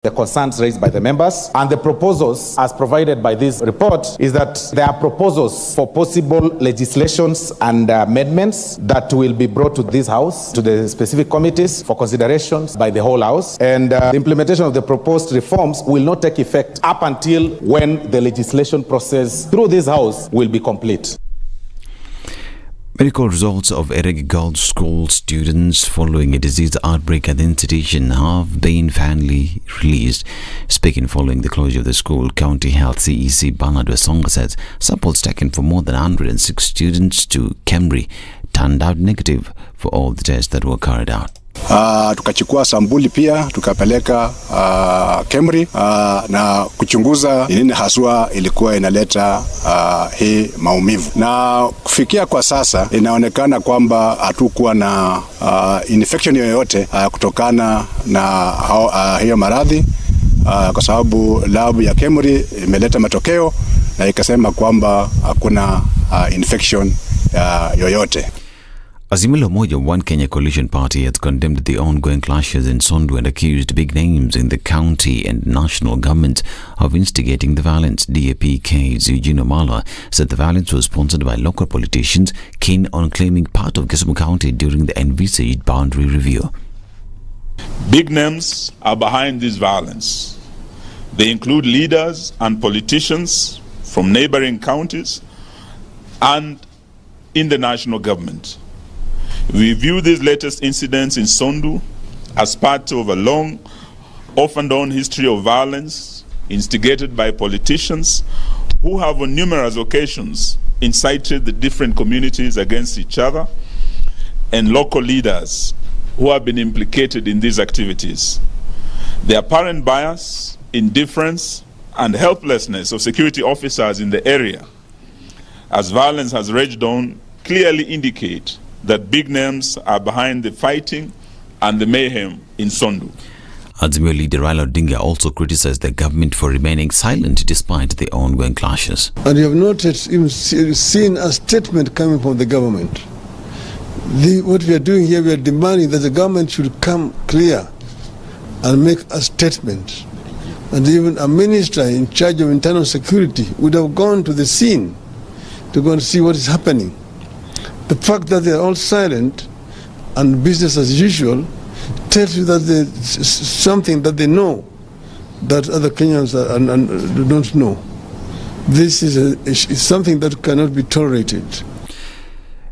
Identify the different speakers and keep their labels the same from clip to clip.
Speaker 1: The concerns raised by the members and the proposals as provided by this report is that there are proposals for possible legislations and amendments that will be brought to this house, to the specific committees for considerations by the whole house, and the implementation of the proposed reforms will not take effect up until when the legislation process through this house will be complete.
Speaker 2: Medical results of Eregi Girls School students following a disease outbreak at the institution have been finally released. Speaking following the closure of the school, County Health CEC Bernard Wesonga says samples taken for more than 106 students to Kemri turned out negative for all the tests that were carried out.
Speaker 3: Tukachukua sampuli pia tukapeleka Kemri na kuchunguza nini haswa ilikuwa inaleta hii maumivu, na kufikia kwa sasa inaonekana kwamba hatukuwa na infection yoyote kutokana na hiyo maradhi, kwa sababu lab ya Kemri imeleta matokeo na ikasema kwamba hakuna infection yoyote.
Speaker 2: Azimio la Umoja, One Kenya Coalition Party, has condemned the ongoing clashes in Sondu and accused big names in the county and national government of instigating the violence. DAP-K's Eugene Omala said the violence was sponsored by local politicians keen on claiming part of Kisumu County during the envisaged boundary review.
Speaker 4: Big names are behind this violence. They include leaders and politicians from neighboring counties and in the national government. We view these latest incidents in Sondu as part of a long, off and on history of violence instigated by politicians who have on numerous occasions incited the different communities against each other, and local leaders who have been implicated in these activities. The apparent bias, indifference, and helplessness of security officers in the area, as violence has raged on, clearly indicate that big names are behind the fighting and the mayhem in Sondu.
Speaker 2: Azimio leader Raila Odinga also criticized the government for remaining silent despite the ongoing clashes.
Speaker 5: And you have not even seen a statement coming from the government. What we are doing here, we are demanding that the government should come clear and make a statement. And even a minister in charge of internal security would have gone to the scene to go and see what is happening. The fact that they are all silent and business as usual tells you that there's something that they know that other Kenyans don't know. This is something that cannot be tolerated.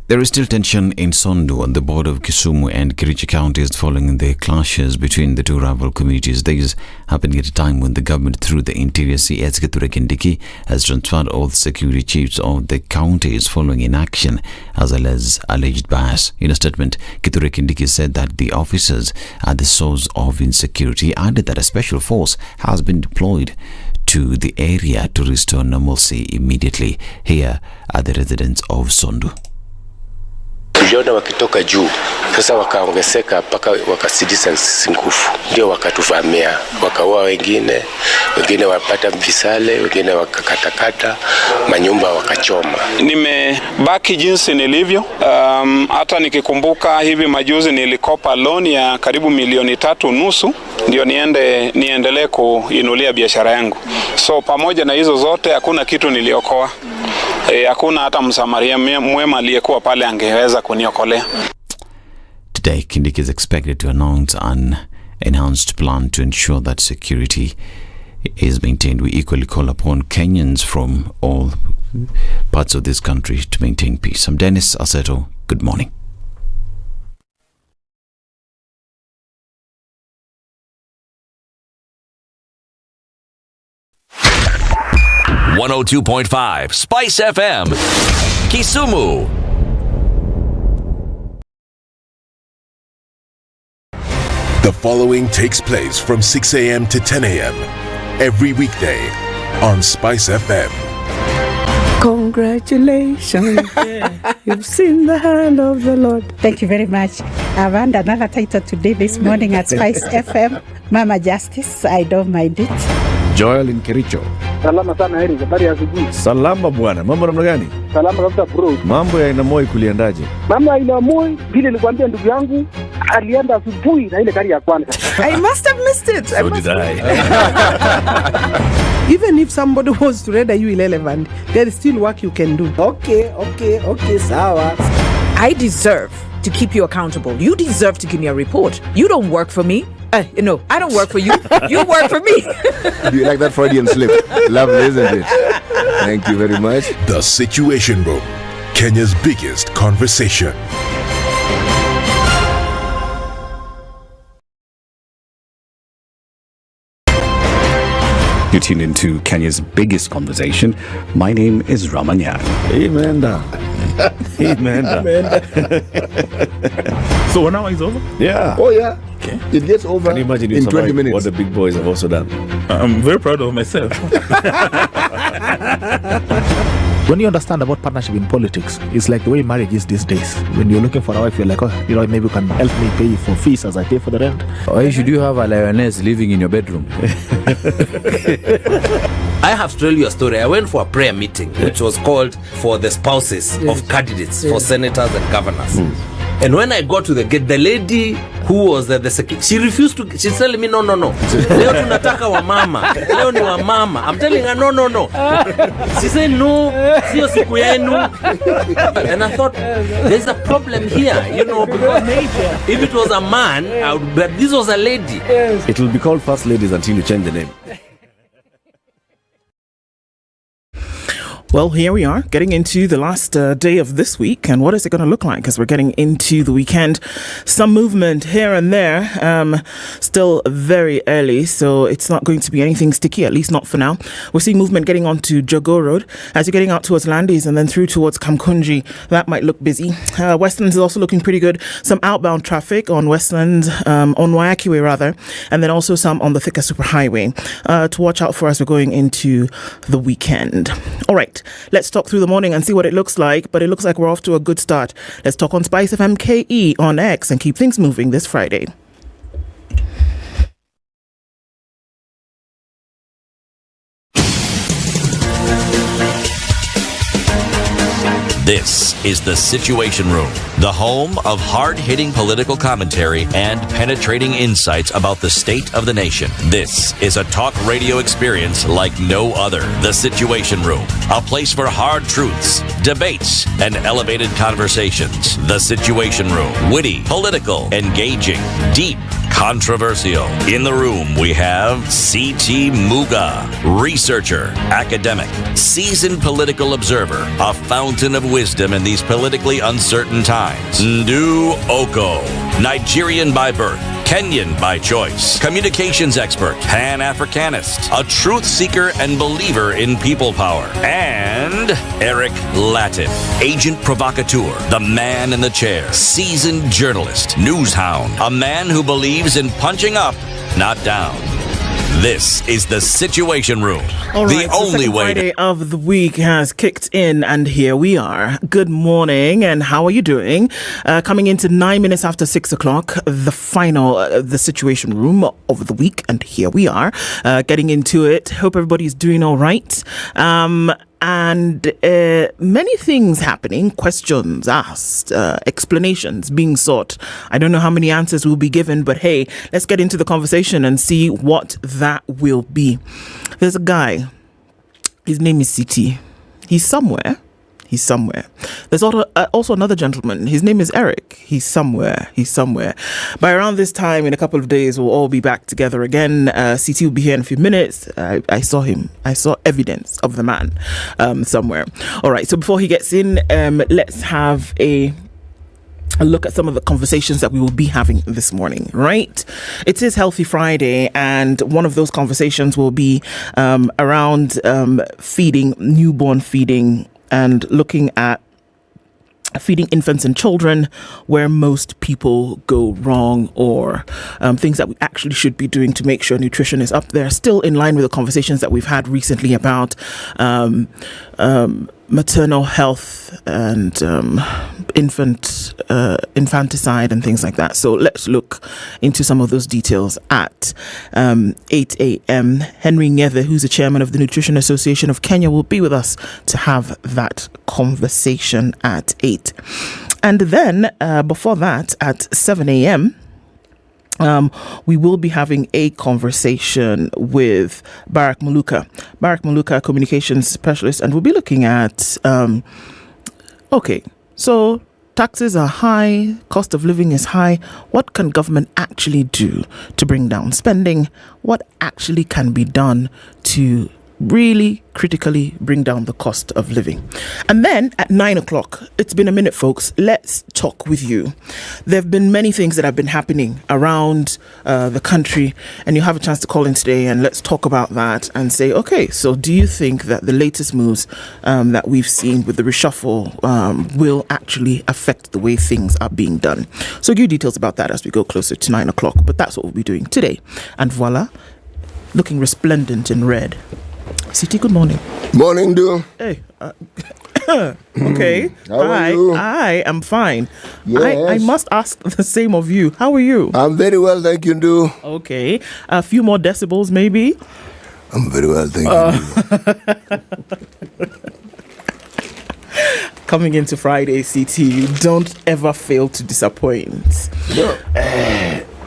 Speaker 2: There is still tension in Sondu on the border of Kisumu and Kericho counties following the clashes between the two rival communities. These happening at a time when the government, through the Interior CS Kithure Kindiki, has transferred all the security chiefs of the counties following inaction as well as alleged bias. In a statement, Kithure Kindiki said that the officers are the source of insecurity. He added that a special force has been deployed to the area to restore normalcy immediately. Here are the residents of Sondu.
Speaker 6: Tuliona wakitoka juu, sasa wakaongezeka mpaka wakazidisha nguvu, ndio wakatuvamia, wakaua wengine wapata visale, wengine wakakatakata manyumba wakachoma.
Speaker 7: Nimebaki jinsi nilivyo. Hata nikikumbuka hivi majuzi nilikopa loan ya karibu 3.5 ndio niendelee kuinulia biashara yangu. So pamoja na hizo zote hakuna kitu niliokoa. Hakuna hata msamaria mwema aliyekuwa pale angeweza kuniokolea.
Speaker 2: Today, Kindiki is expected to announce an enhanced plan to ensure that security is maintained. We equally call upon Kenyans from all parts of this country to maintain peace. I'm Dennis Aseto. Good morning.
Speaker 8: .5 Spice FM, Kisumu.
Speaker 9: The following takes place from 6 a.m. to 10 a.m. every weekday on Spice FM.
Speaker 10: Congratulations. You've seen the hand of the Lord. Thank you very much. I've earned another title today, this morning at Spice FM. Mama Justice, I don't mind it.
Speaker 11: Joel in Kericho.
Speaker 12: Salama sana Heri, habari ya asubuhi.
Speaker 11: Salama bwana, mambo namna gani?
Speaker 12: Salama kabisa bro.
Speaker 11: Mambo ya Inamoi kuliendaje?
Speaker 12: Mambo ya Inamoi, vile nilikwambia ndugu yangu, alienda asubuhi na ile gari ya kwanza.
Speaker 13: I must have missed it.
Speaker 11: So did I.
Speaker 13: Even if somebody was to render you irrelevant, there is still work you can do.
Speaker 14: Okay, sawa.
Speaker 15: I deserve to keep you accountable. You deserve to give me a report. You don't work for me. No, I don't work for you. You work for me.
Speaker 11: Do you like that Freudian slip? Lovely, isn't it? Thank you very much.
Speaker 9: The Situation Room, Kenya's biggest conversation.
Speaker 16: You tune into Kenya's biggest conversation. My name is Ramanya.
Speaker 11: Amen.
Speaker 17: So 1 hour is over?
Speaker 11: Yeah.
Speaker 5: Oh, yeah.
Speaker 17: Okay.
Speaker 5: It gets over
Speaker 11: Can you imagine
Speaker 5: in 20 minutes.
Speaker 11: what the big boys have also done?
Speaker 17: I'm very proud of myself. When you understand about partnership in politics, it's like the way marriage is these days. When you're looking for a wife, you're like, maybe you can help me pay for fees as I pay for the rent.
Speaker 18: Why should you have a lioness living in your bedroom? I have to tell you a story. I went for a prayer meeting, which was called for the spouses of candidates for senators and governors. And when I got to the gate, the lady who was the secretary, she refused to. She's telling me, no. Leo tunataka wa mama. Leo ni wa mama. I'm telling her, no. She said, no, sio siku yenu. And I thought, there's a problem here, because if it was a man, but this was a lady.
Speaker 11: It will be called First Ladies until you change the name.
Speaker 13: Well, here we are, getting into the last day of this week. And what is it going to look like as we're getting into the weekend? Some movement here and there. Still very early, so it's not going to be anything sticky, at least not for now. We're seeing movement getting onto Jogoo Road. As you're getting out towards Landis and then through towards Kamkunji, that might look busy. Westlands is also looking pretty good. Some outbound traffic on Westlands, on Waiyaki Way rather, and then also some on the Thika Superhighway to watch out for as we're going into the weekend. All right. Let's talk through the morning and see what it looks like. But it looks like we're off to a good start. Let's talk on Spice FM KE on X and keep things moving this Friday.
Speaker 8: This is The Situation Room, the home of hard-hitting political commentary and penetrating insights about the state of the nation. This is a talk radio experience like no other. The Situation Room, a place for hard truths, debates, and elevated conversations. The Situation Room, witty, political, engaging, deep, controversial. In the room, we have C.T. Muga, researcher, academic, seasoned political observer, a fountain of wisdom in these politically uncertain times. Ndu Oko, Nigerian by birth, Kenyan by choice, communications expert, Pan-Africanist, a truth seeker and believer in people power, and Eric Latin, agent provocateur, the man in the chair, seasoned journalist, news hound, a man who believes in punching up, not down. This is The Situation Room.
Speaker 13: All right,
Speaker 8: the only way
Speaker 13: Friday of the week has kicked in, and here we are. Good morning, and how are you doing? Coming into 9 minutes after 6 o'clock, the final, The Situation Room of the week, and here we are, getting into it. Hope everybody's doing all right. And many things happening, questions asked, explanations being sought. I don't know how many answers will be given, but hey, let's get into the conversation and see what that will be. There's a guy, his name is CT. He's somewhere. There's also another gentleman. His name is Eric. He's somewhere. By around this time, in a couple of days, we'll all be back together again. CT will be here in a few minutes. I saw him. I saw evidence of the man somewhere. All right. So before he gets in, let's have a look at some of the conversations that we will be having this morning, right? It is Healthy Friday, and one of those conversations will be around feeding, newborn feeding, and looking at feeding infants and children, where most people go wrong, or things that we actually should be doing to make sure nutrition is up there, still in line with the conversations that we've had recently about maternal health and infanticide and things like that. So let's look into some of those details at 8 a.m. Henry Nyeri, who's the chairman of the Nutrition Association of Kenya, will be with us to have that conversation at 8. And then before that, at 7 a.m., we will be having a conversation with Barak Maluka, communications specialist, and we'll be looking at, so taxes are high, cost of living is high. What can government actually do to bring down spending? What actually can be done to really critically bring down the cost of living? And then at 9 o'clock, it's been a minute, folks. Let's talk with you. There have been many things that have been happening around the country, and you have a chance to call in today and let's talk about that and say, okay, so do you think that the latest moves that we've seen with the reshuffle will actually affect the way things are being done? So give you details about that as we go closer to 9 o'clock, but that's what we'll be doing today. And voila, looking resplendent in red. City, good morning.
Speaker 11: Morning, Do.
Speaker 13: Hey. Okay.
Speaker 11: How are you?
Speaker 13: I am fine.
Speaker 11: Yes.
Speaker 13: I must ask the same of you. How are you?
Speaker 11: I'm very well, thank you, Do.
Speaker 13: Okay. A few more decibels, maybe?
Speaker 11: I'm very well, thank you.
Speaker 13: Coming into Friday, CT, you don't ever fail to disappoint.
Speaker 11: No.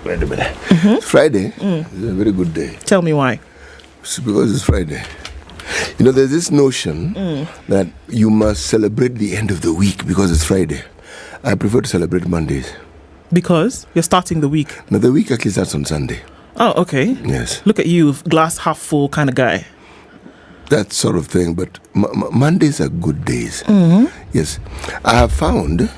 Speaker 11: Wait a minute. It's Friday. It's a very good day.
Speaker 13: Tell me why.
Speaker 11: It's because it's Friday. You know, there's this notion that you must celebrate the end of the week because it's Friday. I prefer to celebrate Mondays.
Speaker 13: Because you're starting the week?
Speaker 11: No, the week actually starts on Sunday.
Speaker 13: Oh, okay.
Speaker 11: Yes.
Speaker 13: Look at you, glass half full kind of guy.
Speaker 11: That sort of thing, but Mondays are good days. Yes. I have found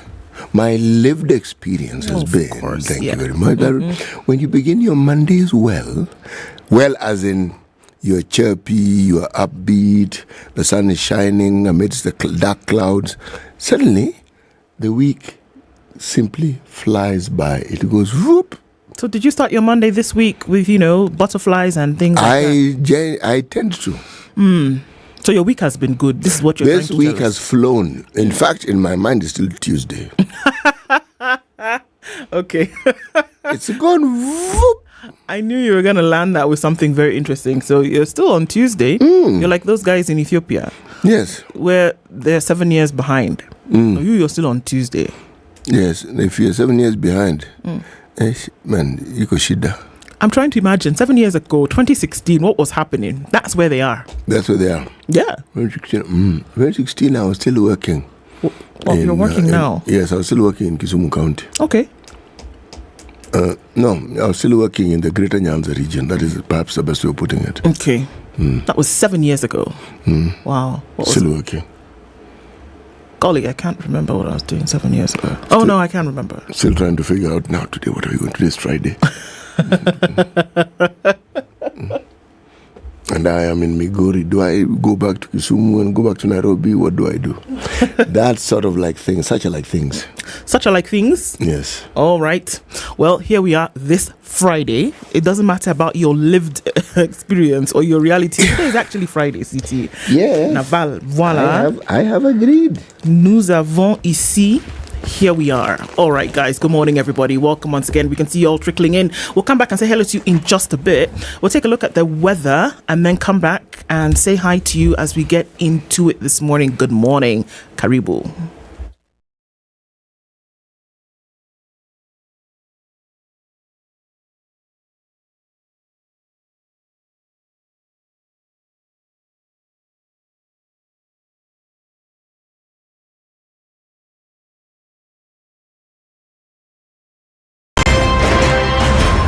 Speaker 11: my lived experience has been, thank you very much, that when you begin your Mondays well as in you're chirpy, you're upbeat, the sun is shining amidst the dark clouds, suddenly the week simply flies by. It goes whoop.
Speaker 13: So did you start your Monday this week with, butterflies and things like that?
Speaker 11: I tend to.
Speaker 13: So your week has been good. This is what you're
Speaker 11: This
Speaker 13: trying to
Speaker 11: week
Speaker 13: tell us.
Speaker 11: has flown. In fact, in my mind, it's still Tuesday.
Speaker 13: Okay.
Speaker 11: It's gone whoop.
Speaker 13: I knew you were going to land that with something very interesting. So you're still on Tuesday. You're like those guys in Ethiopia.
Speaker 11: Yes.
Speaker 13: Where they're 7 years behind. You're still on Tuesday.
Speaker 11: Yes. If you're 7 years behind, man, you go shida.
Speaker 13: I'm trying to imagine 7 years ago, 2016, what was happening? That's where they are.
Speaker 11: That's where they are.
Speaker 13: Yeah.
Speaker 11: 2016, I was still working.
Speaker 13: You're working now?
Speaker 11: Yes, I was still working in Kisumu County.
Speaker 13: Okay.
Speaker 11: No, I was still working in the Greater Nyanza region. That is perhaps the best way of putting it.
Speaker 13: Okay. That was 7 years ago. Wow.
Speaker 11: Still working.
Speaker 13: Golly, I can't remember what I was doing 7 years ago. No, I can't remember.
Speaker 11: Still trying to figure out now today what are we going to do this Friday. And I am in Migori. Do I go back to Kisumu and go back to Nairobi? What do I do? That sort of like things, such a like things.
Speaker 13: Such a like things?
Speaker 11: Yes.
Speaker 13: All right. Well, here we are this Friday. It doesn't matter about your lived experience or your reality. Today is actually Friday, CT.
Speaker 11: Yes.
Speaker 13: Naval, voilà.
Speaker 11: I have agreed.
Speaker 13: Nous avons ici. Here we are. All right, guys. Good morning, everybody. Welcome once again. We can see you all trickling in. We'll come back and say hello to you in just a bit. We'll take a look at the weather and then come back and say hi to you as we get into it this morning. Good morning. Karibu.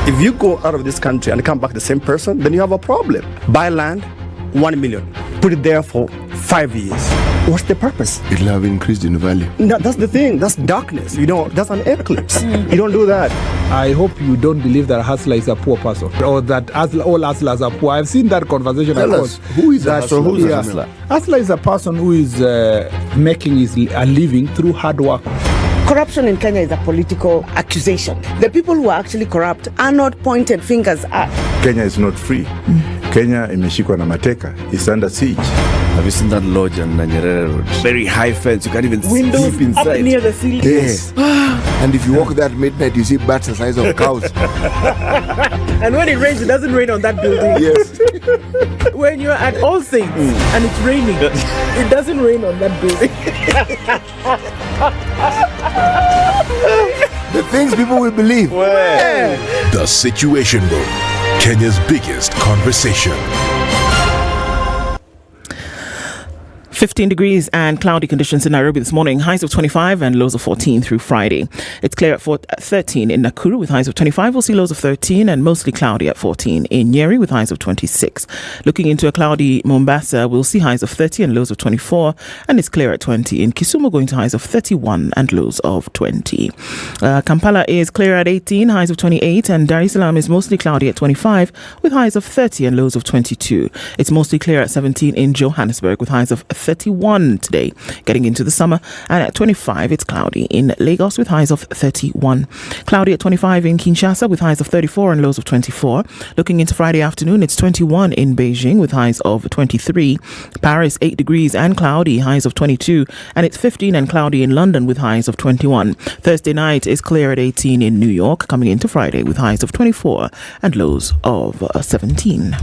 Speaker 14: If you go out of this country and come back the same person, then you have a problem. Buy land, 1 million. Put it there for 5 years. What's the purpose?
Speaker 11: It'll have increased in value.
Speaker 14: No, that's the thing. That's darkness. That's an eclipse. You don't do that.
Speaker 17: I hope you don't believe that a hustler is a poor person or that all hustlers are poor. I've seen that conversation.
Speaker 11: Tell us, who is a hustler?
Speaker 17: Who's a hustler? Hustler is a person who is making a living through hard work.
Speaker 19: Corruption in Kenya is a political accusation. The people who are actually corrupt are not pointed fingers at.
Speaker 20: Kenya is not free. Kenya imeshikwa na mateka. It's under siege.
Speaker 21: Have you seen that lodge on Nyeri Road? Very high fence. You can't even
Speaker 19: Windows
Speaker 21: sleep inside.
Speaker 19: up near the ceiling.
Speaker 11: Yes. And if you walk that midnight, you see bats the size of cows.
Speaker 19: And when it rains, it doesn't rain on that building.
Speaker 11: Yes.
Speaker 19: When you're at All Saints and it's raining, it doesn't rain on that building.
Speaker 11: The things people will believe.
Speaker 9: The Situation Room, Kenya's biggest conversation.
Speaker 13: 15 degrees and cloudy conditions in Nairobi this morning. Highs of 25 and lows of 14 through Friday. It's clear at 13 in Nakuru with highs of 25. We'll see lows of 13 and mostly cloudy at 14 in Nyeri with highs of 26. Looking into a cloudy Mombasa, we'll see highs of 30 and lows of 24. And it's clear at 20 in Kisumu, going to highs of 31 and lows of 20. Kampala is clear at 18, highs of 28. And Dar es Salaam is mostly cloudy at 25 with highs of 30 and lows of 22. It's mostly clear at 17 in Johannesburg with highs of 31 today, getting into the summer, and at 25 it's cloudy in Lagos with highs of 31. Cloudy at 25 in Kinshasa with highs of 34 and lows of 24. Looking into Friday afternoon, it's 21 in Beijing with highs of 23. Paris 8 degrees and cloudy, highs of 22, and it's 15 and cloudy in London with highs of 21. Thursday night is clear at 18 in New York, coming into Friday with highs of 24 and lows of 17.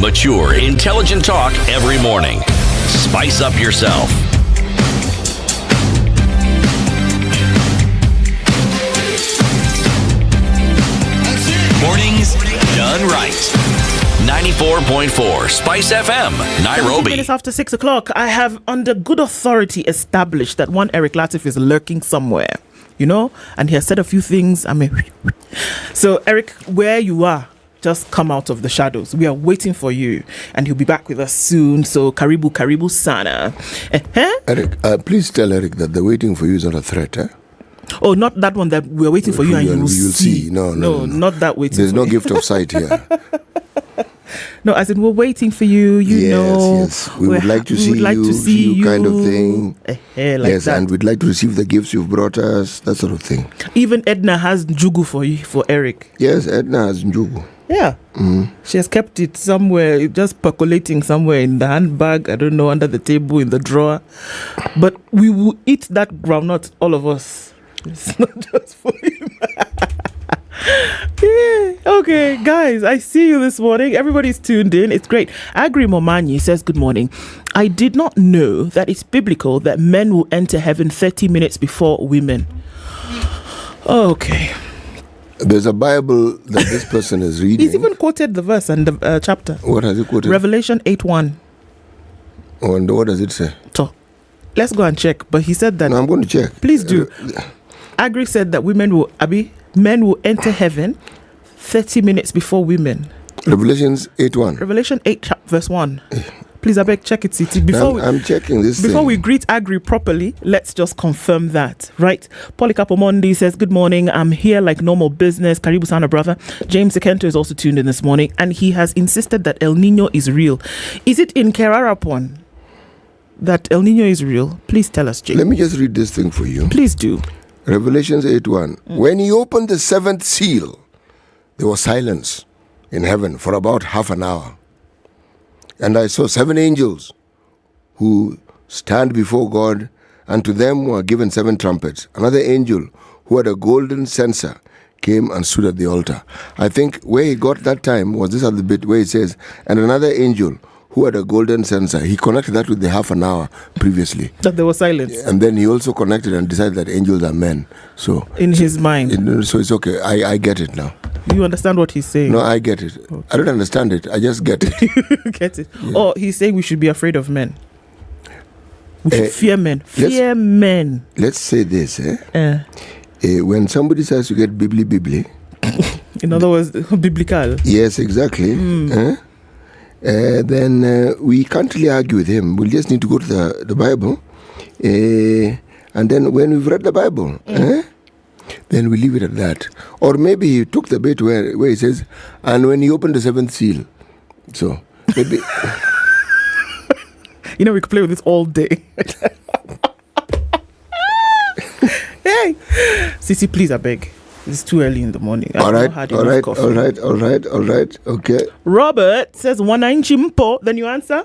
Speaker 8: Mature, intelligent talk every morning. Spice up yourself. Mornings done right. 94.4 Spice FM, Nairobi.
Speaker 13: Minutes after 6 o'clock, I have under good authority established that one Eric Latif is lurking somewhere, you know, and he has said a few things. So Eric, where you are, just come out of the shadows. We are waiting for you, and he'll be back with us soon. So, karibu sana.
Speaker 11: Eric, please tell Eric that the waiting for you is not a threat, eh?
Speaker 13: Oh, not that one that we're waiting for you and you'll see.
Speaker 11: No,
Speaker 13: not that waiting.
Speaker 11: There's
Speaker 13: for
Speaker 11: no
Speaker 13: you.
Speaker 11: gift of sight here.
Speaker 13: No, as in we're waiting for you.
Speaker 11: Yes. We would like to see you, kind of thing.
Speaker 13: Like that.
Speaker 11: And we'd like to receive the gifts you've brought us, that sort of thing.
Speaker 13: Even Edna has njugu for you, for Eric.
Speaker 11: Yes, Edna has njugu.
Speaker 13: Yeah. She has kept it somewhere, just percolating somewhere in the handbag, I don't know, under the table, in the drawer. But we will eat that groundnut, all of us. It's not just for him. Yeah. Okay, guys, I see you this morning. Everybody's tuned in. It's great. Agri Momanyi says, good morning. I did not know that it's biblical that men will enter heaven 30 minutes before women. Okay.
Speaker 11: There's a Bible that this person is reading.
Speaker 13: He's even quoted the verse and the chapter.
Speaker 11: What has he quoted?
Speaker 13: Revelation 8:1.
Speaker 11: Oh, and what does it say?
Speaker 13: So, let's go and check. But he said that.
Speaker 11: No, I'm going to check.
Speaker 13: Please do. Agri said that men will enter heaven 30 minutes before women.
Speaker 11: Revelations 8:1.
Speaker 13: Revelation 8 verse 1. Please, I beg, check it, City.
Speaker 11: I'm checking this
Speaker 13: Before
Speaker 11: thing.
Speaker 13: we greet Agri properly, let's just confirm that, right? Polycarp Omondi says, good morning. I'm here like normal business. Karibu sana, brother. James Sekento is also tuned in this morning, and he has insisted that El Nino is real. Is it in Kerarapon that El Nino is real? Please tell us, James.
Speaker 11: Let me just read this thing for you.
Speaker 13: Please do.
Speaker 11: Revelations 8:1. When he opened the seventh seal, there was silence in heaven for about half an hour. And I saw 7 angels who stand before God, and to them were given 7 trumpets. Another angel who had a golden censer came and stood at the altar. I think where he got that time was this other bit where he says, and another angel who had a golden censer. He connected that with the half an hour previously.
Speaker 13: That there was silence.
Speaker 11: And then he also connected and decided that angels are men. So
Speaker 13: in his mind.
Speaker 11: So it's okay. I get it now.
Speaker 13: You understand what he's saying?
Speaker 11: No, I get it. Okay. I don't understand it. I just get it.
Speaker 13: Get it? Yeah. Or he's saying we should be afraid of men. We should fear men. Fear men.
Speaker 11: Let's say this. When somebody says to get bibli.
Speaker 13: In other words, biblical.
Speaker 11: Yes, exactly. Then we can't really argue with him. We'll just need to go to the Bible. And then when we've read the Bible, then we leave it at that. Or maybe he took the bit where he says, and when he opened the 7th seal. So, maybe...
Speaker 13: You know, we could play with this all day. Hey! Sisi, please, I beg. It's too early in the morning.
Speaker 11: All right. Okay.
Speaker 13: Robert says 19 chimpo. Then you answer?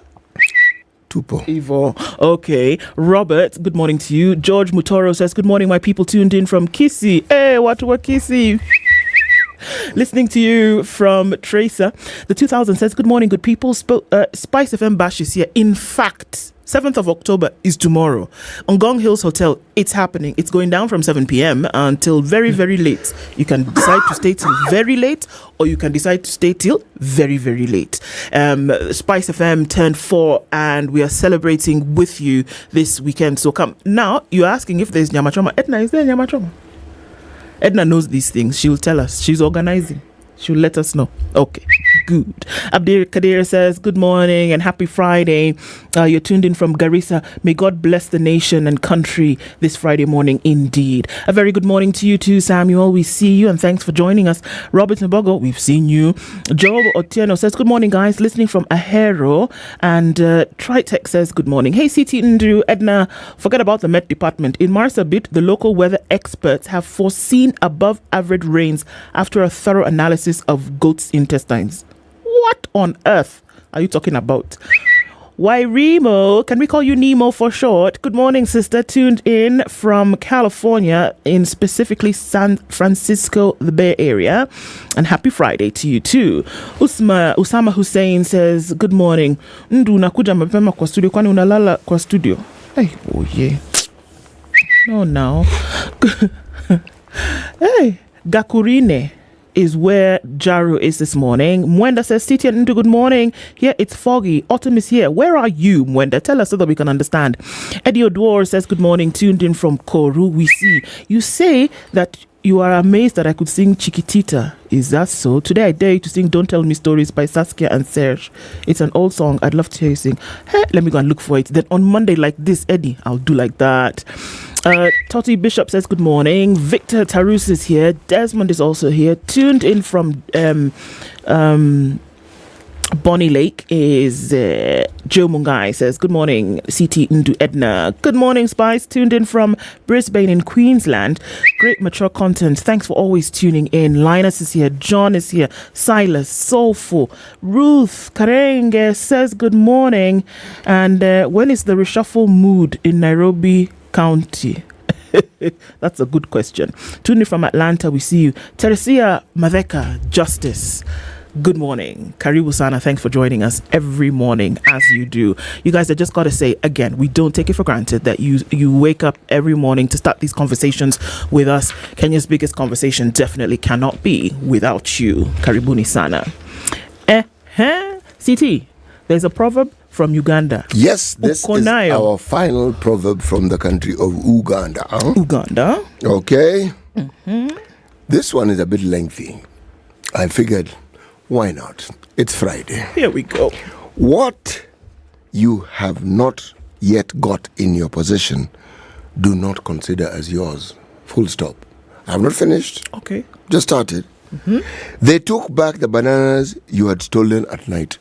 Speaker 11: Tupo.
Speaker 13: Evo. Okay. Robert, good morning to you. George Mutoro says, good morning, my people tuned in from Kisi. Hey, what were Kisi? Listening to you from Tracer. The 2000 says, good morning, good people. Spice FM Bash is here. In fact, 7th of October is tomorrow. On Gong Hills Hotel, it's happening. It's going down from 7 p.m. until very, very late. You can decide to stay till very late, or you can decide to stay till very, very late. Spice FM turned 4, and we are celebrating with you this weekend. So come. Now, you're asking if there's Nyamachoma. Edna, is there Nyamachoma? Edna knows these things. She'll tell us. She's organizing. She'll let us know. Okay, good. Abdir Kadir says, good morning and happy Friday. You're tuned in from Garissa. May God bless the nation and country this Friday morning indeed. A very good morning to you too, Samuel. We see you and thanks for joining us. Robert Nbogo, we've seen you. Job Otieno says, good morning, guys. Listening from Ahero. And Tritech says, good morning. Hey, CT Ndu, Edna, forget about the Met Department. In Marsabit, the local weather experts have foreseen above average rains after a thorough analysis of goats' intestines. What on earth are you talking about? Why, Remo? Can we call you Nemo for short? Good morning, sister. Tuned in from California, in specifically San Francisco, the Bay Area. And happy Friday to you too. Usama Hussein says, good morning. Ndu unakuja mapema kwa studio, kwani unalala kwa studio? Hey, oh yeah. No. Hey, Gakurine is where Jaru is this morning. Mwenda says, Titi and Ndu, good morning. Here it's foggy. Autumn is here. Where are you, Mwenda? Tell us so that we can understand. Eddie Odwar says, good morning. Tuned in from Koru. We see. You say that you are amazed that I could sing Chiquitita. Is that so? Today I dare you to sing Don't Tell Me Stories by Saskia and Serge. It's an old song. I'd love to hear you sing. Hey, let me go and look for it. Then on Monday like this, Eddie, I'll do like that. Toti Bishop says, good morning. Victor Tarus is here. Desmond is also here. Tuned in from Bonnie Lake is Joe Mungai says, good morning, CT Ndu Edna. Good morning, Spice. Tuned in from Brisbane in Queensland. Great mature content. Thanks for always tuning in. Linus is here. John is here. Silas, Soulful. Ruth Karenge says, good morning. And when is the reshuffle mood in Nairobi County? That's a good question. Tuned in from Atlanta, we see you. Teresia Madeka, Justice. Good morning. Karibu Sana, thanks for joining us every morning as you do. You guys, I just got to say again, we don't take it for granted that you wake up every morning to start these conversations with us. Kenya's biggest conversation definitely cannot be without you. Karibuni Sana. CT, there's a proverb from Uganda.
Speaker 11: Yes, this is our final proverb from the country of Uganda.
Speaker 13: Uganda.
Speaker 11: Okay. Mm-hmm. This one is a bit lengthy. I figured, why not? It's Friday.
Speaker 13: Here we go.
Speaker 11: What you have not yet got in your possession, do not consider as yours. Full stop. I have not finished.
Speaker 13: Okay.
Speaker 11: Just started.
Speaker 13: Mm-hmm.
Speaker 11: They took back the bananas you had stolen at night.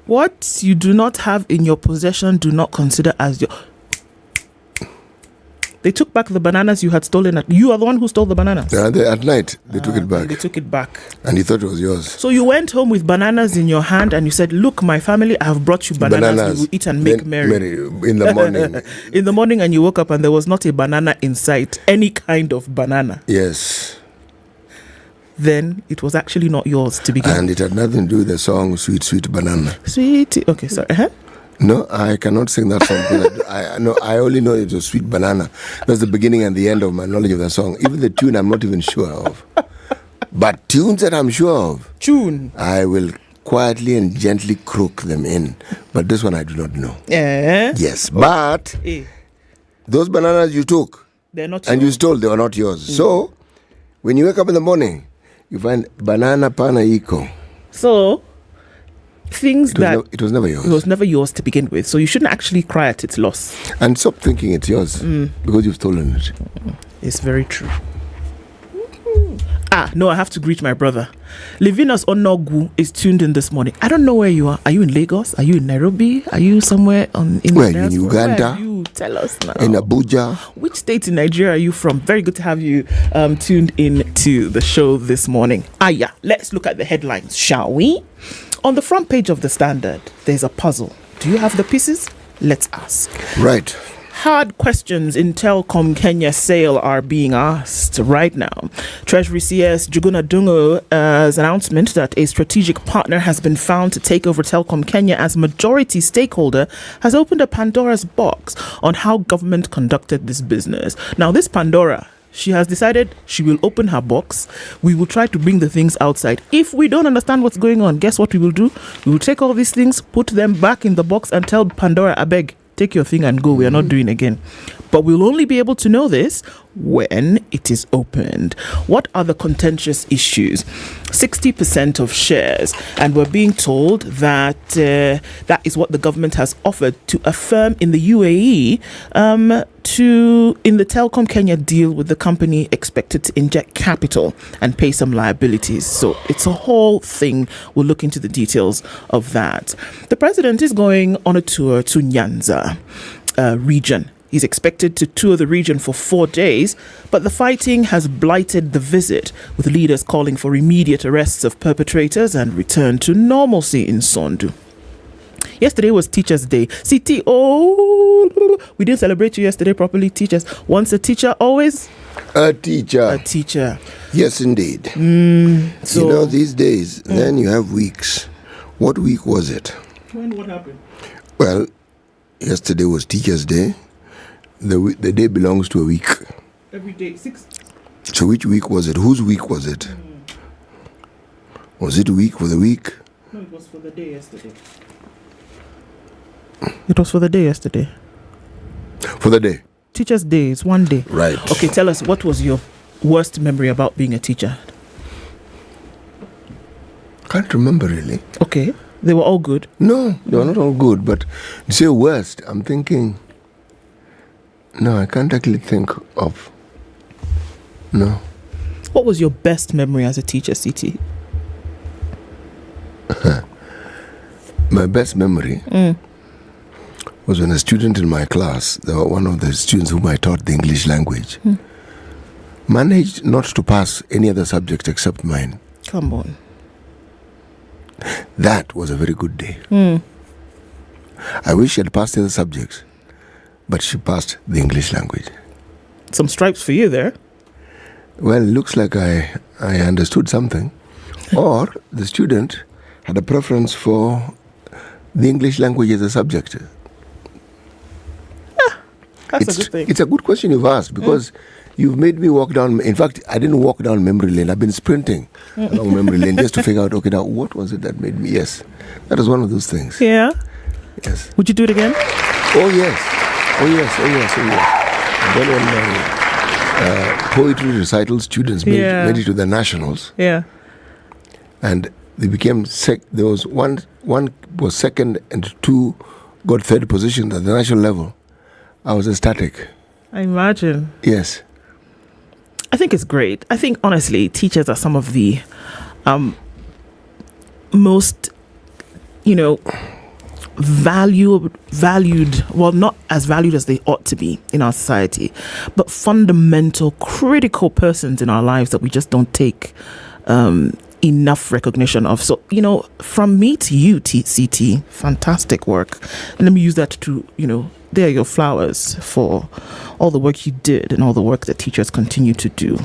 Speaker 13: What you do not have in your possession, do not consider as your... They took back the bananas you had stolen. You are the one who stole the bananas.
Speaker 11: Yeah, at night, they took it back.
Speaker 13: They took it back.
Speaker 11: And you thought it was yours.
Speaker 13: So you went home with bananas in your hand and you said, look, my family, I have brought you bananas. You will eat and make merry.
Speaker 11: In the morning.
Speaker 13: In the morning, and you woke up and there was not a banana in sight. Any kind of banana.
Speaker 11: Yes.
Speaker 13: Then it was actually not yours to begin.
Speaker 11: And it had nothing to do with the song Sweet, Sweet Banana.
Speaker 13: Sweet. Okay, sorry.
Speaker 11: No, I cannot sing that song. I only know it was Sweet Banana. That's the beginning and the end of my knowledge of the song. Even the tune I'm not even sure of. But tunes that I'm sure of, I will quietly and gently croak them in. But this one I do not know. Yes, but those bananas you took,
Speaker 13: they're not
Speaker 11: and you stole, they were not yours. So, when you wake up in the morning, you find banana pana iko.
Speaker 13: So, things
Speaker 11: it was never yours.
Speaker 13: It was never yours to begin with. So you shouldn't actually cry at its loss.
Speaker 11: And stop thinking it's yours because you've stolen it.
Speaker 13: It's very true. No, I have to greet my brother. Livinus Onogu is tuned in this morning. I don't know where you are. Are you in Lagos? Are you in Nairobi? Are you somewhere in
Speaker 11: Uganda?
Speaker 13: Where are you? Tell us now.
Speaker 11: In Abuja.
Speaker 13: Which state in Nigeria are you from? Very good to have you tuned in to the show this morning. Let's look at the headlines, shall we? On the front page of the Standard, there's a puzzle. Do you have the pieces? Let's ask.
Speaker 11: Right.
Speaker 13: hard questions in Telkom Kenya sale are being asked right now. Treasury CS Juguna Dungo's announcement that a strategic partner has been found to take over Telkom Kenya as majority stakeholder has opened a Pandora's box on how government conducted this business. Now, this Pandora, she has decided she will open her box. We will try to bring the things outside. If we don't understand what's going on, guess what we will do? We will take all these things, put them back in the box and tell Pandora, I beg, take your thing and go. We are not doing again. But we'll only be able to know this when it is opened. What are the contentious issues? 60% of shares, and we're being told that that is what the government has offered to a firm in the UAE in the Telkom Kenya deal with the company expected to inject capital and pay some liabilities. So it's a whole thing. We'll look into the details of that. The president is going on a tour to Nyanza region. He's expected to tour the region for 4 days, but the fighting has blighted the visit, with leaders calling for immediate arrests of perpetrators and return to normalcy in Sondu. Yesterday was Teachers' Day. CT, we didn't celebrate you yesterday properly, teachers. Once a teacher, always
Speaker 11: a teacher.
Speaker 13: A teacher.
Speaker 11: Yes, indeed. So these days, then you have weeks. What week was it?
Speaker 13: What happened?
Speaker 11: Well, yesterday was Teachers' Day. The day belongs to a week.
Speaker 13: Every day, 6.
Speaker 11: So which week was it? Whose week was it? Was it a week for the week?
Speaker 13: No, it was for the day yesterday. It was for the day yesterday.
Speaker 11: For the day?
Speaker 13: Teacher's Day is one day.
Speaker 11: Right.
Speaker 13: Okay, tell us, what was your worst memory about being a teacher?
Speaker 11: Can't remember really.
Speaker 13: Okay. They were all good?
Speaker 11: No, they were not all good. But you say worst, I'm thinking... No, I can't actually think of. No.
Speaker 13: What was your best memory as a teacher, CT?
Speaker 11: My best memory was when a student in my class, one of the students whom I taught the English language, managed not to pass any other subject except mine.
Speaker 13: Come on.
Speaker 11: That was a very good day. I wish she had passed the other subjects. But she passed the English language.
Speaker 13: Some stripes for you there.
Speaker 11: Well, it looks like I understood something. Or the student had a preference for the English language as a subject.
Speaker 13: That's a good thing.
Speaker 11: It's a good question you've asked, because you've made me walk down. In fact, I didn't walk down memory lane. I've been sprinting along memory lane just to figure out, okay, now what was it that made me? Yes, that is one of those things.
Speaker 13: Yeah?
Speaker 11: Yes.
Speaker 13: Would you do it again?
Speaker 11: Oh, yes. Oh yes. And then when poetry recital students made it to the nationals.
Speaker 13: Yeah.
Speaker 11: And they became there was one was second and 2 got third position at the national level. I was ecstatic.
Speaker 13: I imagine.
Speaker 11: Yes.
Speaker 13: I think it's great. I think honestly, teachers are some of the most, valued, well, not as valued as they ought to be in our society, but fundamental, critical persons in our lives that we just don't take enough recognition of. So, from me to you, CT, fantastic work. And let me use that to, there are your flowers for all the work you did and all the work that teachers continue to do.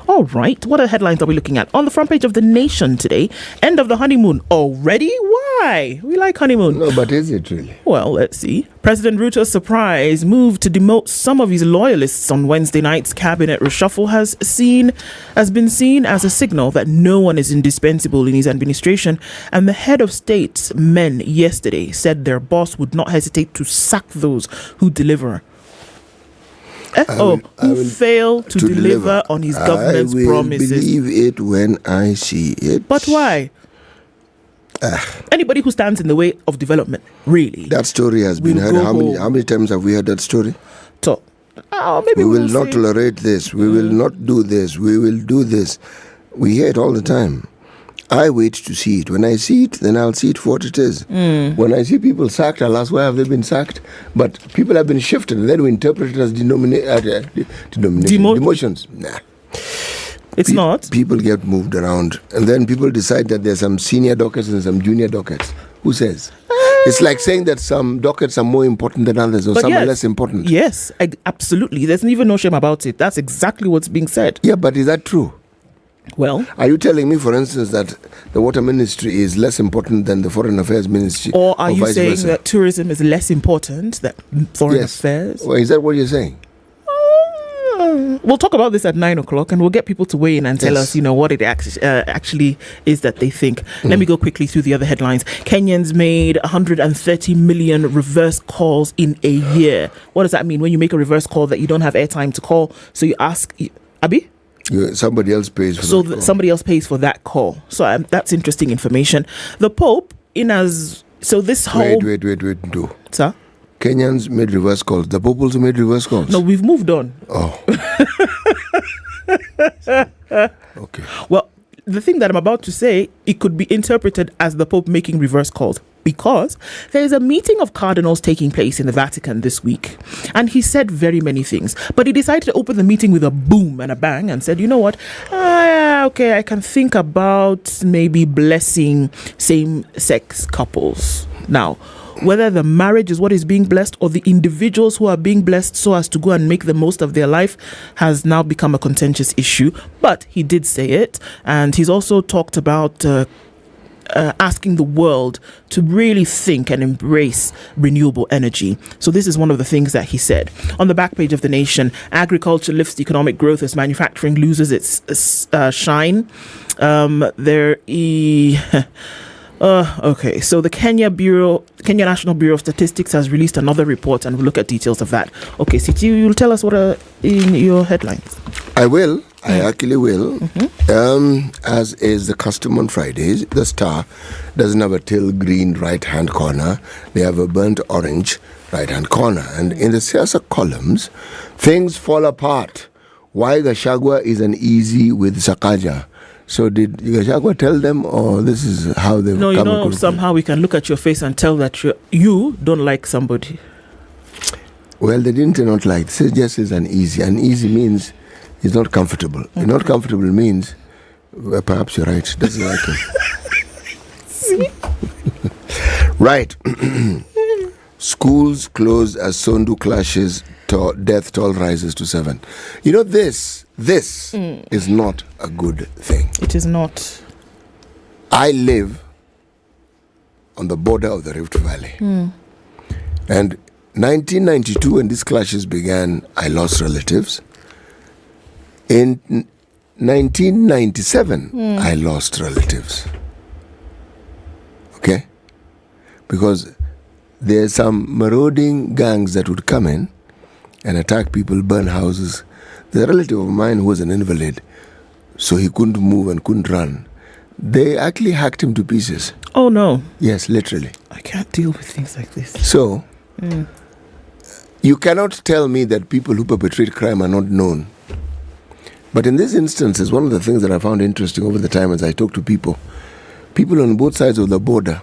Speaker 13: All right, what are headlines are we looking at? On the front page of The Nation today, end of the honeymoon already? Why? We like honeymoon.
Speaker 11: No, but is it really?
Speaker 13: Well, let's see. President Ruto's surprise move to demote some of his loyalists on Wednesday night's cabinet reshuffle has been seen as a signal that no one is indispensable in his administration, and the head of state's men yesterday said their boss would not hesitate to sack those who deliver. Who fail to deliver on his government's promises.
Speaker 11: I will believe it when I see it.
Speaker 13: But why? Anybody who stands in the way of development, really.
Speaker 11: That story has been heard. How many times have we heard that story?
Speaker 13: So,
Speaker 11: maybe we will not tolerate this. We will not do this. We will do this. We hear it all the time. I wait to see it. When I see it, then I'll see it for what it is. When I see people sacked, I'll ask, why have they been sacked? But people have been shifted, and then we interpret it as demotions. Nah.
Speaker 13: It's not.
Speaker 11: People get moved around, and then people decide that there's some senior dockets and some junior dockets. Who says? It's like saying that some dockets are more important than others, or
Speaker 13: But
Speaker 11: some are
Speaker 13: yes,
Speaker 11: less important.
Speaker 13: Yes, absolutely. There's even no shame about it. That's exactly what's being said.
Speaker 11: Yeah, but is that true?
Speaker 13: Well,
Speaker 11: are you telling me, for instance, that the water ministry is less important than the foreign affairs ministry?
Speaker 13: Or are you
Speaker 11: vice
Speaker 13: saying
Speaker 11: versa?
Speaker 13: that tourism is less important than foreign affairs?
Speaker 11: Well, is that what you're saying?
Speaker 13: We'll talk about this at 9 o'clock, and we'll get people to weigh in and tell us, what it actually is that they think. Let me go quickly through the other headlines. Kenyans made 130 million reverse calls in a year. What does that mean? When you make a reverse call that you don't have airtime to call, so you ask, Abi?
Speaker 11: Somebody else pays for
Speaker 13: somebody else pays for that call. So that's interesting information. The Pope, this whole...
Speaker 11: Wait, no.
Speaker 13: Sir?
Speaker 11: Kenyans made reverse calls. The Pope also made reverse calls.
Speaker 13: No, we've moved on.
Speaker 11: Oh. Okay.
Speaker 13: Well, the thing that I'm about to say, it could be interpreted as the Pope making reverse calls, because there is a meeting of cardinals taking place in the Vatican this week, and he said very many things, but he decided to open the meeting with a boom and a bang and said, you know what, okay, I can think about maybe blessing same-sex couples. Now, whether the marriage is what is being blessed or the individuals who are being blessed so as to go and make the most of their life has now become a contentious issue. But he did say it, and he's also talked about asking the world to really think and embrace renewable energy. So this is one of the things that he said. On the back page of The Nation, agriculture lifts economic growth as manufacturing loses its shine. Okay, so the Kenya National Bureau of Statistics has released another report, and we'll look at details of that. Okay, Siti, you'll tell us what are in your headlines.
Speaker 11: I will. I actually will. As is the custom on Fridays, the Star doesn't have a teal green right-hand corner. They have a burnt orange right-hand corner. And in the Siasa columns, things fall apart. Why Gachagua is uneasy with Sakaja. So did Gachagua tell them, or this is how they've come?
Speaker 13: No, somehow we can look at your face and tell that you don't like somebody.
Speaker 11: Well, they didn't not like. This just is uneasy. Uneasy means he's not comfortable. Okay. Not comfortable means, perhaps you're right, doesn't like him. Right. Schools closed as Sondu clashes, death toll rises to 7. You know, this is not a good thing.
Speaker 13: It is not.
Speaker 11: I live on the border of the Rift Valley. And 1992, when these clashes began, I lost relatives. In 1997, I lost relatives. Okay? Because there's some marauding gangs that would come in and attack people, burn houses. There's a relative of mine who was an invalid, so he couldn't move and couldn't run. They actually hacked him to pieces.
Speaker 13: Oh, no.
Speaker 11: Yes, literally.
Speaker 13: I can't deal with things like this.
Speaker 11: So, you cannot tell me that people who perpetrate crime are not known. But in this instance, is one of the things that I found interesting over the time as I talk to people on both sides of the border,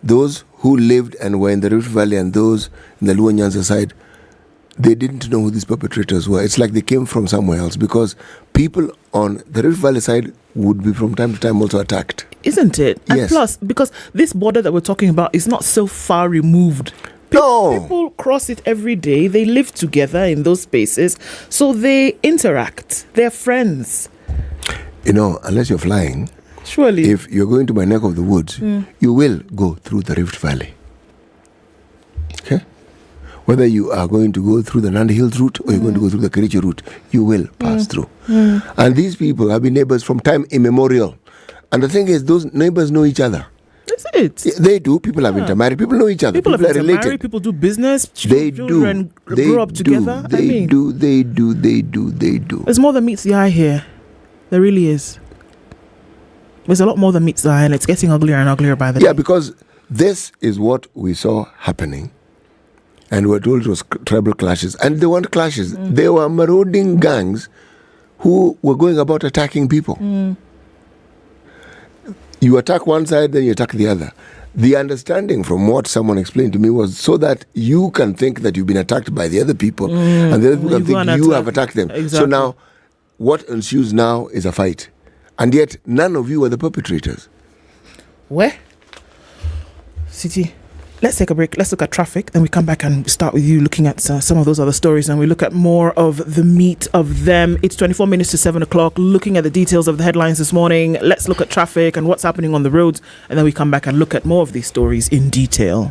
Speaker 11: those who lived and were in the Rift Valley and those in the Luo Nyanza side, they didn't know who these perpetrators were. It's like they came from somewhere else, because people on the Rift Valley side would be from time to time also attacked.
Speaker 13: Isn't it? And
Speaker 11: yes.
Speaker 13: Plus, because this border that we're talking about is not so far removed. People cross it every day. They live together in those spaces, so they interact. They're friends.
Speaker 11: You know, unless you're flying,
Speaker 13: surely,
Speaker 11: if you're going to my neck of the woods, you will go through the Rift Valley. Okay? Whether you are going to go through the Nandi Hills route or you're going to go through the Kericho route, you will pass through. And these people have been neighbors from time immemorial. And the thing is, those neighbors know each other.
Speaker 13: That's it.
Speaker 11: Yeah, they do. People have intermarried. People know each other.
Speaker 13: People
Speaker 11: are
Speaker 13: have
Speaker 11: related.
Speaker 13: intermarried. People do business.
Speaker 11: They
Speaker 13: children
Speaker 11: do.
Speaker 13: grow up together.
Speaker 11: They do.
Speaker 13: There's more than meets the eye here. There really is. There's a lot more than meets the eye, and it's getting uglier and uglier by the day.
Speaker 11: Yeah, because this is what we saw happening. And we're told it was tribal clashes. And they weren't clashes. They were marauding gangs who were going about attacking people. You attack one side, then you attack the other. The understanding from what someone explained to me was so that you can think that you've been attacked by the other people, and the other people can think you have attacked them.
Speaker 13: Exactly.
Speaker 11: So now, what ensues now is a fight. And yet, none of you are the perpetrators.
Speaker 13: Where? City. Let's take a break. Let's look at traffic. Then we come back and start with you looking at some of those other stories, and we look at more of the meat of them. It's 24 minutes to 7 o'clock. Looking at the details of the headlines this morning. Let's look at traffic and what's happening on the roads, and then we come back and look at more of these stories in detail.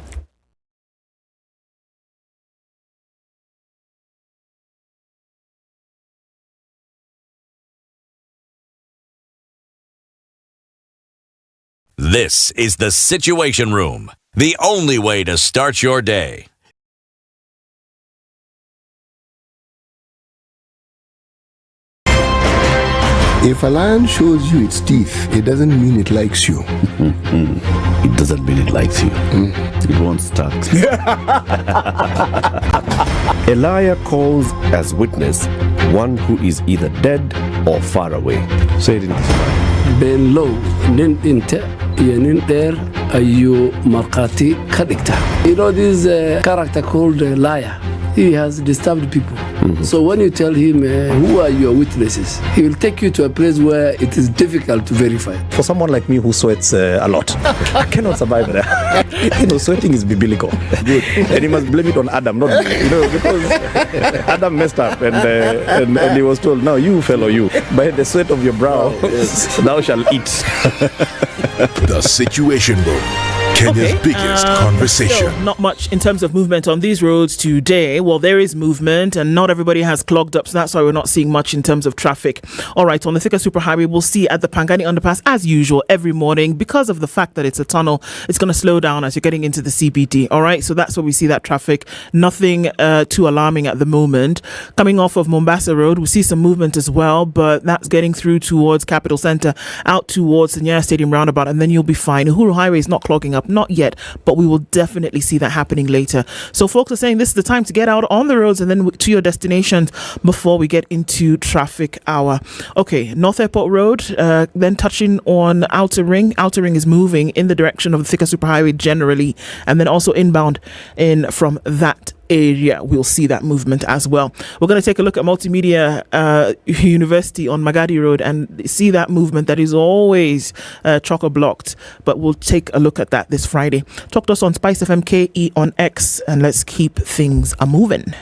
Speaker 8: This is the Situation Room, the only way to start your day.
Speaker 11: If a lion shows you its teeth, it doesn't mean it likes you.
Speaker 16: It doesn't mean it likes you. It won't start.
Speaker 21: A liar calls as witness one who is either dead or far away. Say it in Kiswahili.
Speaker 1: been low nin dhinte iyo nin dheer ayuu markhaati ka dhigtaa. You know this character called liar. He has disturbed people. So when you tell him who are your witnesses, he will take you to a place where it is difficult to verify.
Speaker 16: For someone like me who sweats a lot, I cannot survive there. Sweating is biblical. Good. And you must blame it on Adam, not me. Because Adam messed up and he was told, "Now you fellow you, by the sweat of your brow, thou shalt eat."
Speaker 9: The Situation Room. Kenya's biggest conversation.
Speaker 13: So not much in terms of movement on these roads today. Well, there is movement and not everybody has clogged up, so that's why we're not seeing much in terms of traffic. All right, on the Thika Superhighway, we'll see at the Pangani Underpass as usual every morning. Because of the fact that it's a tunnel, it's going to slow down as you're getting into the CBD. All right, so that's where we see that traffic. Nothing too alarming at the moment. Coming off of Mombasa Road, we see some movement as well, but that's getting through towards Capital Centre, out towards the Nyeri Stadium roundabout, and then you'll be fine. Uhuru Highway is not clogging up. Not yet, but we will definitely see that happening later. So folks are saying this is the time to get out on the roads and then to your destinations before we get into traffic hour. Okay, North Airport Road, then touching on Outer Ring. Outer Ring is moving in the direction of the Thika Superhighway generally, and then also inbound in from that area. We'll see that movement as well. We're going to take a look at Multimedia University on Magadi Road and see that movement that is always chock-a-blocked, but we'll take a look at that this Friday. Talk to us on Spice FM KE on X, and let's keep things a-moving.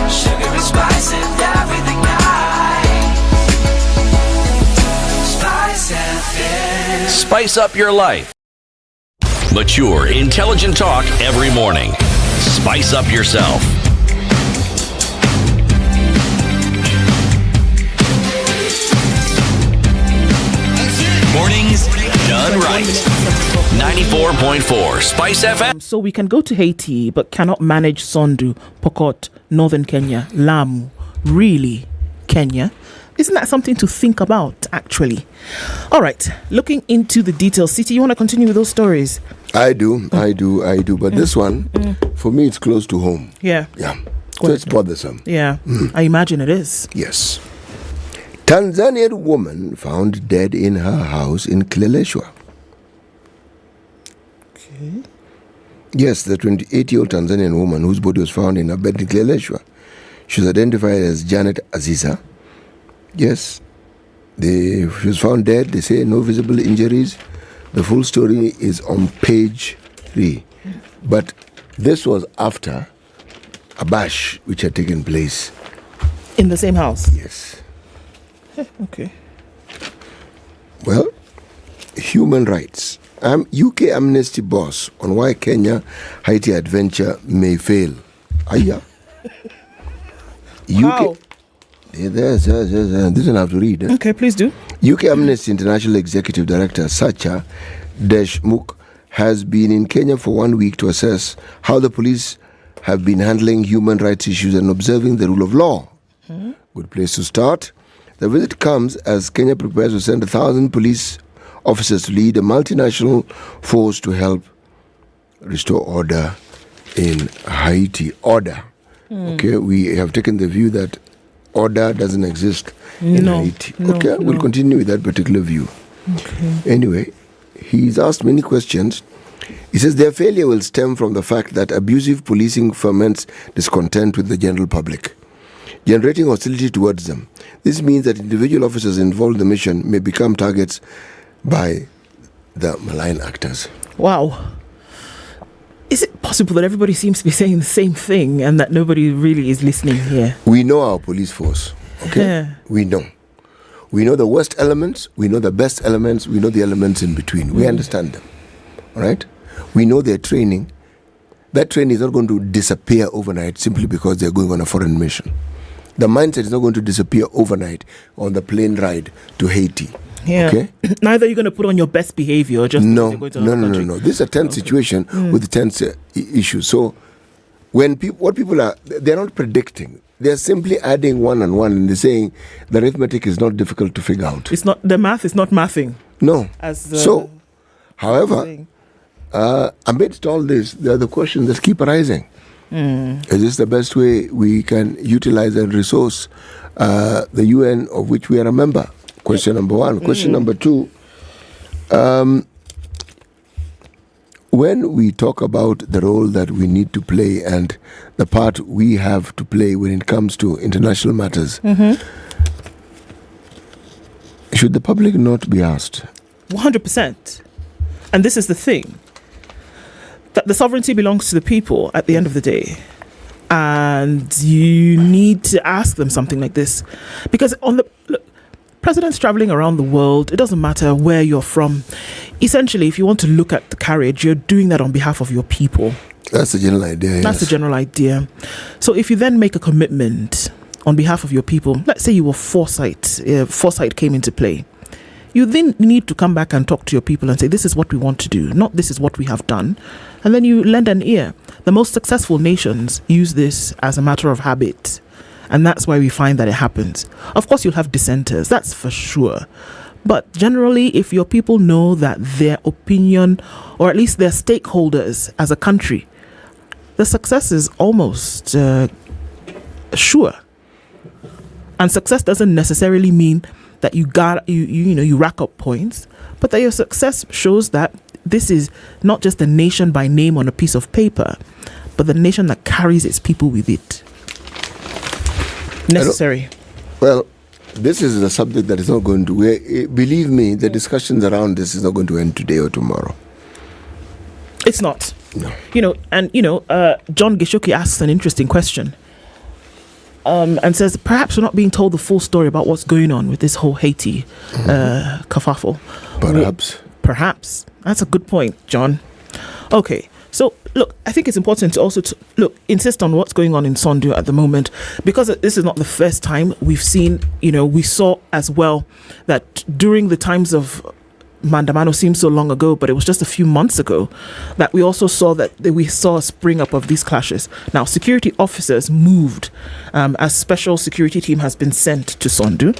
Speaker 22: Sugar and spice and everything
Speaker 8: Spice up your life. Mature, intelligent talk every morning. Spice up yourself. Mornings done right. 94.4 Spice FM.
Speaker 13: So we can go to Haiti but cannot manage Sondu, Pokot, Northern Kenya, Lamu. Really, Kenya? Isn't that something to think about, actually? All right, looking into the details. City, you want to continue with those stories?
Speaker 11: I do. But this one, for me, it's close to home.
Speaker 13: Yeah.
Speaker 11: So it's bothersome.
Speaker 13: Yeah, I imagine it is.
Speaker 11: Yes. Tanzanian woman found dead in her house in Kileleshwa.
Speaker 13: Okay.
Speaker 11: Yes, the 28-year-old Tanzanian woman whose body was found in her bed in Kileleshwa. She was identified as Janet Aziza. Yes, she was found dead. They say no visible injuries. The full story is on page 3. But this was after a bash which had taken place.
Speaker 13: In the same house?
Speaker 11: Yes.
Speaker 13: Okay.
Speaker 11: Well, human rights. UK Amnesty boss on why Kenya Haiti adventure may fail. Aya.
Speaker 13: Wow.
Speaker 11: This one I have to read.
Speaker 13: Okay, please do.
Speaker 11: UK Amnesty International Executive Director Sacha Deshmukh has been in Kenya for 1 week to assess how the police have been handling human rights issues and observing the rule of law. Good place to start. The visit comes as Kenya prepares to send 1,000 police officers to lead a multinational force to help restore order in Haiti. Order. Okay, we have taken the view that order doesn't exist in Haiti. Okay, we'll continue with that particular view.
Speaker 13: Okay.
Speaker 11: Anyway, he's asked many questions. He says their failure will stem from the fact that abusive policing ferments discontent with the general public. generating hostility towards them. This means that individual officers involved in the mission may become targets by the malign actors.
Speaker 13: Wow. Is it possible that everybody seems to be saying the same thing and that nobody really is listening here?
Speaker 11: We know our police force, okay?
Speaker 13: Yeah.
Speaker 11: We know. We know the worst elements, we know the best elements, we know the elements in between. We understand them, all right? We know their training. That training is not going to disappear overnight simply because they're going on a foreign mission. The mindset is not going to disappear overnight on the plane ride to Haiti.
Speaker 13: Yeah.
Speaker 11: Okay?
Speaker 13: Neither are you going to put on your best behavior just
Speaker 11: No.
Speaker 13: because you're going to another country.
Speaker 11: This is a tense situation with tense issues. So when people are, they're not predicting. They're simply adding one and one, and they're saying the arithmetic is not difficult to figure out.
Speaker 13: It's not, the math is not mathing.
Speaker 11: No.
Speaker 13: So,
Speaker 11: however, amidst all this, there are the questions that keep arising. Is this the best way we can utilize and resource the UN of which we are a member? Question number one. Question number two, when we talk about the role that we need to play and the part we have to play when it comes to international matters, should the public not be asked?
Speaker 13: 100%. And this is the thing, that the sovereignty belongs to the people at the end of the day. And you need to ask them something like this. Because look, presidents traveling around the world, it doesn't matter where you're from. Essentially, if you want to look at the carriage, you're doing that on behalf of your people.
Speaker 11: That's the general idea.
Speaker 13: That's the general idea. So if you then make a commitment on behalf of your people, let's say you were foresight came into play. You then need to come back and talk to your people and say, this is what we want to do, not this is what we have done. And then you lend an ear. The most successful nations use this as a matter of habit. And that's why we find that it happens. Of course, you'll have dissenters, that's for sure. But generally, if your people know that their opinion, or at least their stakeholders as a country, the success is almost sure. And success doesn't necessarily mean that you rack up points, but that your success shows that this is not just a nation by name on a piece of paper, but the nation that carries its people with it. Necessary.
Speaker 11: Well, this is a subject that is not going to, believe me, the discussions around this is not going to end today or tomorrow.
Speaker 13: It's not.
Speaker 11: No.
Speaker 13: John Gishoki asks an interesting question. And says, perhaps we're not being told the full story about what's going on with this whole Haiti kerfuffle. Perhaps. That's a good point, John. Okay. So, look, I think it's important to also insist on what's going on in Sondu at the moment, because this is not the first time we've seen, we saw as well that during the times of Mandamano seems so long ago, but it was just a few months ago that we also saw we saw a spring up of these clashes. Now, security officers moved. A special security team has been sent to Sondu.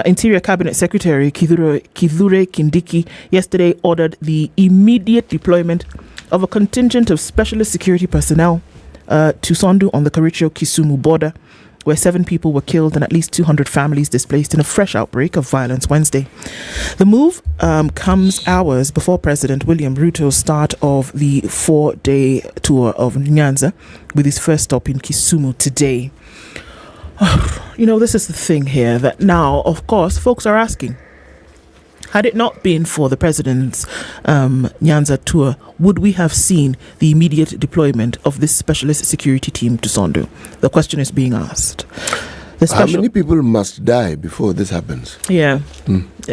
Speaker 13: Interior Cabinet Secretary Kithure Kindiki yesterday ordered the immediate deployment of a contingent of specialist security personnel to Sondu on the Kericho-Kisumu border, where 7 people were killed and at least 200 families displaced in a fresh outbreak of violence Wednesday. The move comes hours before President William Ruto's start of the 4-day tour of Nyanza, with his first stop in Kisumu today. This is the thing here, that now, of course, folks are asking, had it not been for the president's Nyanza tour, would we have seen the immediate deployment of this specialist security team to Sondu? The question is being asked.
Speaker 11: How many people must die before this happens?
Speaker 13: Yeah.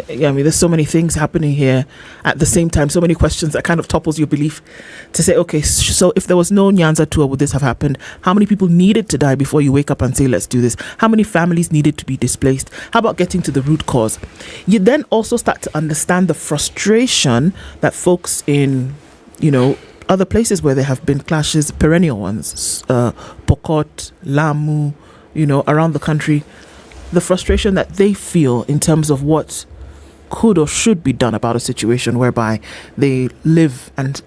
Speaker 13: Yeah, I mean, there's so many things happening here at the same time, so many questions that kind of topples your belief to say, okay, so if there was no Nyanza tour, would this have happened? How many people needed to die before you wake up and say, let's do this? How many families needed to be displaced? How about getting to the root cause? You then also start to understand the frustration that folks in, other places where there have been clashes, perennial ones, Pokot, Lamu, around the country, the frustration that they feel in terms of what could or should be done about a situation whereby they live and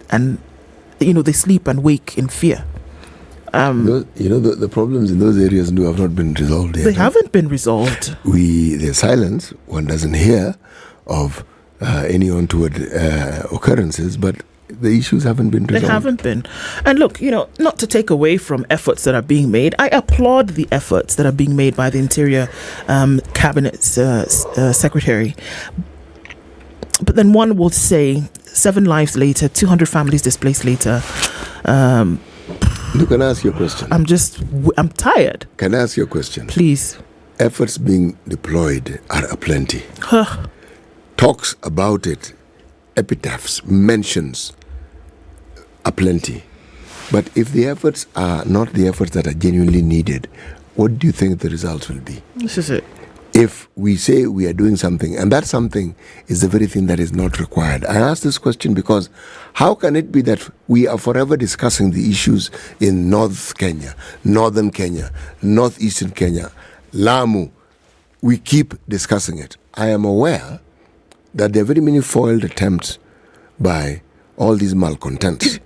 Speaker 13: they sleep and wake in fear.
Speaker 11: The problems in those areas have not been resolved yet.
Speaker 13: They haven't been resolved.
Speaker 11: There's silence. One doesn't hear of any untoward occurrences, but the issues haven't been resolved.
Speaker 13: They haven't been. And look, not to take away from efforts that are being made, I applaud the efforts that are being made by the Interior Cabinet Secretary. But then one will say, 7 lives later, 200 families displaced later.
Speaker 11: Look, can I ask you a question?
Speaker 13: I'm tired.
Speaker 11: Can I ask you a question?
Speaker 13: Please.
Speaker 11: Efforts being deployed are aplenty. Talks about it, epitaphs, mentions aplenty. But if the efforts are not the efforts that are genuinely needed, what do you think the results will be?
Speaker 13: This is it.
Speaker 11: If we say we are doing something, and that something is the very thing that is not required. I ask this question because how can it be that we are forever discussing the issues in North Kenya, Northern Kenya, Northeastern Kenya, Lamu? We keep discussing it. I am aware that there are very many foiled attempts by all these malcontents.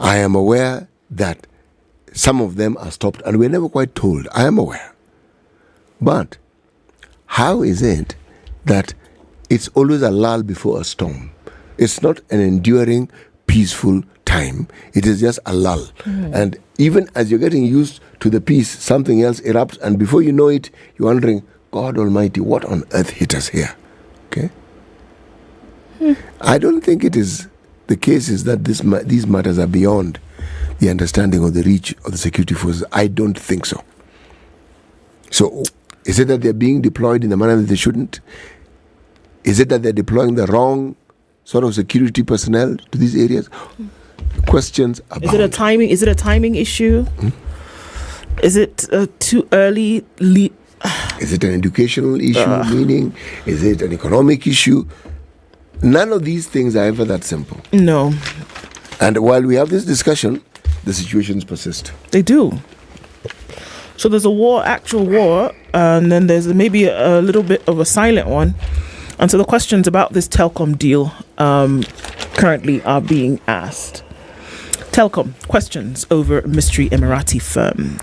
Speaker 11: I am aware that some of them are stopped, and we're never quite told. I am aware. But how is it that it's always a lull before a storm? It's not an enduring, peaceful time. It is just a lull. And even as you're getting used to the peace, something else erupts, and before you know it, you're wondering, God Almighty, what on earth hit us here? Okay? I don't think it is the case is that these matters are beyond the understanding of the reach of the security forces. I don't think so. So, is it that they're being deployed in the manner that they shouldn't? Is it that they're deploying the wrong sort of security personnel to these areas? Questions about.
Speaker 13: Is it a timing issue? Is it too early?
Speaker 11: Is it an educational issue? Meaning, is it an economic issue? None of these things are ever that simple.
Speaker 13: No.
Speaker 11: And while we have this discussion, the situations persist.
Speaker 13: They do. So there's a war, actual war, and then there's maybe a little bit of a silent one. And so the questions about this telecom deal currently are being asked. Telecom questions over mystery Emirati firm.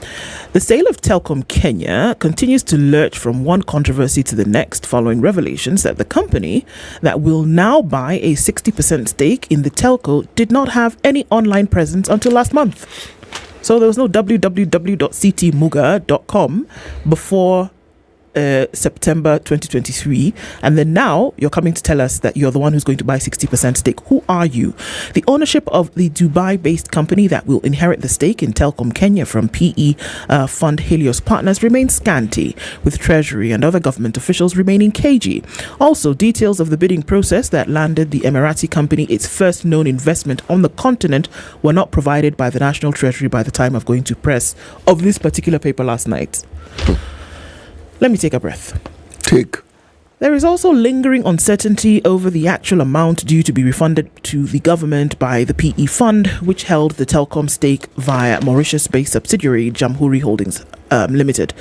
Speaker 13: The sale of Telecom Kenya continues to lurch from one controversy to the next following revelations that the company that will now buy a 60% stake in the telco did not have any online presence until last month. So there was no www.ctmuga.com before September 2023, and then now you're coming to tell us that you're the one who's going to buy 60% stake. Who are you? The ownership of the Dubai-based company that will inherit the stake in Telecom Kenya from PE fund Helios Partners remains scanty, with Treasury and other government officials remaining cagey. Also, details of the bidding process that landed the Emirati company its first known investment on the continent were not provided by the National Treasury by the time of going to press of this particular paper last night. Let me take a breath. There is also lingering uncertainty over the actual amount due to be refunded to the government by the PE fund, which held the telecom stake via Mauritius-based subsidiary Jamhuri Holdings Limited.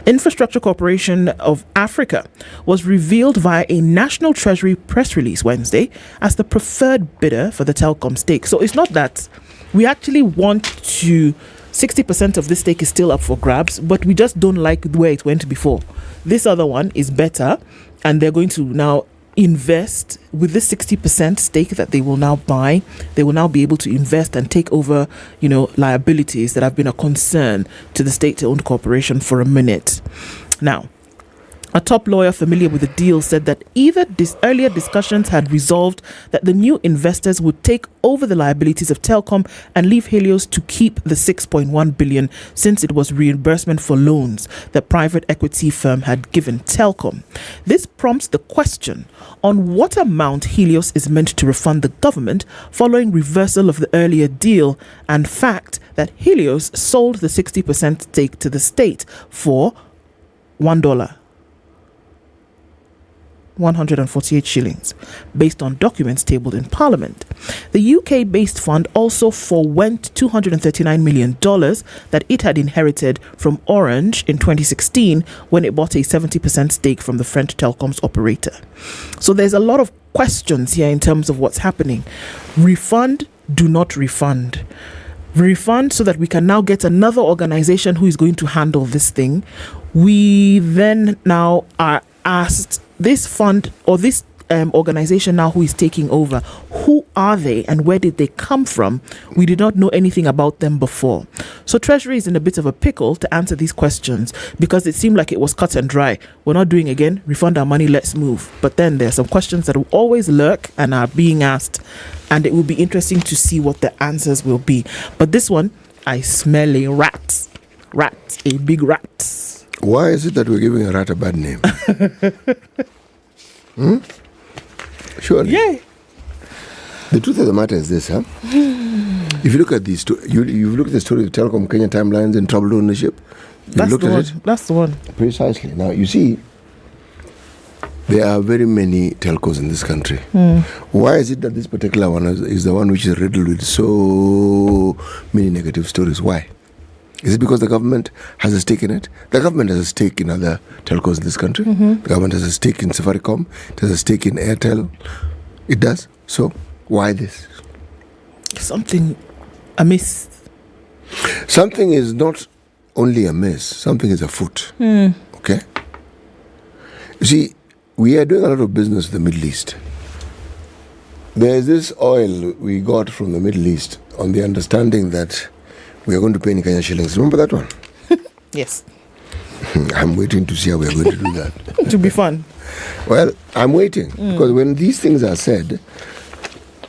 Speaker 13: Infrastructure Corporation of Africa was revealed via a National Treasury press release Wednesday as the preferred bidder for the telecom stake. So it's not that we actually want to... 60% of this stake is still up for grabs, but we just don't like where it went before. This other one is better, and they're going to now invest with this 60% stake that they will now buy. They will now be able to invest and take over, liabilities that have been a concern to the state-owned corporation for a minute. Now, a top lawyer familiar with the deal said that either earlier discussions had resolved that the new investors would take over the liabilities of Telcom and leave Helios to keep the 6.1 billion since it was reimbursement for loans that private equity firm had given Telcom. This prompts the question on what amount Helios is meant to refund the government following reversal of the earlier deal and fact that Helios sold the 60% stake to the state for $1. 148 shillings, based on documents tabled in Parliament. The UK-based fund also forwent $239 million that it had inherited from Orange in 2016 when it bought a 70% stake from the French telecoms operator. So there's a lot of questions here in terms of what's happening. Refund, do not refund. Refund so that we can now get another organization who is going to handle this thing. We then now are asked, this fund or this organization now who is taking over. Who are they and where did they come from? We did not know anything about them before. So Treasury is in a bit of a pickle to answer these questions because it seemed like it was cut and dry. We're not doing again. Refund our money. Let's move. But then there are some questions that will always lurk and are being asked, and it will be interesting to see what the answers will be. But this one, I smell a rat. Rat, a big rat.
Speaker 11: Why is it that we're giving a rat a bad name? Surely.
Speaker 13: Yeah.
Speaker 11: The truth of the matter is this, huh? If you look at these two, you've looked at the story of Telecom Kenya timelines and troubled ownership.
Speaker 13: That's the one. That's the one.
Speaker 11: Precisely. Now, you see, there are very many telcos in this country. Why is it that this particular one is the one which is riddled with so many negative stories? Why? Is it because the government has a stake in it? The government has a stake in other telcos in this country. The government has a stake in Safaricom. It has a stake in Airtel. It does. So, why this?
Speaker 13: Something amiss.
Speaker 11: Something is not only amiss. Something is afoot. Okay? You see, we are doing a lot of business with the Middle East. There is this oil we got from the Middle East on the understanding that we are going to pay in Kenya shillings. Remember that one?
Speaker 13: Yes.
Speaker 11: I'm waiting to see how we are going to do that.
Speaker 13: It will be fun.
Speaker 11: Well, I'm waiting because when these things are said,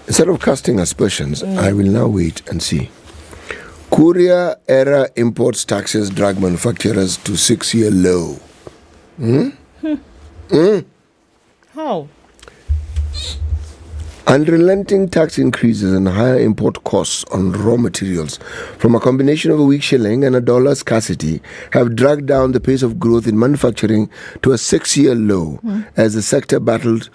Speaker 11: instead of casting aspersions, I will now wait and see. Korea era imports taxes drag manufacturers to 6-year low.
Speaker 13: How?
Speaker 11: Unrelenting tax increases and higher import costs on raw materials from a combination of a weak shilling and a dollar scarcity have dragged down the pace of growth in manufacturing to a 6-year low as the sector battled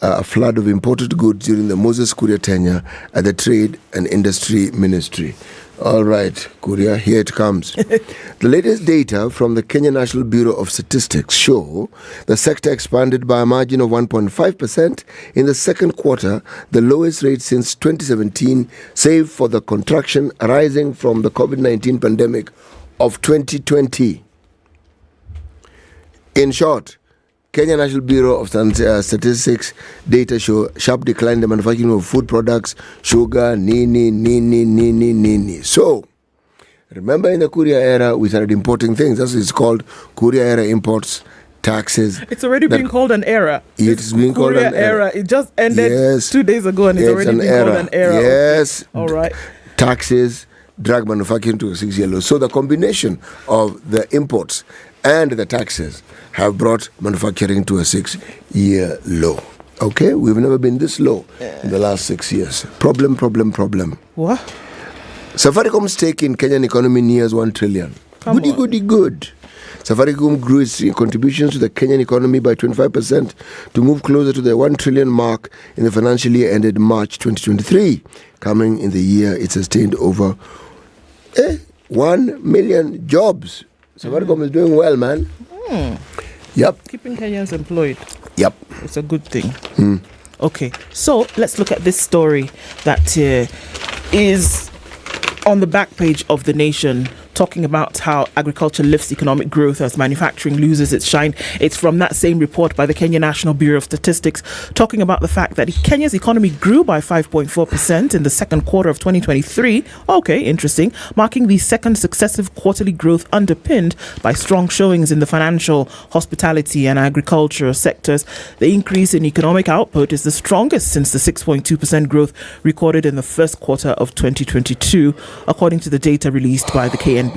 Speaker 11: a flood of imported goods during the Moses Kuria tenure at the Trade and Industry Ministry. All right, Kuria, here it comes. The latest data from the Kenya National Bureau of Statistics show the sector expanded by a margin of 1.5% in the second quarter, the lowest rate since 2017, save for the contraction arising from the COVID-19 pandemic of 2020. In short, Kenya National Bureau of Statistics data show sharp decline in the manufacturing of food products, sugar, nini. So, remember in the Korea era, we started importing things. That's what it's called, Korea era imports, taxes.
Speaker 13: It's already being called an era.
Speaker 11: It's being called an era.
Speaker 13: It just ended 2 days ago and it's already being called an era.
Speaker 11: Yes.
Speaker 13: Okay. All right.
Speaker 11: Taxes, drag manufacturing to a 6-year low. So the combination of the imports and the taxes have brought manufacturing to a 6-year low. Okay? We've never been this low in the last 6 years. Problem.
Speaker 13: What?
Speaker 11: Safaricom's stake in Kenyan economy nears 1 trillion. Good. Safaricom grew its contributions to the Kenyan economy by 25% to move closer to the 1 trillion mark in the financial year ended March 2023. Coming in the year, it sustained over 1 million jobs. Safaricom is doing well, man. Yep.
Speaker 13: Keeping Kenyans employed.
Speaker 11: Yep.
Speaker 13: It's a good thing. Okay, so let's look at this story that is on the back page of The Nation, talking about how agriculture lifts economic growth as manufacturing loses its shine. It's from that same report by the Kenya National Bureau of Statistics, talking about the fact that Kenya's economy grew by 5.4% in the second quarter of 2023. Okay, interesting. Marking the second successive quarterly growth underpinned by strong showings in the financial, hospitality and agriculture sectors. The increase in economic output is the strongest since the 6.2% growth recorded in the first quarter of 2022, according to the data released by the KNBS.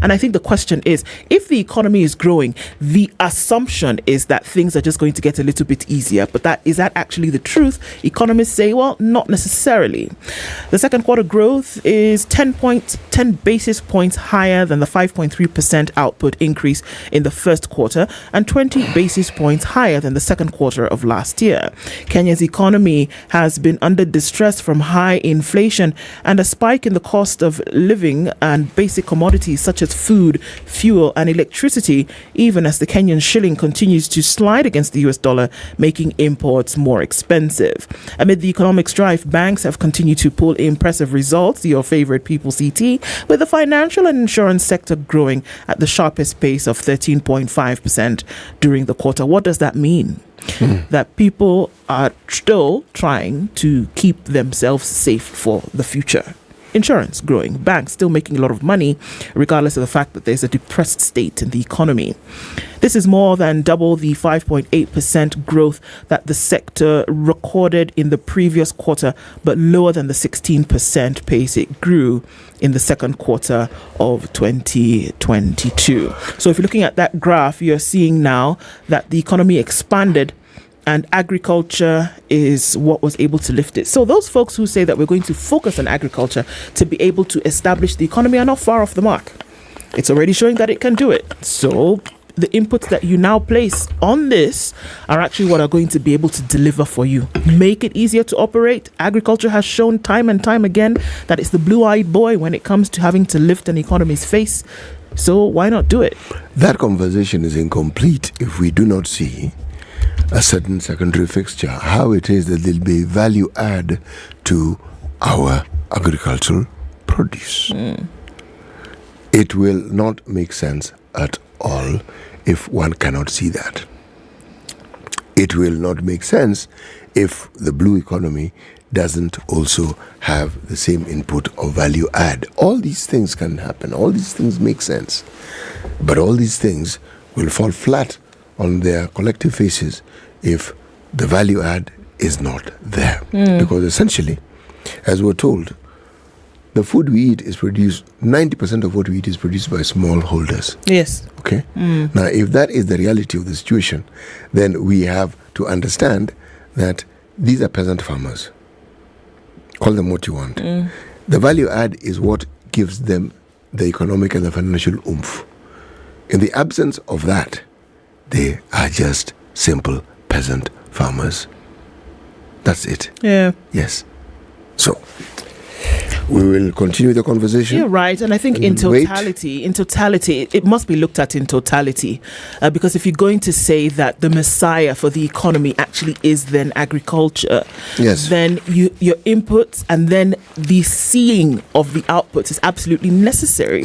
Speaker 13: And I think the question is, if the economy is growing, the assumption is that things are just going to get a little bit easier. But is that actually the truth? Economists say, well, not necessarily. The second quarter growth is 10 basis points higher than the 5.3% output increase in the first quarter and 20 basis points higher than the second quarter of last year. Kenya's economy has been under distress from high inflation and a spike in the cost of living and basic commodities commodities such as food, fuel, and electricity, even as the Kenyan shilling continues to slide against the US dollar, making imports more expensive. Amid the economic strife, banks have continued to pull impressive results, your favorite People CT, with the financial and insurance sector growing at the sharpest pace of 13.5% during the quarter. What does that mean? That people are still trying to keep themselves safe for the future. Insurance growing, banks still making a lot of money, regardless of the fact that there's a depressed state in the economy. This is more than double the 5.8% growth that the sector recorded in the previous quarter, but lower than the 16% pace it grew in the second quarter of 2022. So if you're looking at that graph, you're seeing now that the economy expanded and agriculture is what was able to lift it. So those folks who say that we're going to focus on agriculture to be able to establish the economy are not far off the mark. It's already showing that it can do it. So the inputs that you now place on this are actually what are going to be able to deliver for you. Make it easier to operate. Agriculture has shown time and time again that it's the blue-eyed boy when it comes to having to lift an economy's face. So why not do it?
Speaker 11: That conversation is incomplete if we do not see a certain secondary fixture, how it is that there'll be value add to our agricultural produce. It will not make sense at all if one cannot see that. It will not make sense if the blue economy doesn't also have the same input of value add. All these things can happen. All these things make sense. But all these things will fall flat on their collective faces if the value add is not there. Because essentially, as we're told, the food we eat is produced, 90% of what we eat is produced by smallholders.
Speaker 13: Yes.
Speaker 11: Okay? Now, if that is the reality of the situation, then we have to understand that these are peasant farmers. Call them what you want. The value add is what gives them the economic and the financial oomph. In the absence of that, they are just simple peasant farmers. That's it.
Speaker 13: Yeah.
Speaker 11: Yes. So, we will continue the conversation.
Speaker 13: You're right, and I think in totality, it must be looked at in totality, because if you're going to say that the messiah for the economy actually is then agriculture,
Speaker 11: yes,
Speaker 13: then your inputs and then the seeing of the outputs is absolutely necessary.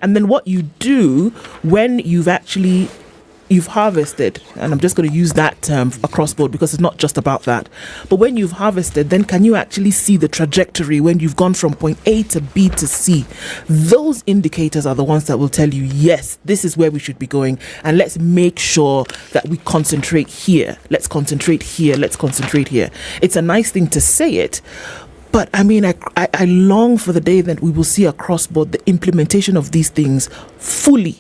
Speaker 13: And then what you do when you've harvested, and I'm just going to use that term across board because it's not just about that, but when you've harvested, then can you actually see the trajectory when you've gone from point A to B to C? Those indicators are the ones that will tell you, yes, this is where we should be going, and let's make sure that we concentrate here. Let's concentrate here. Let's concentrate here. It's a nice thing to say it, but I mean, I long for the day that we will see across board the implementation of these things fully.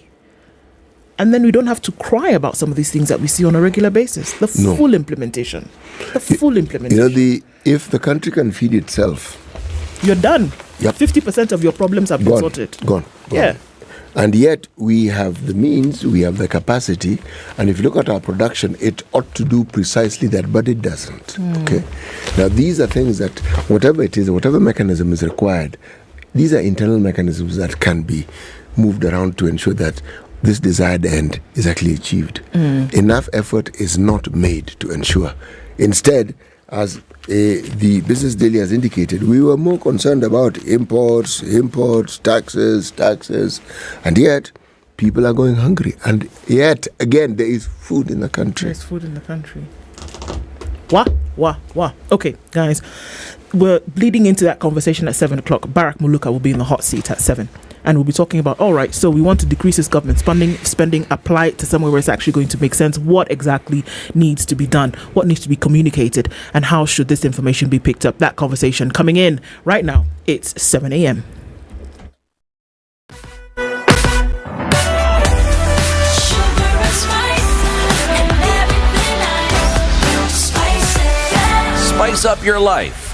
Speaker 13: And then we don't have to cry about some of these things that we see on a regular basis. The full implementation. The full implementation.
Speaker 11: You know, if the country can feed itself,
Speaker 13: you're done.
Speaker 11: Yep.
Speaker 13: 50% of your problems have been sorted.
Speaker 11: Gone.
Speaker 13: Yeah.
Speaker 11: And yet we have the means, we have the capacity, and if you look at our production, it ought to do precisely that, but it doesn't. Okay. Now these are things that whatever it is, whatever mechanism is required, these are internal mechanisms that can be moved around to ensure that this desired end is actually achieved. Enough effort is not made to ensure. Instead, as the Business Daily has indicated, we were more concerned about imports, taxes, and yet people are going hungry. And yet, again, there is food in the country.
Speaker 13: There's food in the country. Wow. Okay, guys, we're bleeding into that conversation at 7 o'clock. Barack Muluka will be in the hot seat at 7. And we'll be talking about, all right, so we want to decrease this government spending, apply it to somewhere where it's actually going to make sense. What exactly needs to be done? What needs to be communicated? And how should this information be picked up? That conversation coming in right now. It's 7 a.m.
Speaker 8: Spice up your life.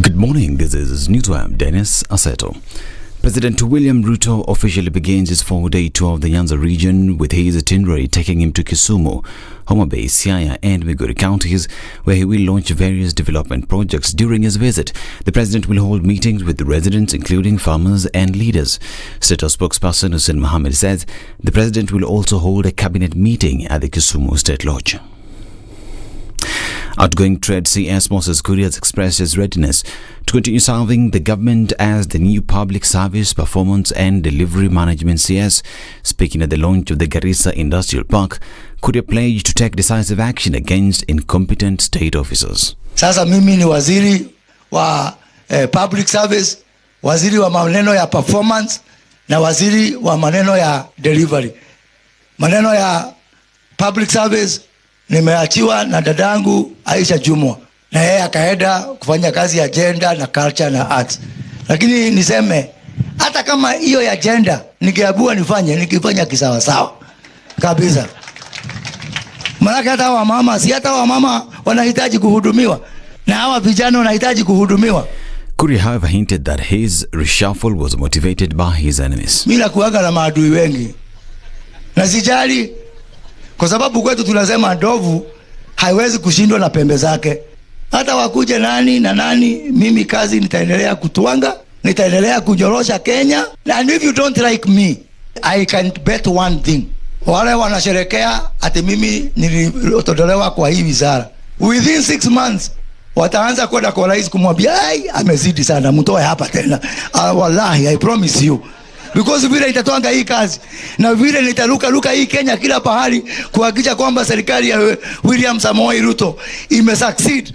Speaker 2: Good morning, this is Newsweb Dennis Aseto. President William Ruto officially begins his 4-day tour of the Nyanza region, with his itinerary taking him to Kisumu, Homa Bay, Siaya and Migori counties, where he will launch various development projects. During his visit, the president will hold meetings with the residents, including farmers and leaders. State House spokesperson Hussein Mohammed says the president will also hold a cabinet meeting at the Kisumu State Lodge. Outgoing Trade CS Moses Kuria has expressed his readiness to continue serving the government as the new Public Service Performance and Delivery Management CS. Speaking at the launch of the Garissa Industrial Park, Kuria pledged to take decisive action against incompetent state officers.
Speaker 3: Sasa mimi ni waziri wa public service, waziri wa maneno ya performance na waziri wa maneno ya delivery. Maneno ya public service nimeachiwa na dadangu Aisha Jumwa, na yeye akaenda kufanya kazi ya gender na culture na arts. Lakini niseme hata kama hiyo ya gender ningeambiwa nikifanya kisawa sawa kabisa. Maana hata wamama wanahitaji kuhudumiwa, na hawa vijana wanahitaji kuhudumiwa.
Speaker 2: Kuria, however, hinted that his reshuffle was motivated by his enemies.
Speaker 3: Mimi nakuaga na maadui wengi na sijali, kwa sababu kwetu tunasema ndovu haiwezi kushindwa na pembe zake. Hata wakuje nani na nani, mimi kazi nitaendelea kutuanga, nitaendelea kunyorosha Kenya. And if you don't like me, I can bet one thing. Wale wanasherekea ati mimi nilitolewa kwa hii wizara, within 6 months wataanza kwenda kwa rais kumwambia ai amezidi sana, mtoe hapa tena. Wallahi, I promise you. Because vile itatoanga hii kazi na vile nitaluka hii Kenya kila pahali kuhakikisha kwamba serikali ya William Samoei Ruto succeed.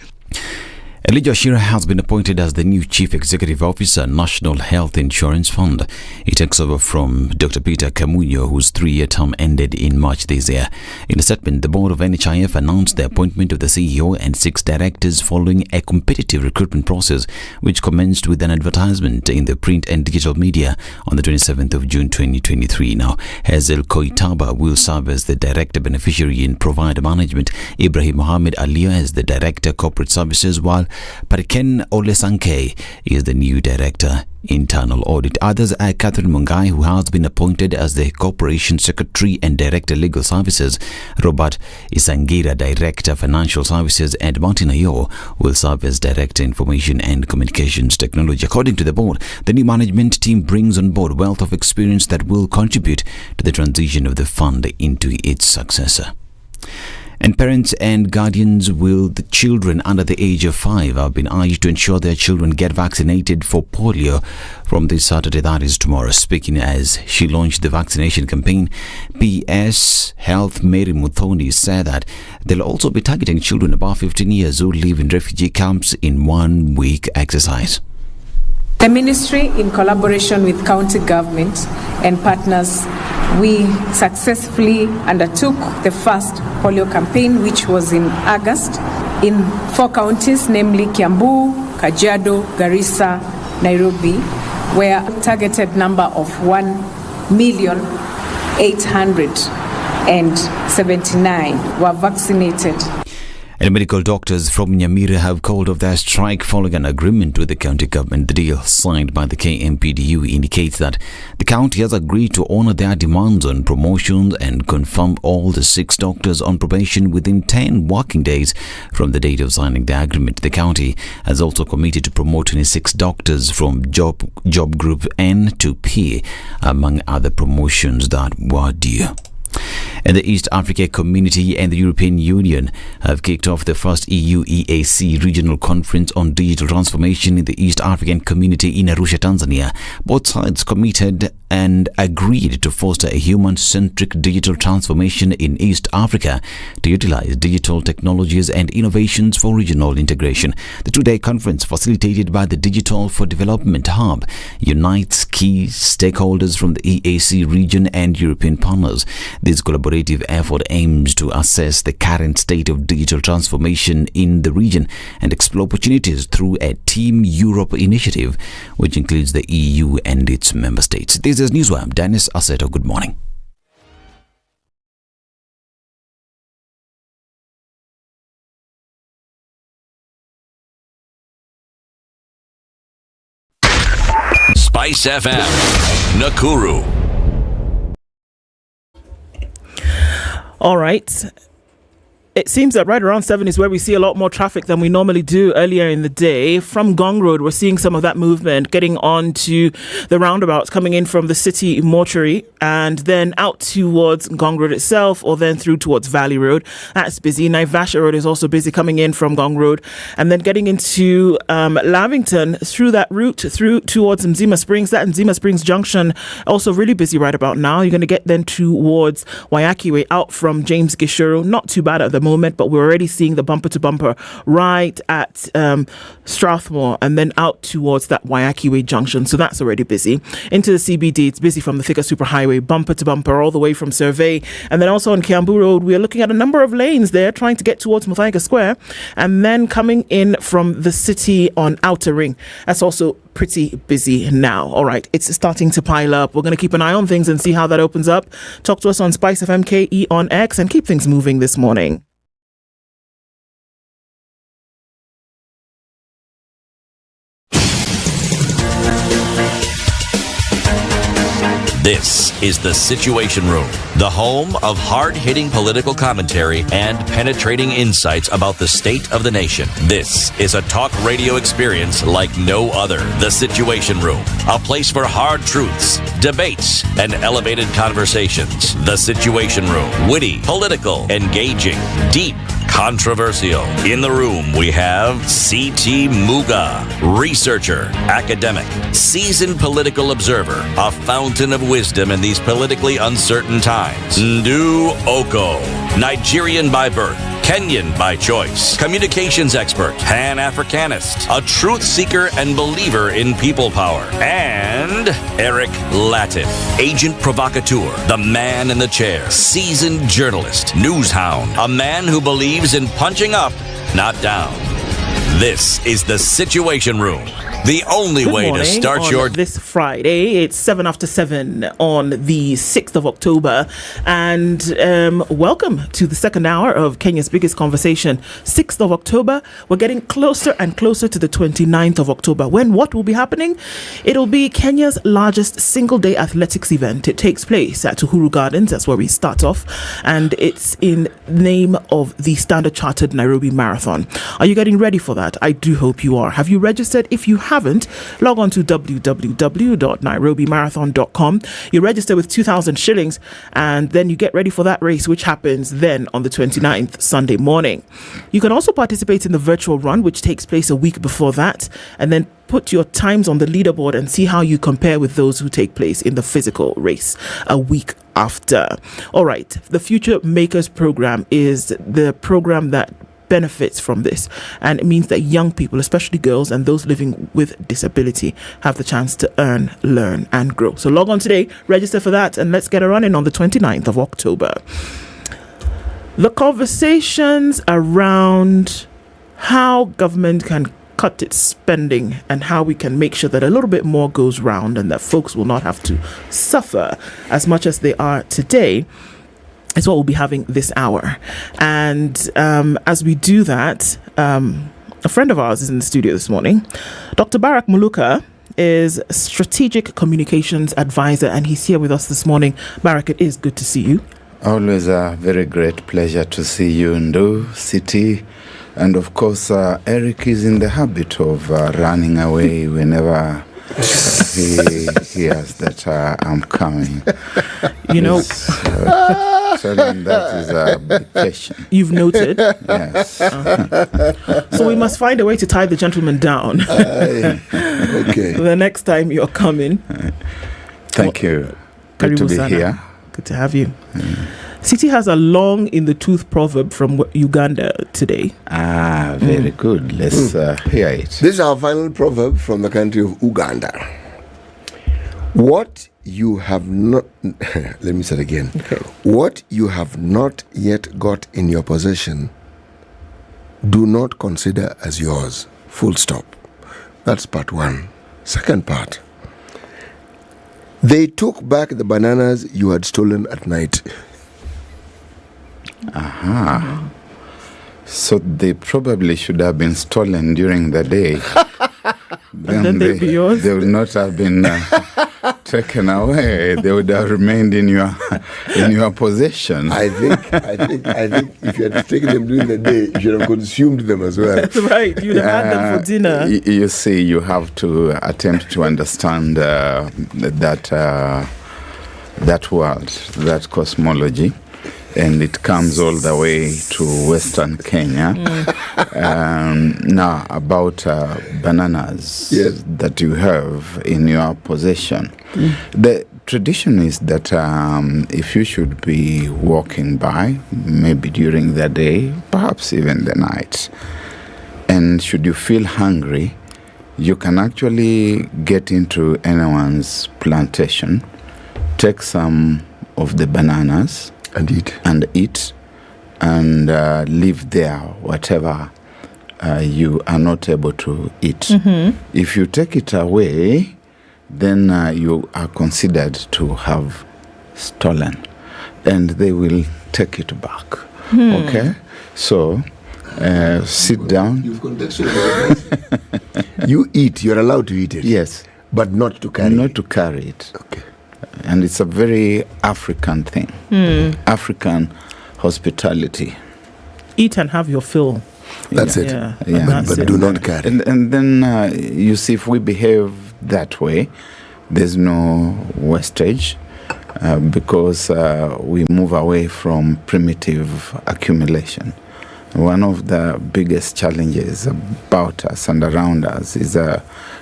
Speaker 2: Elijah Shira has been appointed as the new Chief Executive Officer, National Health Insurance Fund. He takes over from Dr. Peter Kamunyo, whose 3-year term ended in March this year. In a statement, the board of NHIF announced the appointment of the CEO and 6 directors following a competitive recruitment process, which commenced with an advertisement in the print and digital media on the 27th of June 2023. Now, Hazel Koitaba will serve as the Director Beneficiary in Provider Management, Ibrahim Mohammed Aliya as the Director Corporate Services, while Pariken Olesanke is the new Director Internal Audit. Others are Catherine Mungai, who has been appointed as the Corporation Secretary and Director Legal Services, Robert Isangira, Director Financial Services, and Martin Ayo will serve as Director Information and Communications Technology. According to the board, the new management team brings on board wealth of experience that will contribute to the transition of the fund into its successor. And parents and guardians with children under the age of 5 have been urged to ensure their children get vaccinated for polio from this Saturday, that is tomorrow. Speaking as she launched the vaccination campaign, PS Health Mary Muthoni said that they'll also be targeting children above 15 years who live in refugee camps in 1-week exercise.
Speaker 4: The ministry, in collaboration with county government and partners, we successfully undertook the first polio campaign, which was in August, in 4 counties, namely Kiambu, Kajiado, Garissa, Nairobi, where a targeted number of 1,879,000 were vaccinated.
Speaker 2: And medical doctors from Nyeri have called off their strike following an agreement with the county government. The deal signed by the KMPDU indicates that the county has agreed to honor their demands on promotions and confirm all the 6 doctors on probation within 10 working days from the date of signing the agreement. The county has also committed to promote 26 doctors from job group N to P, among other promotions that were due. And the East Africa Community and the European Union have kicked off the first EU-EAC regional conference on digital transformation in the East African Community in Arusha, Tanzania. Both sides committed and agreed to foster a human-centric digital transformation in East Africa to utilize digital technologies and innovations for regional integration. The 2-day conference, facilitated by the Digital for Development Hub, unites key stakeholders from the EAC region and European partners. This collaborative effort aims to assess the current state of digital transformation in the region and explore opportunities through a Team Europe initiative, which includes the EU and its member states. This is Newswire. Dennis Aseto, good morning.
Speaker 8: Spice FM, Nakuru.
Speaker 13: All right. It seems that right around 7 is where we see a lot more traffic than we normally do earlier in the day. From Gong Road, we're seeing some of that movement getting on to the roundabouts coming in from the city mortuary and then out towards Gong Road itself or then through towards Valley Road. That's busy. Naivasha Road is also busy coming in from Gong Road and then getting into Lavington through that route through towards Mzima Springs. That Mzima Springs Junction also really busy right about now. You're going to get then towards Wayaki Way out from James Gishuru. Not too bad at the moment, but we're already seeing the bumper to bumper right at Strathmore and then out towards that Wayaki Way junction. So that's already busy. Into the CBD, it's busy from the Thika Superhighway, bumper to bumper all the way from Survey. And then also on Kiambu Road, we are looking at a number of lanes there trying to get towards Muthaiga Square and then coming in from the city on Outer Ring. That's also pretty busy now. All right, it's starting to pile up. We're going to keep an eye on things and see how that opens up. Talk to us on Spice FM KE on X and keep things moving this morning.
Speaker 8: This is the Situation Room, the home of hard-hitting political commentary and penetrating insights about the state of the nation. This is a talk radio experience like no other. The Situation Room, a place for hard truths, debates, and elevated conversations. The Situation Room, witty, political, engaging, deep, controversial. In the room, we have C.T. Muga, researcher, academic, seasoned political observer, a fountain of wisdom in these politically uncertain times. Ndu Oko, Nigerian by birth, Kenyan by choice, communications expert, Pan-Africanist, a truth seeker and believer in people power, and Eric Latif, agent provocateur, the man in the chair, seasoned journalist, news hound, a man who believes in punching up, not down. This is the Situation Room. The only
Speaker 13: Good
Speaker 8: way to
Speaker 13: morning
Speaker 8: start
Speaker 13: on
Speaker 8: your...
Speaker 13: this Friday. It's 7 after 7 on the 6th of October. And welcome to the second hour of Kenya's biggest conversation. 6th of October, we're getting closer and closer to the 29th of October. When what will be happening? It'll be Kenya's largest single-day athletics event. It takes place at Uhuru Gardens. That's where we start off. And it's in name of the Standard Chartered Nairobi Marathon. Are you getting ready for that? I do hope you are. Have you registered? If you haven't, log on to www.nairobimarathon.com. You register with 2,000 shillings and then you get ready for that race, which happens then on the 29th, Sunday morning. You can also participate in the virtual run, which takes place a week before that, and then put your times on the leaderboard and see how you compare with those who take place in the physical race a week after. All right, the Future Makers program is the program that benefits from this, and it means that young people, especially girls and those living with disability, have the chance to earn, learn and grow. So log on today, register for that, and let's get it running on the 29th of October. The conversations around how government can cut its spending and how we can make sure that a little bit more goes round and that folks will not have to suffer as much as they are today is what we'll be having this hour. And as we do that, a friend of ours is in the studio this morning. Dr. Barak Muluka is Strategic Communications Advisor, and he's here with us this morning. Barak, it is good to see you.
Speaker 6: Always a very great pleasure to see you, Ndu, City. And of course, Eric is in the habit of running away whenever he hears that I'm coming.
Speaker 13: You know,
Speaker 6: that is a big question.
Speaker 13: You've noted.
Speaker 6: Yes.
Speaker 13: So we must find a way to tie the gentleman down.
Speaker 6: Okay.
Speaker 13: The next time you're coming.
Speaker 6: Thank you. Good to be here.
Speaker 13: Good to have you. City has a long in the tooth proverb from Uganda today.
Speaker 6: Very good. Let's hear it.
Speaker 11: This is our final proverb from the country of Uganda. What you have not... Let me say it again.
Speaker 13: Okay.
Speaker 11: What you have not yet got in your possession, do not consider as yours. Full stop. That's part one. Second part. They took back the bananas you had stolen at night.
Speaker 6: Aha. So they probably should have been stolen during the day
Speaker 13: then they'd be yours.
Speaker 6: They would not have been taken away. They would have remained in your possession.
Speaker 11: I think if you had taken them during the day, you should have consumed them as well.
Speaker 13: That's right. You'd have had them for dinner.
Speaker 6: You see, you have to attempt to understand that world, that cosmology. And it comes all the way to Western Kenya. Now, about bananas that you have in your possession. The tradition is that if you should be walking by, maybe during the day, perhaps even the night, and should you feel hungry, you can actually get into anyone's plantation, take some of the bananas, and eat, and leave there whatever you are not able to eat.
Speaker 13: Mm-hmm.
Speaker 6: If you take it away, then you are considered to have stolen, and they will take it back. Okay? So, sit down.
Speaker 11: You've contextualized. You eat, you're allowed to eat it.
Speaker 6: Yes.
Speaker 11: But not to carry it.
Speaker 6: Not to carry it.
Speaker 11: Okay.
Speaker 6: And it's a very African thing. African hospitality.
Speaker 13: Eat and have your fill.
Speaker 11: That's it.
Speaker 13: Yeah.
Speaker 11: But do not carry.
Speaker 6: And then you see, if we behave that way, there's no wastage because we move away from primitive accumulation. One of the biggest challenges about us and around us is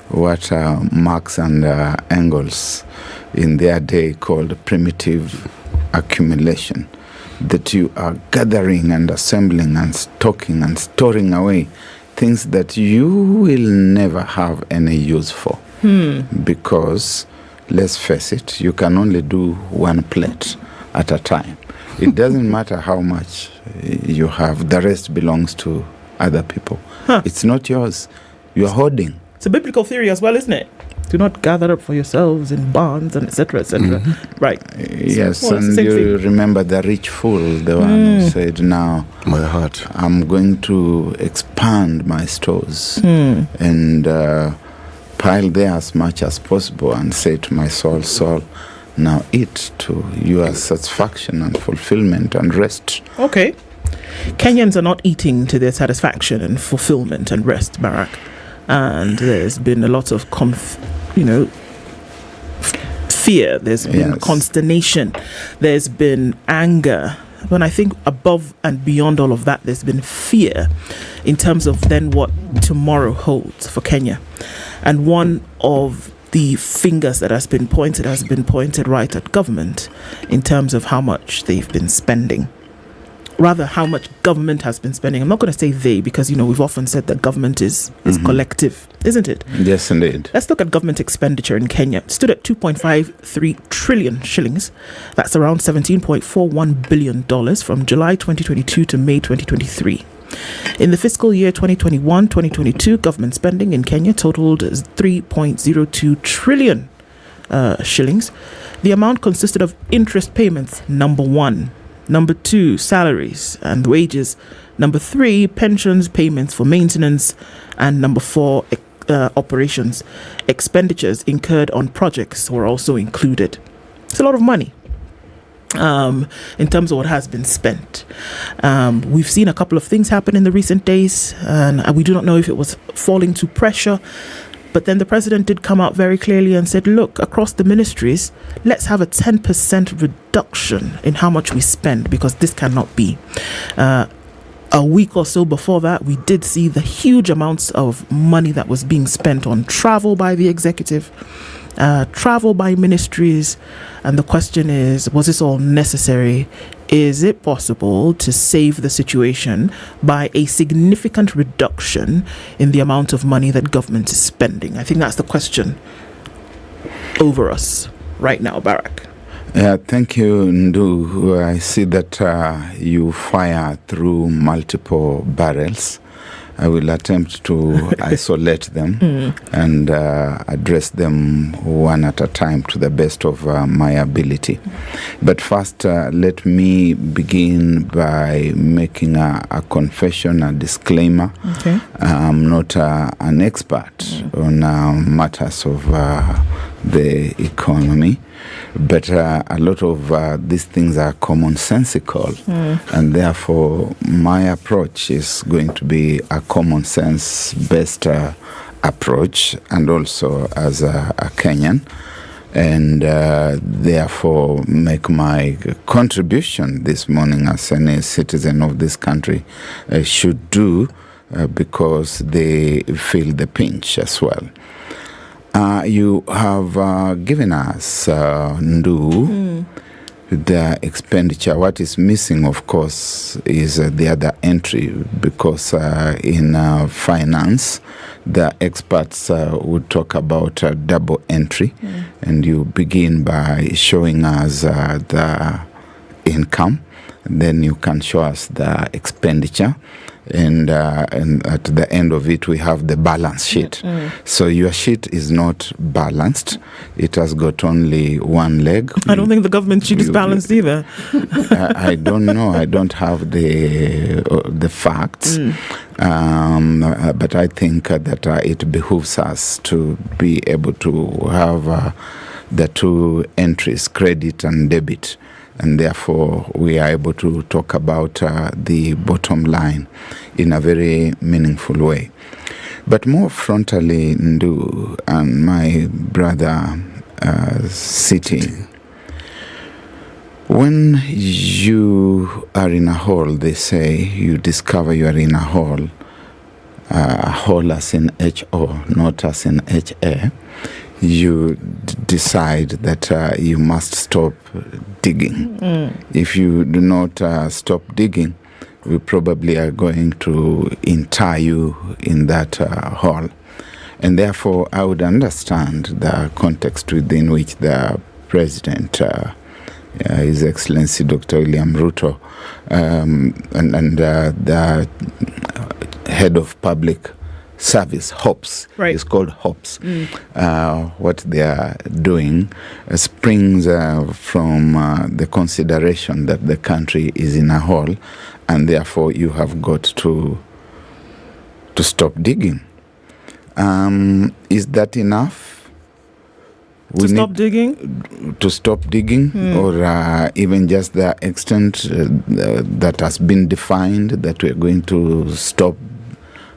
Speaker 6: what Marx and Engels in their day called primitive accumulation, that you are gathering and assembling and stocking and storing away things that you will never have any use for. Because, let's face it, you can only do one plate at a time. It doesn't matter how much you have, the rest belongs to other people. It's not yours. You're hoarding.
Speaker 13: It's a biblical theory as well, isn't it? Do not gather up for yourselves in barns and etc. etc. Right.
Speaker 6: Yes, and you remember the rich fool, the one who said, now
Speaker 11: my heart,
Speaker 6: I'm going to expand my stores and pile there as much as possible and say to my soul, now eat to your satisfaction and fulfillment and rest.
Speaker 13: Okay. Kenyans are not eating to their satisfaction and fulfillment and rest, Barack. And there's been a lot of fear, there's been consternation, there's been anger. But I think above and beyond all of that, there's been fear in terms of then what tomorrow holds for Kenya. And one of the fingers that has been pointed right at government in terms of how much they've been spending. Rather, how much government has been spending. I'm not going to say they, because, we've often said that government is collective, isn't it?
Speaker 6: Yes, indeed.
Speaker 13: Let's look at government expenditure in Kenya. It stood at 2.53 trillion shillings. That's around $17.41 billion from July 2022 to May 2023. In the fiscal year 2021-2022, government spending in Kenya totaled 3.02 trillion shillings. The amount consisted of interest payments, number one. Number two, salaries and wages. Number three, pensions, payments for maintenance. And number four, operations. Expenditures incurred on projects were also included. It's a lot of money in terms of what has been spent. We've seen a couple of things happen in the recent days, and we do not know if it was falling to pressure. But then the president did come out very clearly and said, look, across the ministries, let's have a 10% reduction in how much we spend, because this cannot be. A week or so before that, we did see the huge amounts of money that was being spent on travel by the executive, travel by ministries. And the question is, was this all necessary? Is it possible to save the situation by a significant reduction in the amount of money that government is spending? I think that's the question over us right now, Barack.
Speaker 6: Thank you, Ndu. I see that you fire through multiple barrels. I will attempt to isolate them and address them one at a time to the best of my ability. But first, let me begin by making a confession, a disclaimer.
Speaker 13: Okay.
Speaker 6: I'm not an expert on matters of the economy, but a lot of these things are commonsensical, and therefore my approach is going to be a common sense based approach, and also as a Kenyan, and therefore make my contribution this morning as any citizen of this country should do, because they feel the pinch as well. You have given us, Ndu, the expenditure. What is missing, of course, is the other entry, because in finance, the experts would talk about a double entry, and you begin by showing us the income, then you can show us the expenditure, and at the end of it we have the balance sheet. So your sheet is not balanced. It has got only one leg.
Speaker 13: I don't think the government sheet is balanced either.
Speaker 6: I don't know. I don't have the facts. But I think that it behooves us to be able to have the two entries, credit and debit, and therefore we are able to talk about the bottom line in a very meaningful way. But more frontally, Ndu and my brother City, when you are in a hole, they say, you discover you are in a hole as in H-O, not as in H-A, you decide that you must stop digging. If you do not stop digging, we probably are going to entire you in that hole. And therefore, I would understand the context within which the President, His Excellency Dr. William Ruto, and the Head of Public Service, HOPS, it's called HOPS. What they are doing springs from the consideration that the country is in a hole, and therefore you have got to stop digging. Is that enough?
Speaker 13: To stop digging?
Speaker 6: To stop digging, or even just the extent that has been defined, that we're going to stop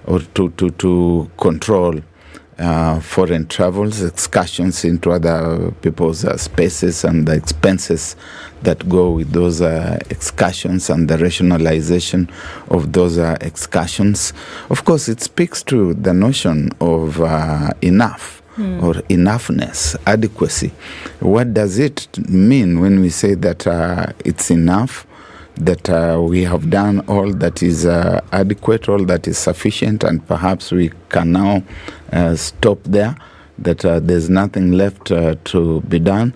Speaker 6: or to control foreign travels, excursions into other people's spaces, and the expenses that go with those excursions, and the rationalization of those excursions. Of course, it speaks to the notion of enough or enoughness, adequacy. What does it mean when we say that it's enough? That we have done all that is adequate, all that is sufficient, and perhaps we can now stop there, that there's nothing left to be done.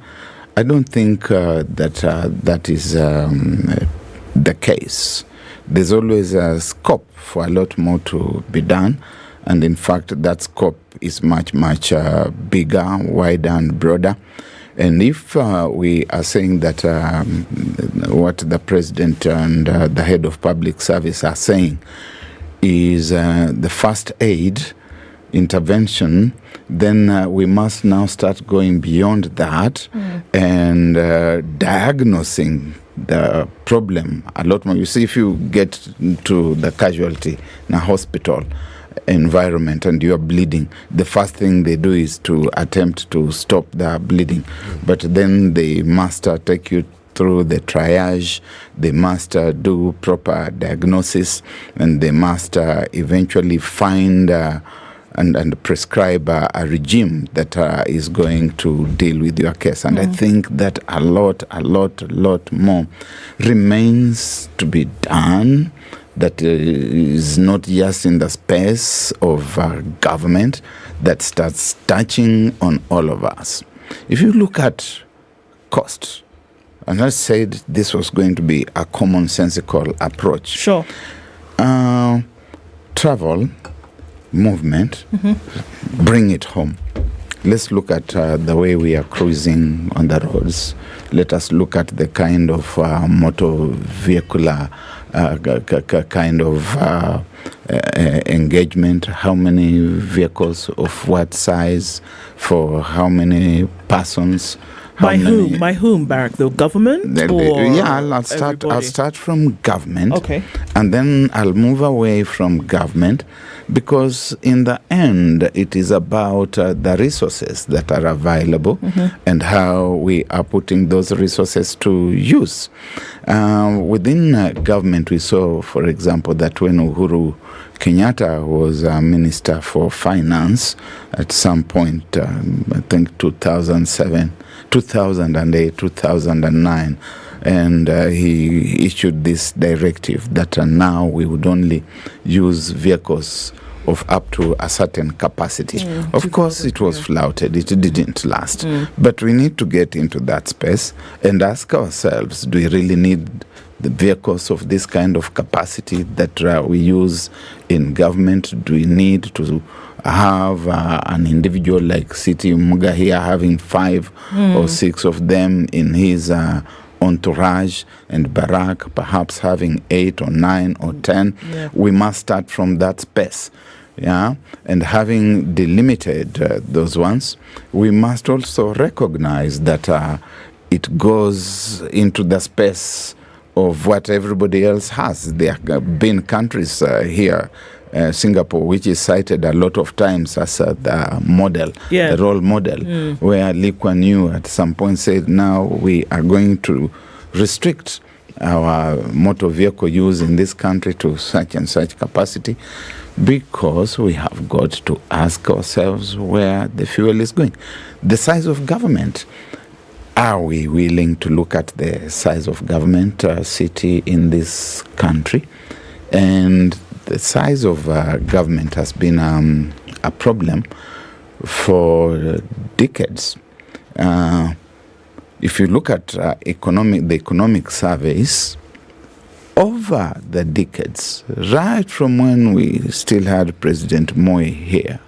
Speaker 6: I don't think that is the case. There's always a scope for a lot more to be done, and in fact that scope is much, much bigger, wider and broader. And if we are saying that what the President and the Head of Public Service are saying is the first aid intervention, then we must now start going beyond that and diagnosing the problem a lot more. You see, if you get to the casualty in a hospital environment and you are bleeding, the first thing they do is to attempt to stop the bleeding. But then they must take you through the triage, they must do proper diagnosis, and they must eventually find and prescribe a regime that is going to deal with your case. And I think that a lot more remains to be done, that is not just in the space of government, that starts touching on all of us. If you look at cost, and I said this was going to be a commonsensical approach.
Speaker 13: Sure.
Speaker 6: travel, movement, bring it home. Let's look at the way we are cruising on the roads. Let us look at the kind of motor vehicular kind of engagement. How many vehicles of what size for how many persons?
Speaker 13: By whom? By whom, Barack? The government?
Speaker 6: I'll start from government.
Speaker 13: Okay.
Speaker 6: And then I'll move away from government, because in the end, it is about the resources that are available and how we are putting those resources to use. Within government, we saw, for example, that when Uhuru Kenyatta was Minister for Finance at some point, I think 2007, 2008, 2009, and he issued this directive that now we would only use vehicles of up to a certain capacity. Of course, it was flouted. It didn't last. But we need to get into that space and ask ourselves, do we really need the vehicles of this kind of capacity that we use in government? Do we need to have an individual like City Muga here having 5 or 6 of them in his entourage, and Barack perhaps having 8 or 9 or 10? We must start from that space. And having delimited those ones, we must also recognize that it goes into the space of what everybody else has. There have been countries here, Singapore, which is cited a lot of times as the model, the role model, where Lee Kuan Yew at some point said, now we are going to restrict our motor vehicle use in this country to such and such capacity, because we have got to ask ourselves where the fuel is going. The size of government. Are we willing to look at the size of government city in this country? And the size of government has been a problem for decades. If you look at the economic surveys, over the decades, right from when we still had President Moi here,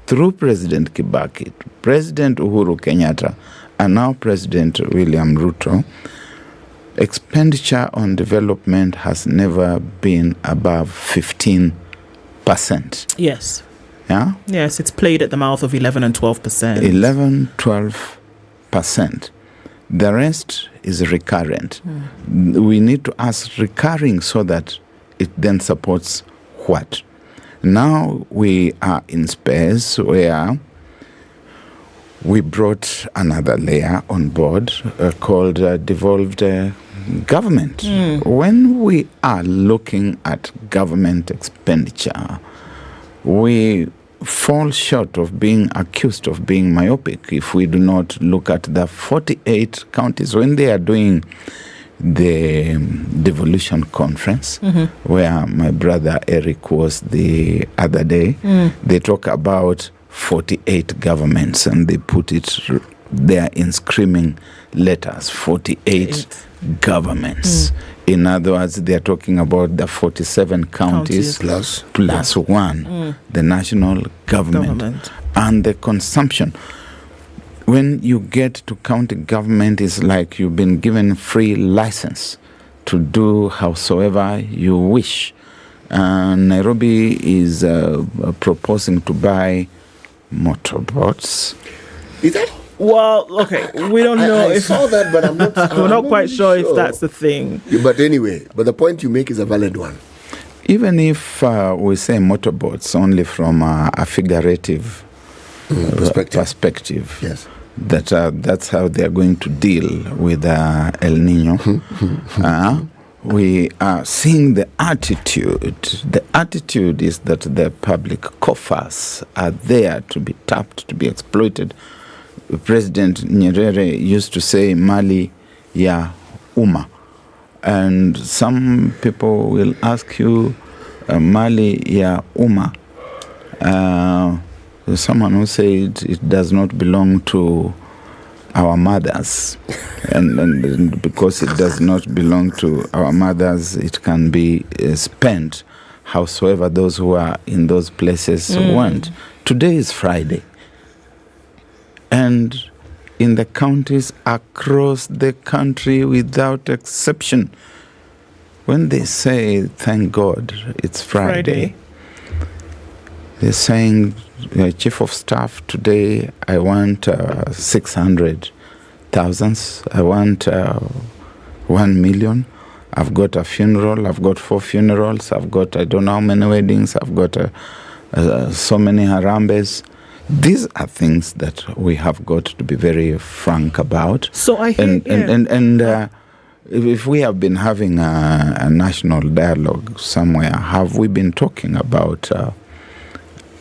Speaker 6: through President Kibaki, President Uhuru Kenyatta, and now President William Ruto, expenditure on development has never been above 15%.
Speaker 13: Yes.
Speaker 6: Yeah?
Speaker 13: Yes, it's played at the mouth of 11 and 12%.
Speaker 6: 11, 12%. The rest is recurrent. We need to ask recurring so that it then supports what? Now we are in space where we brought another layer on board called devolved government. When we are looking at government expenditure, we fall short of being accused of being myopic if we do not look at the 48 counties when they are doing the Devolution conference, where my brother Eric was the other day. They talk about 48 governments, and they put it there in screaming letters, 48 governments. In other words, they are talking about the 47 counties plus one, the national government, and the consumption. When you get to county government, it's like you've been given free license to do howsoever you wish. Nairobi is proposing to buy motorboats.
Speaker 11: Is that?
Speaker 13: Well, okay, we don't know
Speaker 11: I saw that, but I'm not.
Speaker 13: we're not quite sure if that's the thing.
Speaker 11: But anyway, the point you make is a valid one.
Speaker 6: Even if we say motorboats only from a figurative perspective,
Speaker 11: yes,
Speaker 6: that's how they are going to deal with El Nino. We are seeing the attitude. The attitude is that the public coffers are there to be tapped, to be exploited. President Nyeri used to say mali ya umma, and some people will ask you mali ya umma. Someone who said it does not belong to our mothers, and because it does not belong to our mothers, it can be spent howsoever those who are in those places want. Today is Friday. And in the counties across the country, without exception, when they say, thank God, it's Friday. They're saying, Chief of Staff, today I want 600,000. I want 1 million. I've got a funeral. I've got 4 funerals. I've got I don't know how many weddings. I've got so many harambes. These are things that we have got to be very frank about.
Speaker 13: So I hear,
Speaker 6: if we have been having a national dialogue somewhere, have we been talking about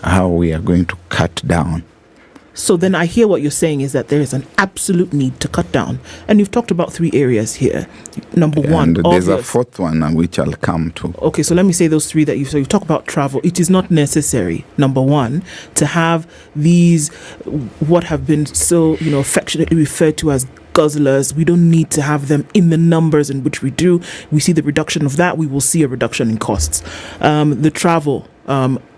Speaker 6: how we are going to cut down?
Speaker 13: So then I hear what you're saying is that there is an absolute need to cut down. And you've talked about 3 areas here. Number one,
Speaker 6: and there's a 4th one which I'll come to.
Speaker 13: Okay, so let me say those 3 that you talk about travel. It is not necessary, number one, to have these what have been so affectionately referred to as guzzlers. We don't need to have them in the numbers in which we do. We see the reduction of that. We will see a reduction in costs. The travel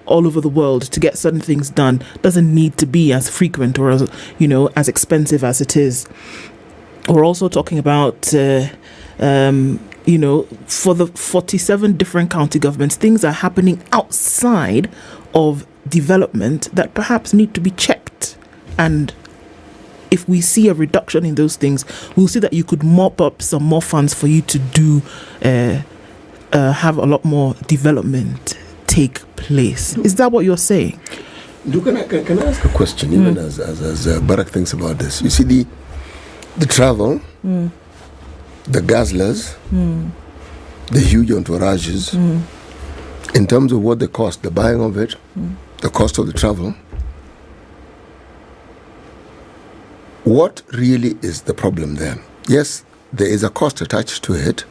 Speaker 13: all over the world to get certain things done doesn't need to be as frequent or as expensive as it is. We're also talking about for the 47 different county governments, things are happening outside of development that perhaps need to be checked. And if we see a reduction in those things, we'll see that you could mop up some more funds for you to do have a lot more development take place. Is that what you're saying?
Speaker 11: Can I ask a question, even as Barack thinks about this? You see, the travel, the guzzlers, the huge entourages, in terms of what they cost, the buying of it, the cost of the travel, what really is the problem there? Yes, there is a cost attached to it,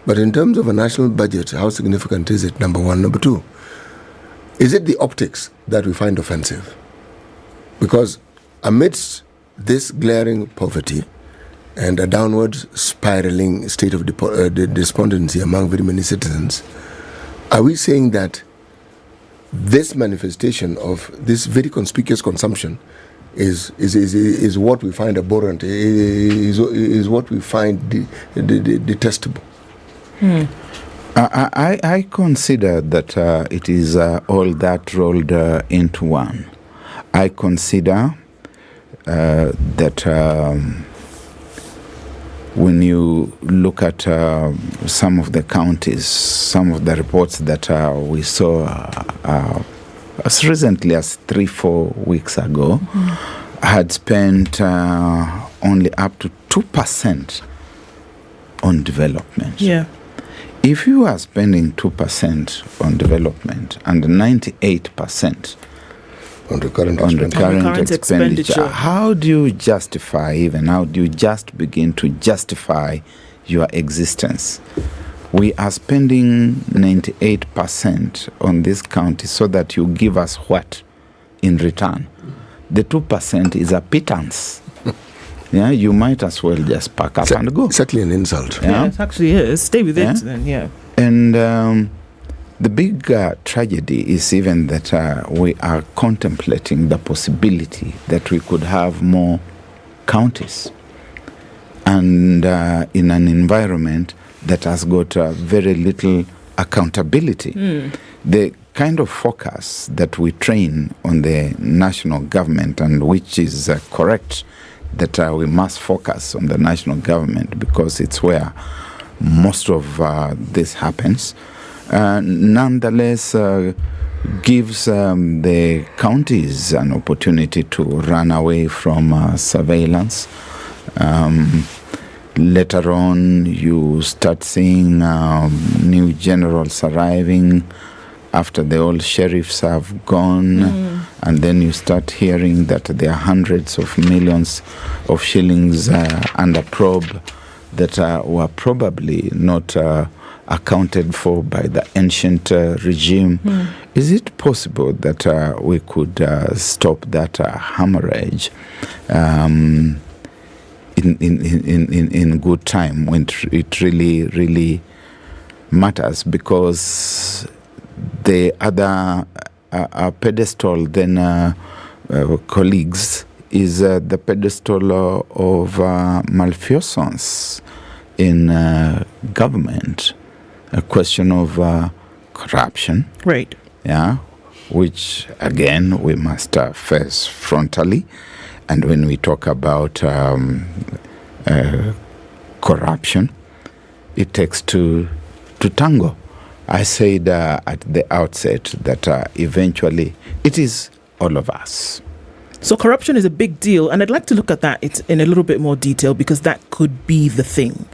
Speaker 11: but in terms of a national budget, how significant is it, number one? Number two, is it the optics that we find offensive? Because amidst this glaring poverty and a downward spiraling state of despondency among very many citizens, are we saying that this manifestation of this very conspicuous consumption is what we find abhorrent, is what we find detestable?
Speaker 6: I consider that it is all that rolled into one. I consider that when you look at some of the counties, some of the reports that we saw as recently as 3-4 weeks ago, had spent only up to 2% on development.
Speaker 13: Yeah.
Speaker 6: If you are spending 2% on development and 98%
Speaker 11: on the current
Speaker 6: expenditure, how do you just begin to justify your existence? We are spending 98% on this county so that you give us what in return? The 2% is a pittance. Yeah, you might as well just pack up and go.
Speaker 11: Exactly an insult.
Speaker 6: Yeah,
Speaker 13: it actually is. Stay with it then, yeah.
Speaker 6: And the big tragedy is even that we are contemplating the possibility that we could have more counties. And in an environment that has got very little accountability. The kind of focus that we train on the national government, and which is correct, that we must focus on the national government because it's where most of this happens, nonetheless gives the counties an opportunity to run away from surveillance. Later on, you start seeing new generals arriving after the old sheriffs have gone, and then you start hearing that there are hundreds of millions of shillings under probe that were probably not accounted for by the ancient regime. Is it possible that we could stop that hemorrhage in good time when it really matters? Because the other pedestal than colleagues is the pedestal of malfeasance in government, a question of corruption.
Speaker 13: Right.
Speaker 6: Yeah, which again we must face frontally. And when we talk about corruption, it takes two to tango. I said at the outset that eventually it is all of us.
Speaker 13: So corruption is a big deal, and I'd like to look at that in a little bit more detail, because that could be the thing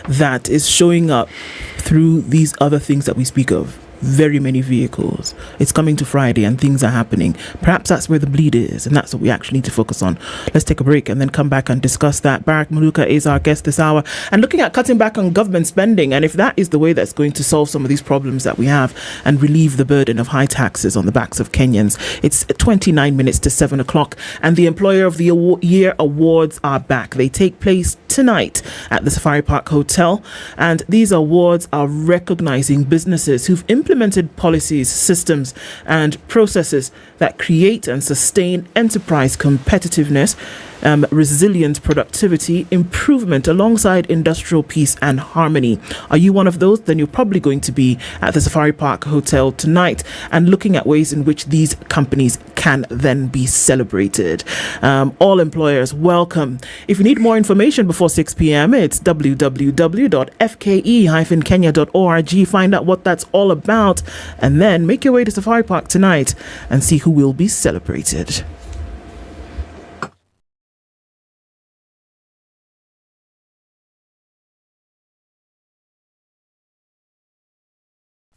Speaker 13: that is showing up through these other things that we speak of. Very many vehicles. It's coming to Friday and things are happening. Perhaps that's where the bleed is, and that's what we actually need to focus on. Let's take a break and then come back and discuss that. Barak Maluka is our guest this hour, and looking at cutting back on government spending, and if that is the way that's going to solve some of these problems that we have and relieve the burden of high taxes on the backs of Kenyans. It's 29 minutes to 7 o'clock, and the Employer of the Year awards are back. They take place tonight at the Safari Park Hotel, and these awards are recognizing businesses who've implemented policies, systems, and processes that create and sustain enterprise competitiveness, resilient productivity, improvement alongside industrial peace and harmony. Are you one of those? Then you're probably going to be at the Safari Park Hotel tonight and looking at ways in which these companies can then be celebrated. All employers welcome. If you need more information before 6 p.m, it's www.fke-kenya.org. Find out what that's all about, and then make your way to Safari Park tonight and see who will be celebrated.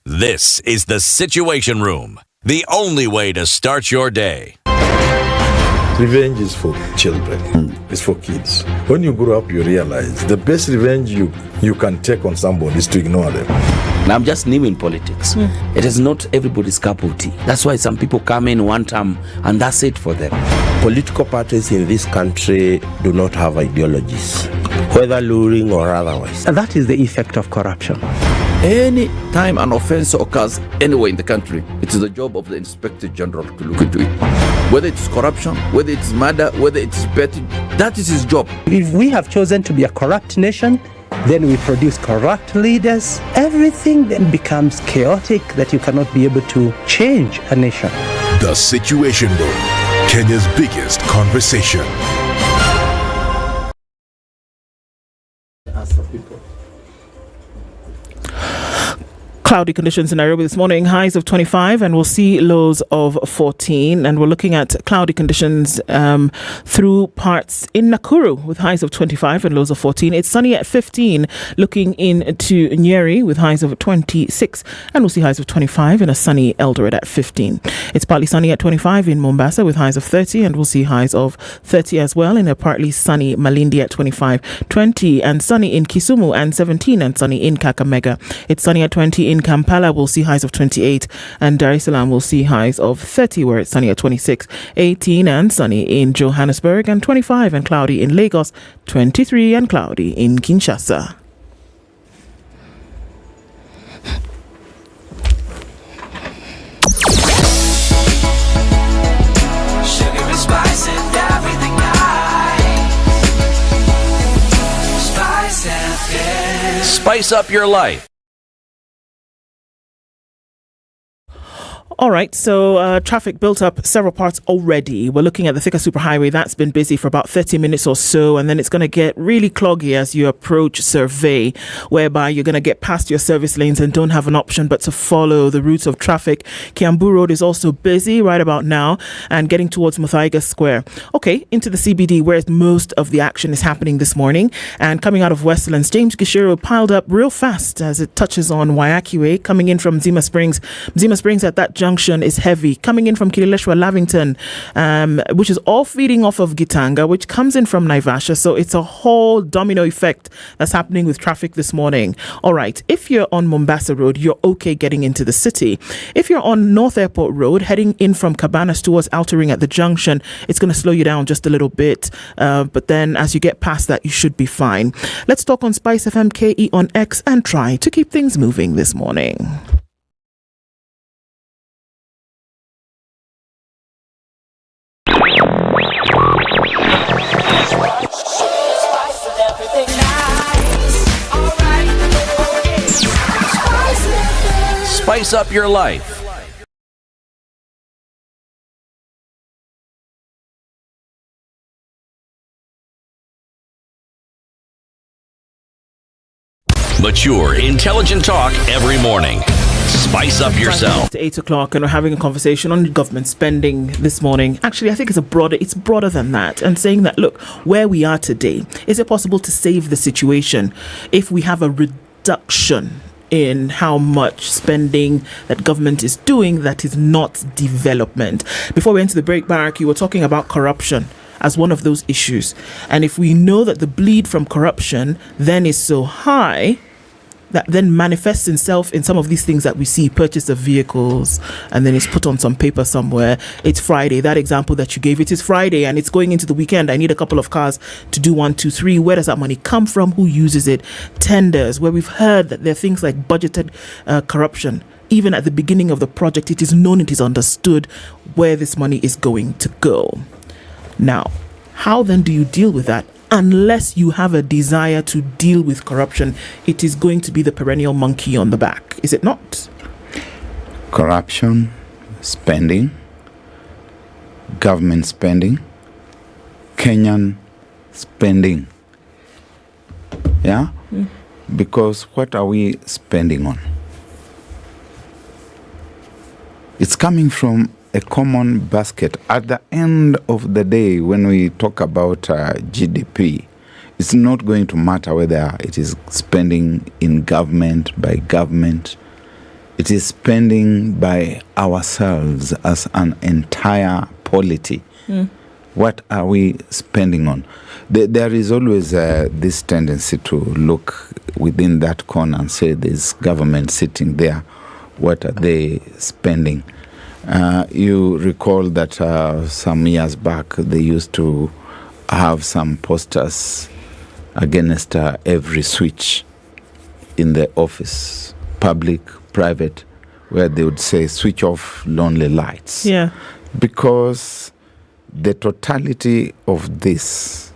Speaker 8: This is the Situation Room, the only way to start your day.
Speaker 7: Revenge is for children. It's for kids. When you grow up, you realize the best revenge you can take on somebody is to ignore them.
Speaker 10: I'm just new in politics. It is not everybody's cup of tea. That's why some people come in one term and that's it for them.
Speaker 23: Political parties in this country do not have ideologies, whether luring or otherwise.
Speaker 24: And that is the effect of corruption.
Speaker 25: Any time an offense occurs anywhere in the country, it is the job of the Inspector General to look into it. Whether it's corruption, whether it's murder, whether it's petty, that is his job.
Speaker 24: If we have chosen to be a corrupt nation, then we produce corrupt leaders. Everything then becomes chaotic that you cannot be able to change a nation.
Speaker 9: The Situation Room, Kenya's biggest conversation.
Speaker 13: Cloudy conditions in Nairobi this morning, highs of 25, and we'll see lows of 14. And we're looking at cloudy conditions through parts in Nakuru with highs of 25 and lows of 14. It's sunny at 15, looking into Nyeri with highs of 26, and we'll see highs of 25 in a sunny Eldoret at 15. It's partly sunny at 25 in Mombasa with highs of 30, and we'll see highs of 30 as well in a partly sunny Malindi at 25, 20, and sunny in Kisumu, and 17, and sunny in Kakamega. It's sunny at 20 in Kampala, we'll see highs of 28, and Dar es Salaam will see highs of 30, where it's sunny at 26, 18, and sunny in Johannesburg, and 25 and cloudy in Lagos, 23 and cloudy in Kinshasa.
Speaker 22: Sugar and spice and everything nice. Spice FM.
Speaker 8: Spice up your life.
Speaker 13: All right, so traffic built up several parts already. We're looking at the Thika Superhighway. That's been busy for about 30 minutes or so, and then it's going to get really cloggy as you approach Survey, whereby you're going to get past your service lanes and don't have an option but to follow the routes of traffic. Kiambu Road is also busy right about now and getting towards Muthaiga Square. Okay, into the CBD, where most of the action is happening this morning. And coming out of Westlands, James Gishiro piled up real fast as it touches on Waiaki Way, coming in from Zima Springs. Zima Springs at that junction is heavy. Coming in from Kileleshwa Lavington, which is all feeding off of Gitanga, which comes in from Naivasha. So it's a whole domino effect that's happening with traffic this morning. All right, if you're on Mombasa Road, you're okay getting into the city. If you're on North Airport Road, heading in from Cabanas towards Outer Ring at the junction, it's going to slow you down just a little bit. But then as you get past that, you should be fine. Let's talk on Spice FM KE on X and try to keep things moving this morning.
Speaker 22: Spice and everything nice. Alright,
Speaker 8: Spice up your life. Mature, intelligent talk every morning. Spice up yourself.
Speaker 13: It's 8 o'clock and we're having a conversation on government spending this morning. Actually, I think it's broader than that, and saying that, look, where we are today, is it possible to save the situation if we have a reduction in how much spending that government is doing that is not development? Before we went to the break, Barak, you were talking about corruption as one of those issues. And if we know that the bleed from corruption then is so high, that then manifests itself in some of these things that we see, purchase of vehicles, and then it's put on some paper somewhere. It's Friday. That example that you gave, it is Friday and it's going into the weekend. I need a couple of cars to do 1, 2, 3. Where does that money come from? Who uses it? Tenders, where we've heard that there are things like budgeted corruption. Even at the beginning of the project, it is known, it is understood where this money is going to go. Now, how then do you deal with that? Unless you have a desire to deal with corruption, it is going to be the perennial monkey on the back, is it not?
Speaker 6: Corruption, spending, government spending, Kenyan spending. Yeah? Because what are we spending on? It's coming from a common basket. At the end of the day, when we talk about GDP, it's not going to matter whether it is spending in government, by government. It is spending by ourselves as an entire polity. What are we spending on? There is always this tendency to look within that corner and say there's government sitting there. What are they spending? You recall that some years back they used to have some posters against every switch in the office, public, private, where they would say switch off lonely lights.
Speaker 13: Yeah.
Speaker 6: Because the totality of this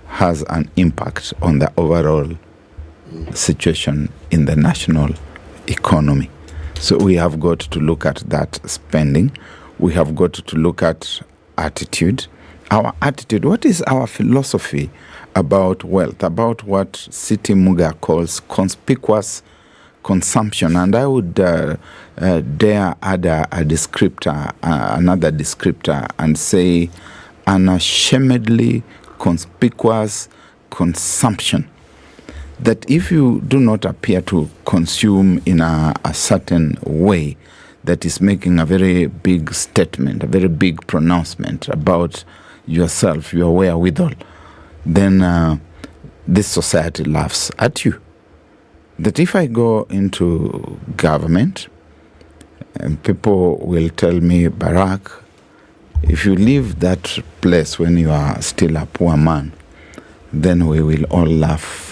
Speaker 6: has an impact on the overall situation in the national economy. So we have got to look at that spending. We have got to look at attitude. Our attitude, what is our philosophy about wealth, about what City Muga calls conspicuous consumption? And I would dare add a descriptor, another descriptor, and say unashamedly conspicuous consumption. That if you do not appear to consume in a certain way that is making a very big statement, a very big pronouncement about yourself, your wherewithal, then this society laughs at you. That if I go into government, and people will tell me, Barak, if you leave that place when you are still a poor man, then we will all laugh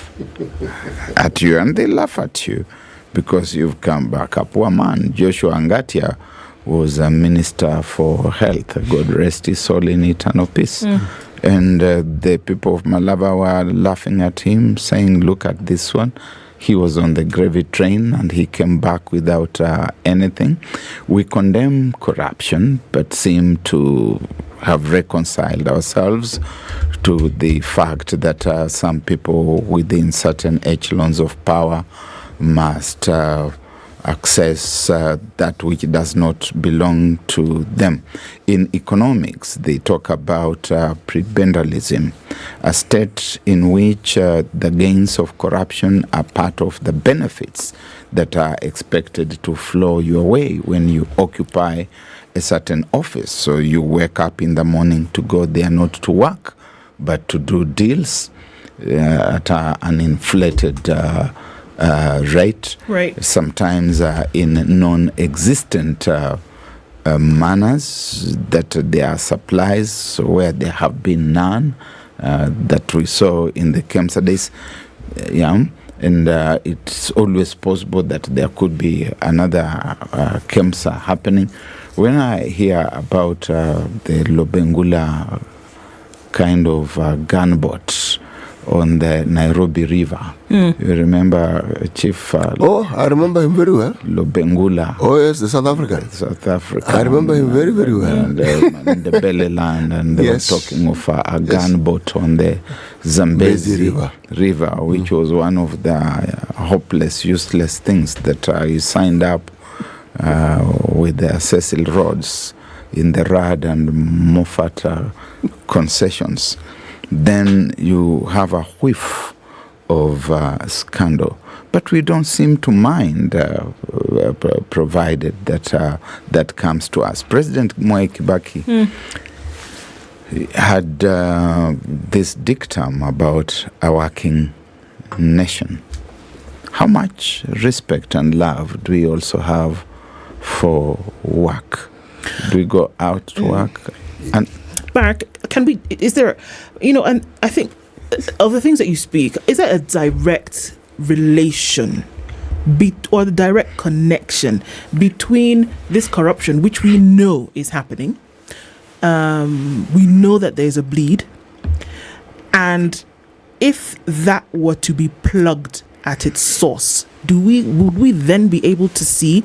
Speaker 6: at you. And they laugh at you because you've come back a poor man. Joshua Ngatia was a minister for health. God rest his soul in eternal peace. And the people of Malava were laughing at him, saying, look at this one. He was on the gravy train and he came back without anything. We condemn corruption, but seem to have reconciled ourselves to the fact that some people within certain echelons of power must access that which does not belong to them. In economics, they talk about prebendalism, a state in which the gains of corruption are part of the benefits that are expected to flow your way when you occupy a certain office. So you wake up in the morning to go there not to work, but to do deals at an inflated rate,
Speaker 13: right.
Speaker 6: Sometimes in non-existent manners, that there are supplies where there have been none, that we saw in the KEMSA days. And it's always possible that there could be another KEMSA happening. When I hear about the Lobengula kind of gunboat on the Nairobi River. You remember Chief...
Speaker 11: I remember him very well.
Speaker 6: Lobengula.
Speaker 11: Oh, yes, the South African.
Speaker 6: South Africa.
Speaker 11: I remember him very, very well.
Speaker 6: And the Beleland, and they were talking of a gunboat on the Zambezi River, which was one of the hopeless, useless things that he signed up with the Cecil Rhodes in the Rad and Moffat concessions. Then you have a whiff of scandal. But we don't seem to mind, provided that that comes to us. President Mwai Kibaki had this dictum about a working nation. How much respect and love do we also have for work? Do we go out to work? And
Speaker 13: Mark, is there, and I think of the things that you speak, is there a direct relation or the direct connection between this corruption, which we know is happening, we know that there's a bleed, and if that were to be plugged at its source, would we then be able to see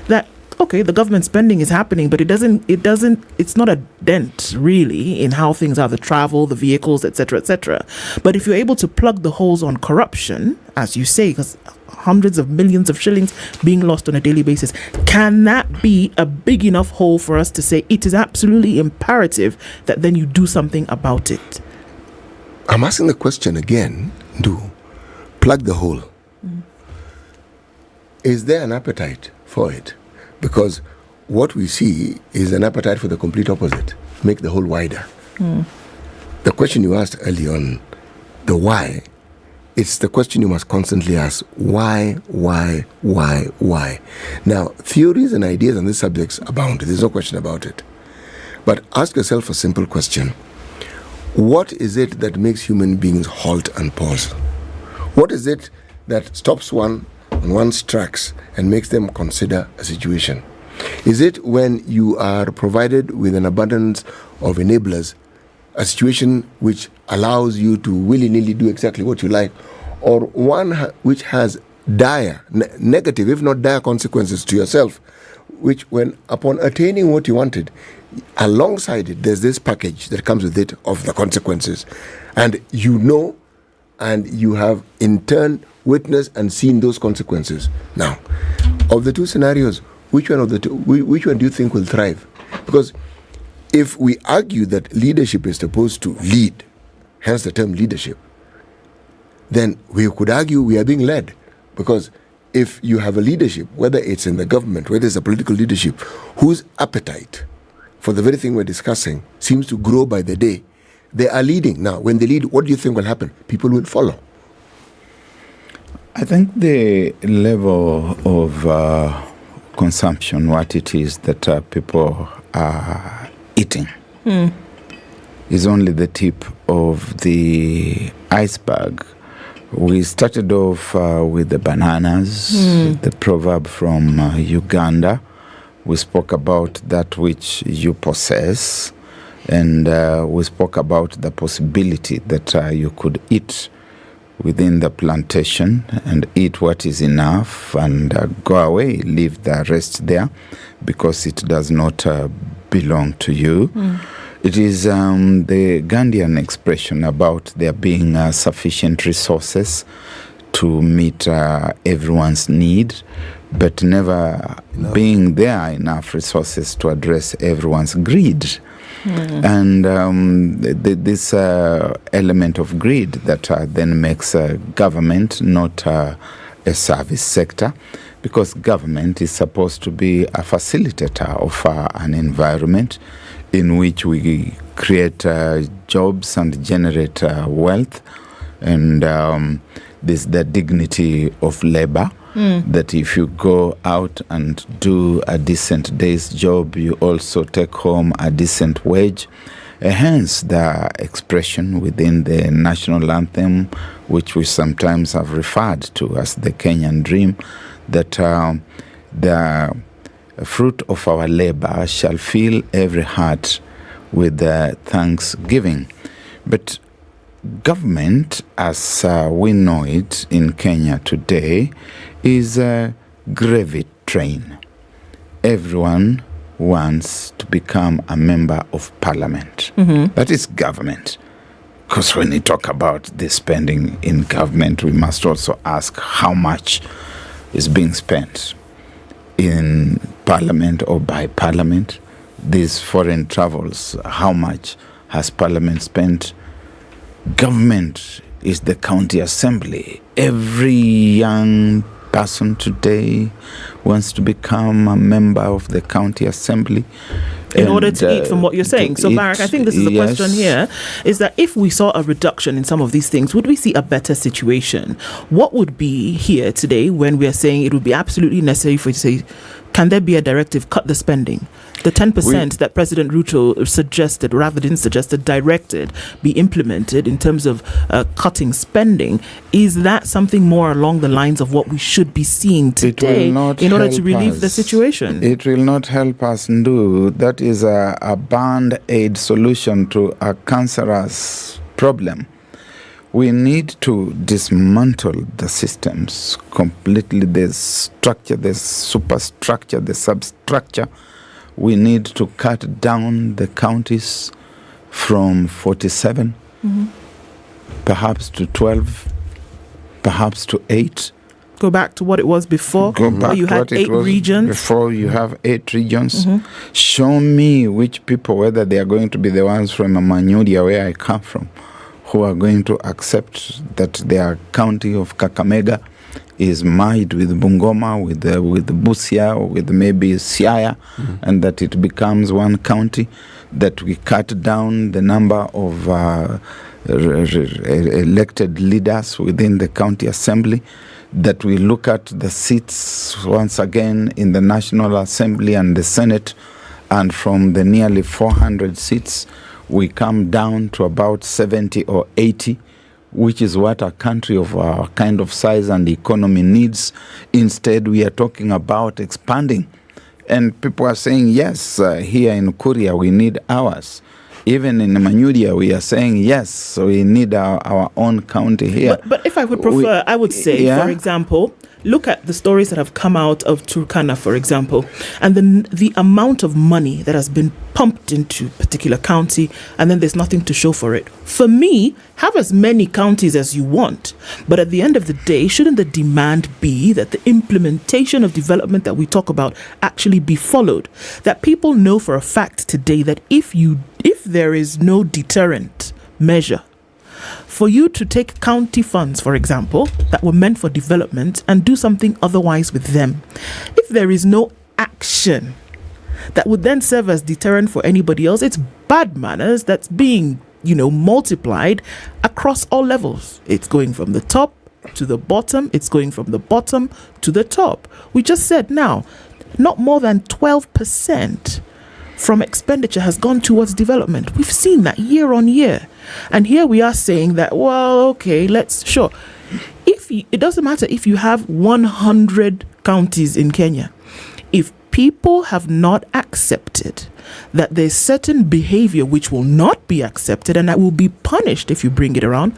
Speaker 13: that, okay, the government spending is happening, but it's not a dent really in how things are, the travel, the vehicles, etc., etc. But if you're able to plug the holes on corruption, as you say, because hundreds of millions of shillings being lost on a daily basis, can that be a big enough hole for us to say it is absolutely imperative that then you do something about it?
Speaker 11: I'm asking the question again, plug the hole. Is there an appetite for it? Because what we see is an appetite for the complete opposite, make the hole wider. The question you asked early on, the why, it's the question you must constantly ask. Why? Now, theories and ideas on these subjects abound. There's no question about it. But ask yourself a simple question. What is it that makes human beings halt and pause? What is it that stops one on one's tracks and makes them consider a situation? Is it when you are provided with an abundance of enablers, a situation which allows you to willy-nilly do exactly what you like, or one which has dire, negative, if not dire consequences to yourself, which when upon attaining what you wanted, alongside it, there's this package that comes with it of the consequences. And and you have in turn witnessed and seen those consequences. Now, of the two scenarios, which one do you think will thrive? Because if we argue that leadership is supposed to lead, hence the term leadership, then we could argue we are being led. Because if you have a leadership, whether it's in the government, whether it's a political leadership, whose appetite for the very thing we're discussing seems to grow by the day, they are leading. Now, when they lead, what do you think will happen? People will follow.
Speaker 6: I think the level of consumption, what it is that people are eating, is only the tip of the iceberg. We started off with the bananas, the proverb from Uganda. We spoke about that which you possess, and we spoke about the possibility that you could eat within the plantation and eat what is enough and go away, leave the rest there because it does not belong to you. It is the Gandhian expression about there being sufficient resources to meet everyone's need, but never being there enough resources to address everyone's greed. And this element of greed that then makes government not a service sector, because government is supposed to be a facilitator of an environment in which we create jobs and generate wealth, and there's the dignity of labor. That if you go out and do a decent day's job, you also take home a decent wage. Hence the expression within the national anthem, which we sometimes have referred to as the Kenyan dream, that the fruit of our labor shall fill every heart with thanksgiving. But government, as we know it in Kenya today, is a gravy train. Everyone wants to become a member of parliament. That is government. Because when we talk about the spending in government, we must also ask how much is being spent in parliament or by parliament. These foreign travels, how much has parliament spent? Government is the county assembly. Every young person today wants to become a member of the county assembly
Speaker 13: in order to eat, from what you're saying. So, Barak, I think this is the question here, is that if we saw a reduction in some of these things, would we see a better situation? What would be here today when we are saying it would be absolutely necessary for you to say, can there be a directive, cut the spending? The 10% that President Ruto suggested, rather than suggested, directed, be implemented in terms of cutting spending. Is that something more along the lines of what we should be seeing today in order to relieve the situation?
Speaker 6: It will not help us, Ndu. That is a band-aid solution to a cancerous problem. We need to dismantle the systems completely, the structure, the superstructure, the substructure. We need to cut down the counties from 47, perhaps to 12, perhaps to 8.
Speaker 13: Go back to what it was before, where you had 8 regions.
Speaker 6: Before you have 8 regions. Show me which people, whether they are going to be the ones from Manyudia, where I come from, who are going to accept that their county of Kakamega is merged with Bungoma, with Busia, or with maybe Siaya, and that it becomes one county, that we cut down the number of elected leaders within the county assembly, that we look at the seats once again in the National Assembly and the Senate, and from the nearly 400 seats, we come down to about 70 or 80, which is what a country of our kind of size and economy needs. Instead, we are talking about expanding. And people are saying, yes, here in Kuria, we need ours. Even in Manyudia, we are saying, yes, we need our own county here.
Speaker 13: But if I would prefer, I would say, for example, look at the stories that have come out of Turkana, for example, and the amount of money that has been pumped into a particular county, and then there's nothing to show for it. For me, have as many counties as you want, but at the end of the day, shouldn't the demand be that the implementation of development that we talk about actually be followed? That people know for a fact today that if there is no deterrent measure, for you to take county funds, for example, that were meant for development and do something otherwise with them, if there is no action that would then serve as deterrent for anybody else, it's bad manners that's being, multiplied across all levels. It's going from the top to the bottom. It's going from the bottom to the top. We just said now, not more than 12% from expenditure has gone towards development. We've seen that year on year. And here we are saying that, well, okay, it doesn't matter if you have 100 counties in Kenya. If people have not accepted that there's certain behavior which will not be accepted and that will be punished if you bring it around,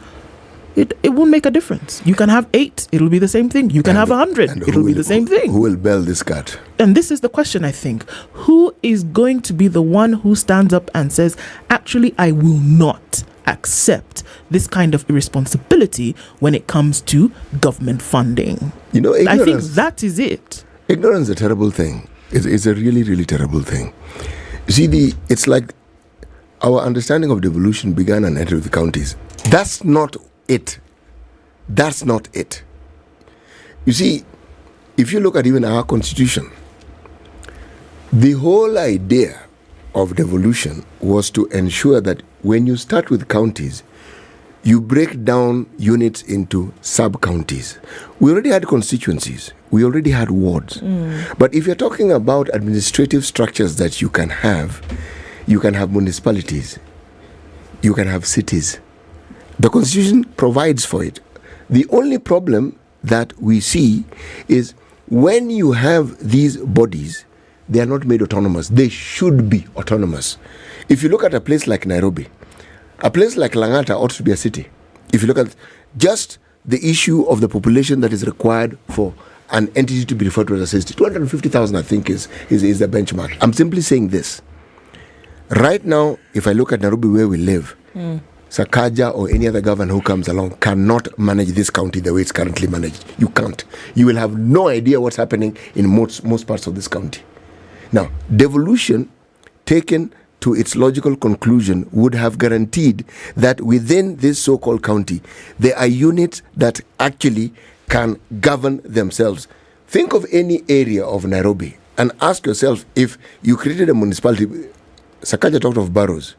Speaker 13: it won't make a difference. You can have 8, it'll be the same thing. You can have 100, it'll be the same thing.
Speaker 11: Who will bail this cat?
Speaker 13: And this is the question, I think. Who is going to be the one who stands up and says, actually, I will not accept this kind of irresponsibility when it comes to government funding? I think that is it.
Speaker 11: Ignorance is a terrible thing. It's a really, really terrible thing. You see, it's like our understanding of devolution began and ended with the counties. That's not it. That's not it. You see, if you look at even our constitution, the whole idea of devolution was to ensure that when you start with counties, you break down units into sub-counties. We already had constituencies. We already had wards. But if you're talking about administrative structures that you can have municipalities, you can have cities. The Constitution provides for it. The only problem that we see is when you have these bodies, they are not made autonomous. They should be autonomous. If you look at a place like Nairobi, A place like Langata ought to be a city. If you look at just the issue of the population that is required for an entity to be referred to as a city, 250,000, I think, is the benchmark. I'm simply saying this. Right now, if I look at Nairobi where we live, Sakaja or any other governor who comes along cannot manage this county the way it's currently managed. You can't. You will have no idea what's happening in most parts of this county. Now, devolution taken to its logical conclusion would have guaranteed that within this so-called county, there are units that actually can govern themselves. Think of any area of Nairobi and ask yourself, if you created a municipality, Sakaja talked of boroughs,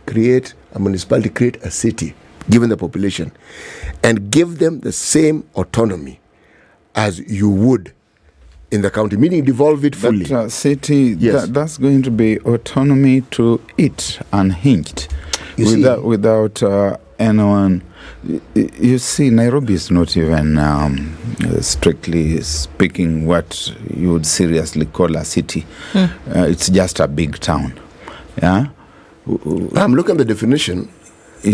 Speaker 11: create a municipality, create a city, given the population, and give them the same autonomy as you would in the county, meaning devolve it fully.
Speaker 6: But city,
Speaker 11: Yes.
Speaker 6: that's going to be autonomy to it, unhinged, without anyone. You see, Nairobi is not even, strictly speaking, what you would seriously call a city. It's just a big town. Yeah.
Speaker 11: I'm looking at the definition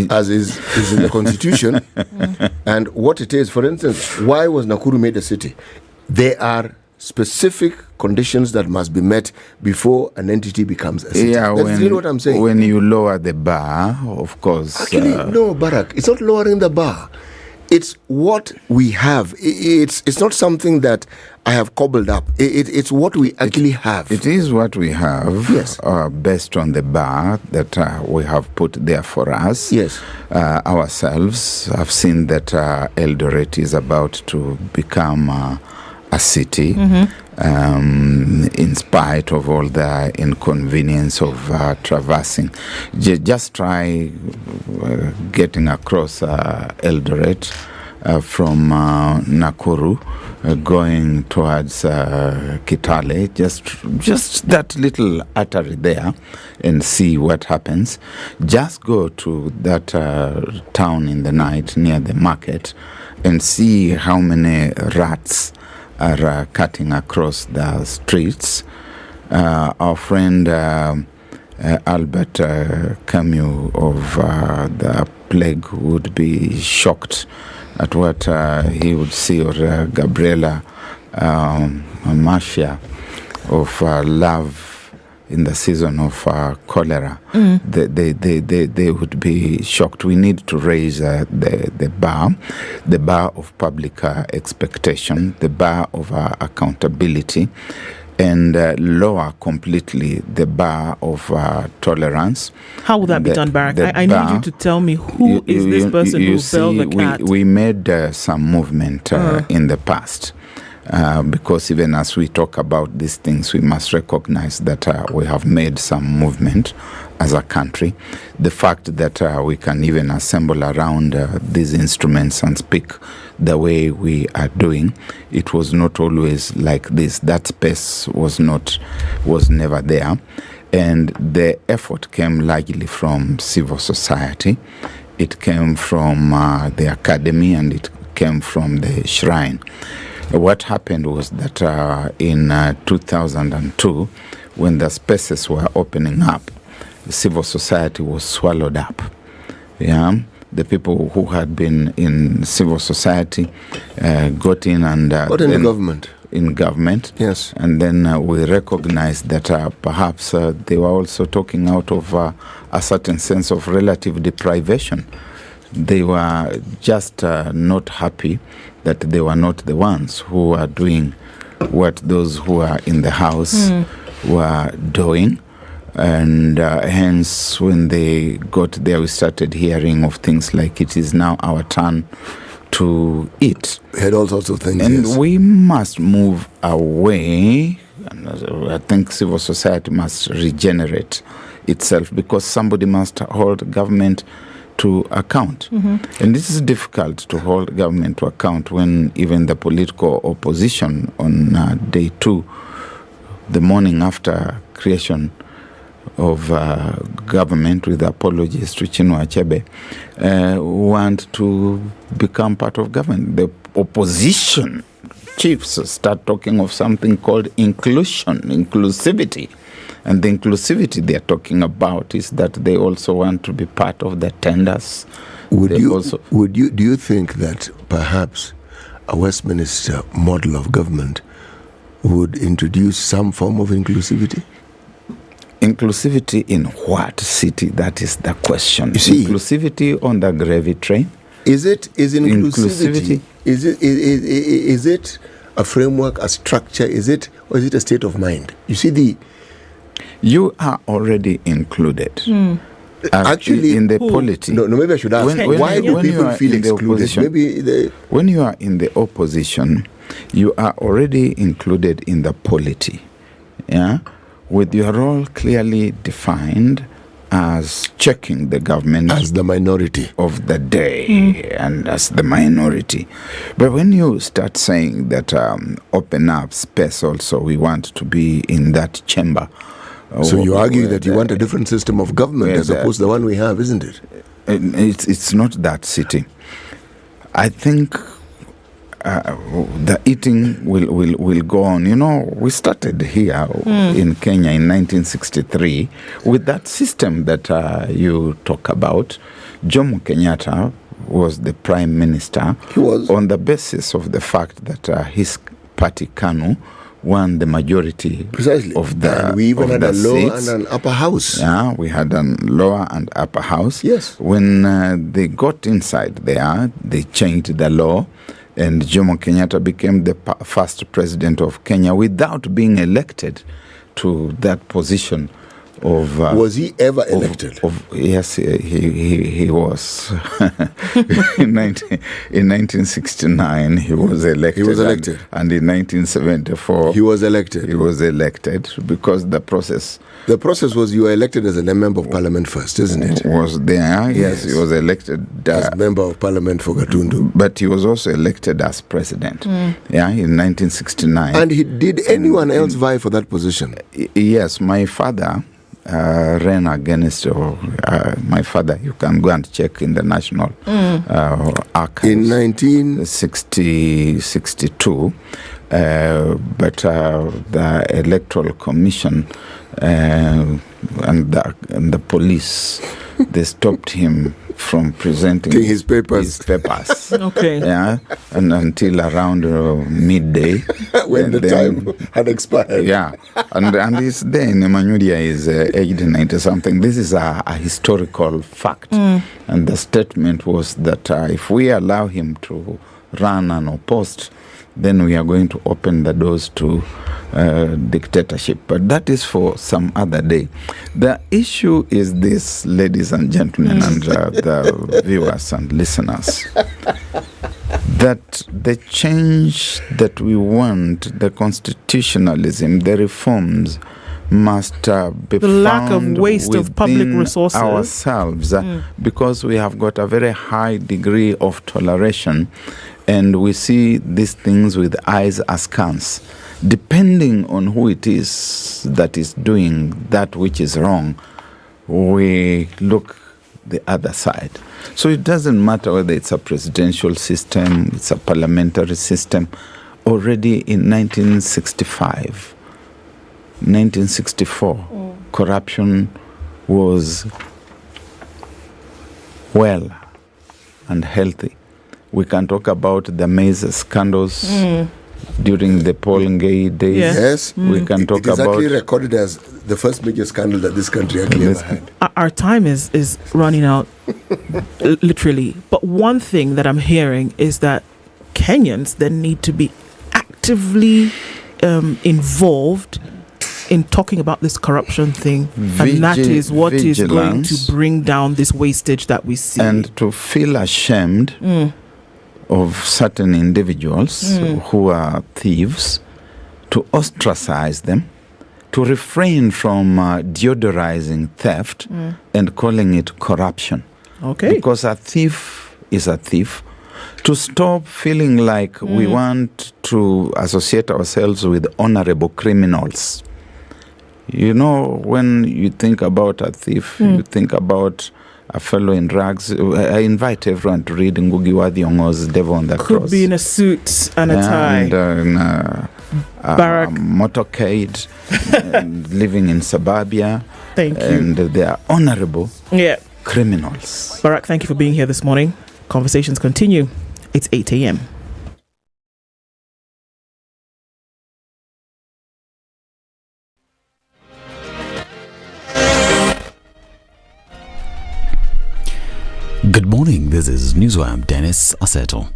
Speaker 11: as is in the constitution and what it is. For instance, why was Nakuru made a city? There are specific conditions that must be met before an entity becomes a city.
Speaker 6: Yeah,
Speaker 11: That's really what I'm saying.
Speaker 6: When you lower the bar, of course.
Speaker 11: Actually, no, Barack. It's not lowering the bar. It's what we have. It's not something that I have cobbled up. It's what we actually have.
Speaker 6: It is what we have.
Speaker 11: Yes.
Speaker 6: Based on the bar that we have put there for us.
Speaker 11: Yes.
Speaker 6: Ourselves. I've seen that Eldoret is about to become a city, in spite of all the inconvenience of traversing. Just try getting across Eldoret from Nakuru, going towards Kitale, just that little artery there, and see what happens. Just go to that town in the night near the market and see how many rats are cutting across the streets. Our friend Albert Camus of the Plague would be shocked at what he would see, or Gabriela Marcia of Love in the season of cholera. They would be shocked. We need to raise the bar of public expectation, the bar of accountability, and lower completely the bar of tolerance.
Speaker 13: How will that be done, Barack? I need you to tell me who is this person who fell the cat.
Speaker 6: We made some movement in the past. Because even as we talk about these things, we must recognize that we have made some movement as a country. The fact that we can even assemble around these instruments and speak the way we are doing, it was not always like this. That space was never there. And the effort came largely from civil society. It came from the academy, and it came from the shrine. What happened was that in 2002, when the spaces were opening up, civil society was swallowed up. Yeah, the people who had been in civil society got in and
Speaker 11: What in the government?
Speaker 6: In government,
Speaker 11: yes.
Speaker 6: And then we recognized that perhaps they were also talking out of a certain sense of relative deprivation. They were just not happy that they were not the ones who were doing what those who are in the house were doing. And hence, when they got there, we started hearing of things like, it is now our turn to eat.
Speaker 11: We had all sorts of things,
Speaker 6: and
Speaker 11: yes.
Speaker 6: we must move away. And I think civil society must regenerate itself, because somebody must hold government to account. And this is difficult to hold government to account when even the political opposition on day 2, the morning after creation of government, with apologies to Chinua Achebe, want to become part of government. The opposition chiefs start talking of something called inclusivity. And the inclusivity they're talking about is that they also want to be part of the tenders.
Speaker 11: Do you think that perhaps a Westminster model of government would introduce some form of inclusivity?
Speaker 6: Inclusivity in what city? That is the question.
Speaker 11: You see,
Speaker 6: inclusivity on the gravy train.
Speaker 11: Is inclusivity? Is it a framework, a structure? Or is it a state of mind? You see,
Speaker 6: you are already included.
Speaker 11: Actually,
Speaker 6: in the polity.
Speaker 11: No, maybe I should ask. Why do people feel excluded?
Speaker 6: When you are in the opposition, you are already included in the polity. Yeah, with your role clearly defined as checking the government
Speaker 11: as the minority
Speaker 6: of the day and as the minority. But when you start saying that open up space also, we want to be in that chamber.
Speaker 11: So you argue that you want a different system of government as opposed to the one we have, isn't it?
Speaker 6: It's not that city. I think the eating will go on. You know, we started here in Kenya in 1963 with that system that you talk about. Jomo Kenyatta was the prime minister.
Speaker 11: He was.
Speaker 6: On the basis of the fact that his party, KANU, won the majority of the
Speaker 11: and we even had a lower
Speaker 6: seats.
Speaker 11: and an upper house.
Speaker 6: Yeah, we had a lower and upper house.
Speaker 11: Yes.
Speaker 6: When they got inside there, they changed the law, and Jomo Kenyatta became the first president of Kenya without being elected to that position.
Speaker 11: Was he ever elected?
Speaker 6: Yes, he was. In 1969, he was elected.
Speaker 11: He was elected.
Speaker 6: And in 1974,
Speaker 11: he was elected.
Speaker 6: He was elected because the process.
Speaker 11: The process was you were elected as a member of parliament first, isn't it?
Speaker 6: Was there? Yes, he was elected
Speaker 11: as member of parliament for Gatundu.
Speaker 6: But he was also elected as president. Yeah, in 1969.
Speaker 11: And did anyone else vie for that position?
Speaker 6: Yes, my father ran against my father. You can go and check in the National Archives.
Speaker 11: In
Speaker 6: 1962, but the Electoral Commission and the police, they stopped him from presenting
Speaker 11: his papers.
Speaker 6: Okay. Yeah, and until around midday
Speaker 11: when the time had expired.
Speaker 6: Yeah, and he's there. Emmanudia is aged 90 something. This is a historical fact, and the statement was that if we allow him to run unopposed, then we are going to open the doors to dictatorship. But that is for some other day. The issue is this, ladies and gentlemen, and the viewers and listeners, that the change that we want, the constitutionalism, the reforms, must be
Speaker 13: the lack of waste of public resources
Speaker 6: ourselves, because we have got a very high degree of toleration, and we see these things with eyes askance. Depending on who it is that is doing that which is wrong, we look the other side. So it doesn't matter whether it's a presidential system, it's a parliamentary system. Already in 1965, 1964, corruption was well and healthy. We can talk about the maize scandals during the Paul Ngei days.
Speaker 11: Yes.
Speaker 6: We can talk
Speaker 11: it is
Speaker 6: about...
Speaker 11: actually recorded as the first major scandal that this country actually ever had.
Speaker 13: Our time is running out, literally. But one thing that I'm hearing is that Kenyans then need to be actively involved in talking about this corruption thing, and that is what is going to bring down this wastage that we see.
Speaker 6: And to feel ashamed of certain individuals who are thieves, to ostracize them, to refrain from deodorizing theft and calling it corruption.
Speaker 13: Okay.
Speaker 6: Because a thief is a thief. To stop feeling like we want to associate ourselves with honorable criminals. You know, when you think about a thief, you think about a fellow in rags. I invite everyone to read Ngugi wa Thiong'o's Devil on the Cross.
Speaker 13: Could be in a suit and a tie.
Speaker 6: And motorcade, living in suburbia.
Speaker 13: Thank you.
Speaker 6: And they are honorable criminals.
Speaker 13: Barack, thank you for being here this morning. Conversations continue. It's 8 a.m.
Speaker 2: Good morning, this is Newswire. Dennis Aseto.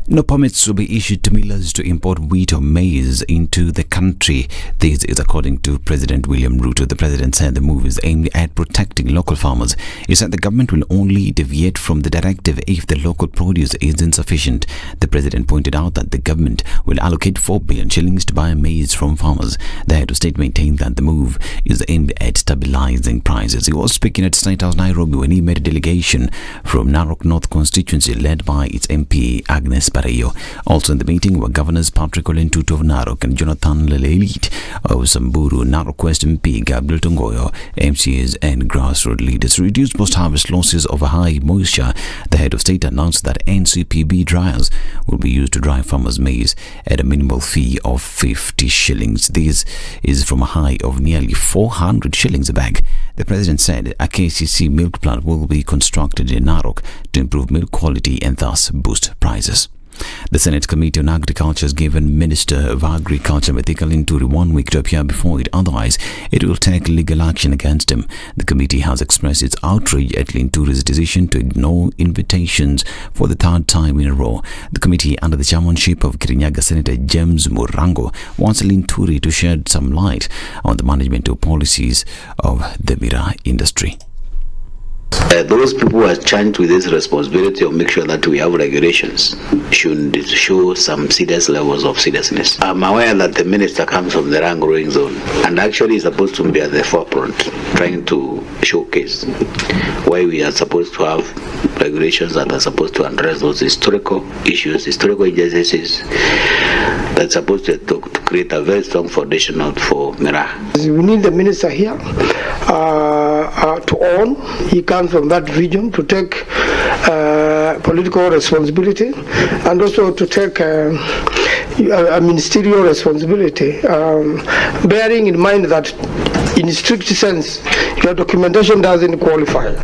Speaker 2: No permits will be issued to millers to import wheat or maize into the country. This is according to President William Ruto. The president said the move is aimed at protecting local farmers. He said the government will only deviate from the directive if the local produce is insufficient. The president pointed out that the government will allocate 4 billion shillings to buy maize from farmers. The head of state maintained that the move is aimed at stabilizing prices. He was speaking at State House Nairobi when he met a delegation from Narok North constituency led by its MP Agnes Parayo. Also in the meeting were Governors Patrick Ole Ntutu of Narok and Jonathan Lelelit of Samburu, Narok West MP Gabriel Tongoyo, MCAs and grassroots leaders. To reduce post-harvest losses of high moisture, the head of state announced that NCPB dryers will be used to dry farmers' maize at a minimal fee of 50 shillings. This is from a high of nearly 400 shillings a bag. The president said a KCC milk plant will be constructed in Narok to improve milk quality and thus boost prices. The Senate Committee on Agriculture has given Minister of Agriculture Mithika Linturi 1 week to appear before it. Otherwise, it will take legal action against him. The committee has expressed its outrage at Linturi's decision to ignore invitations for the third time in a row. The committee, under the chairmanship of Kirinyaga Senator James Murango, wants Linturi to shed some light on the management policies of the miraa industry.
Speaker 5: Those people who are charged with this responsibility of make sure that we have regulations should show some serious levels of seriousness. I'm aware that the minister comes from the rank growing zone and actually is supposed to be at the forefront trying to showcase why we are supposed to have regulations that are supposed to address those historical issues, historical injustices that's supposed to create a very strong foundation for miraa.
Speaker 12: We need the minister here to own. He comes from that region to take political responsibility and also to take a ministerial responsibility, bearing in mind that in strict sense your documentation doesn't qualify.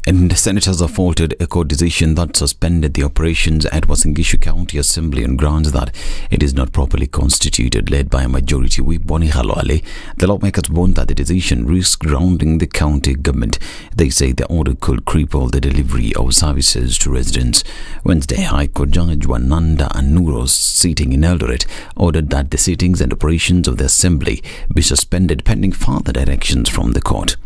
Speaker 2: And senators have faulted a court decision that suspended the operations at Uasin Gishu County Assembly on grounds that it is not properly constituted, led by a majority whip Boni Halwale. The lawmakers warned that the decision risks grounding the county government. They say the order could cripple the delivery of services to residents. Wednesday, High Court Judge Wananda Anuro, sitting in Eldoret, ordered that the sittings and operations of the Assembly be suspended pending further directions from the court.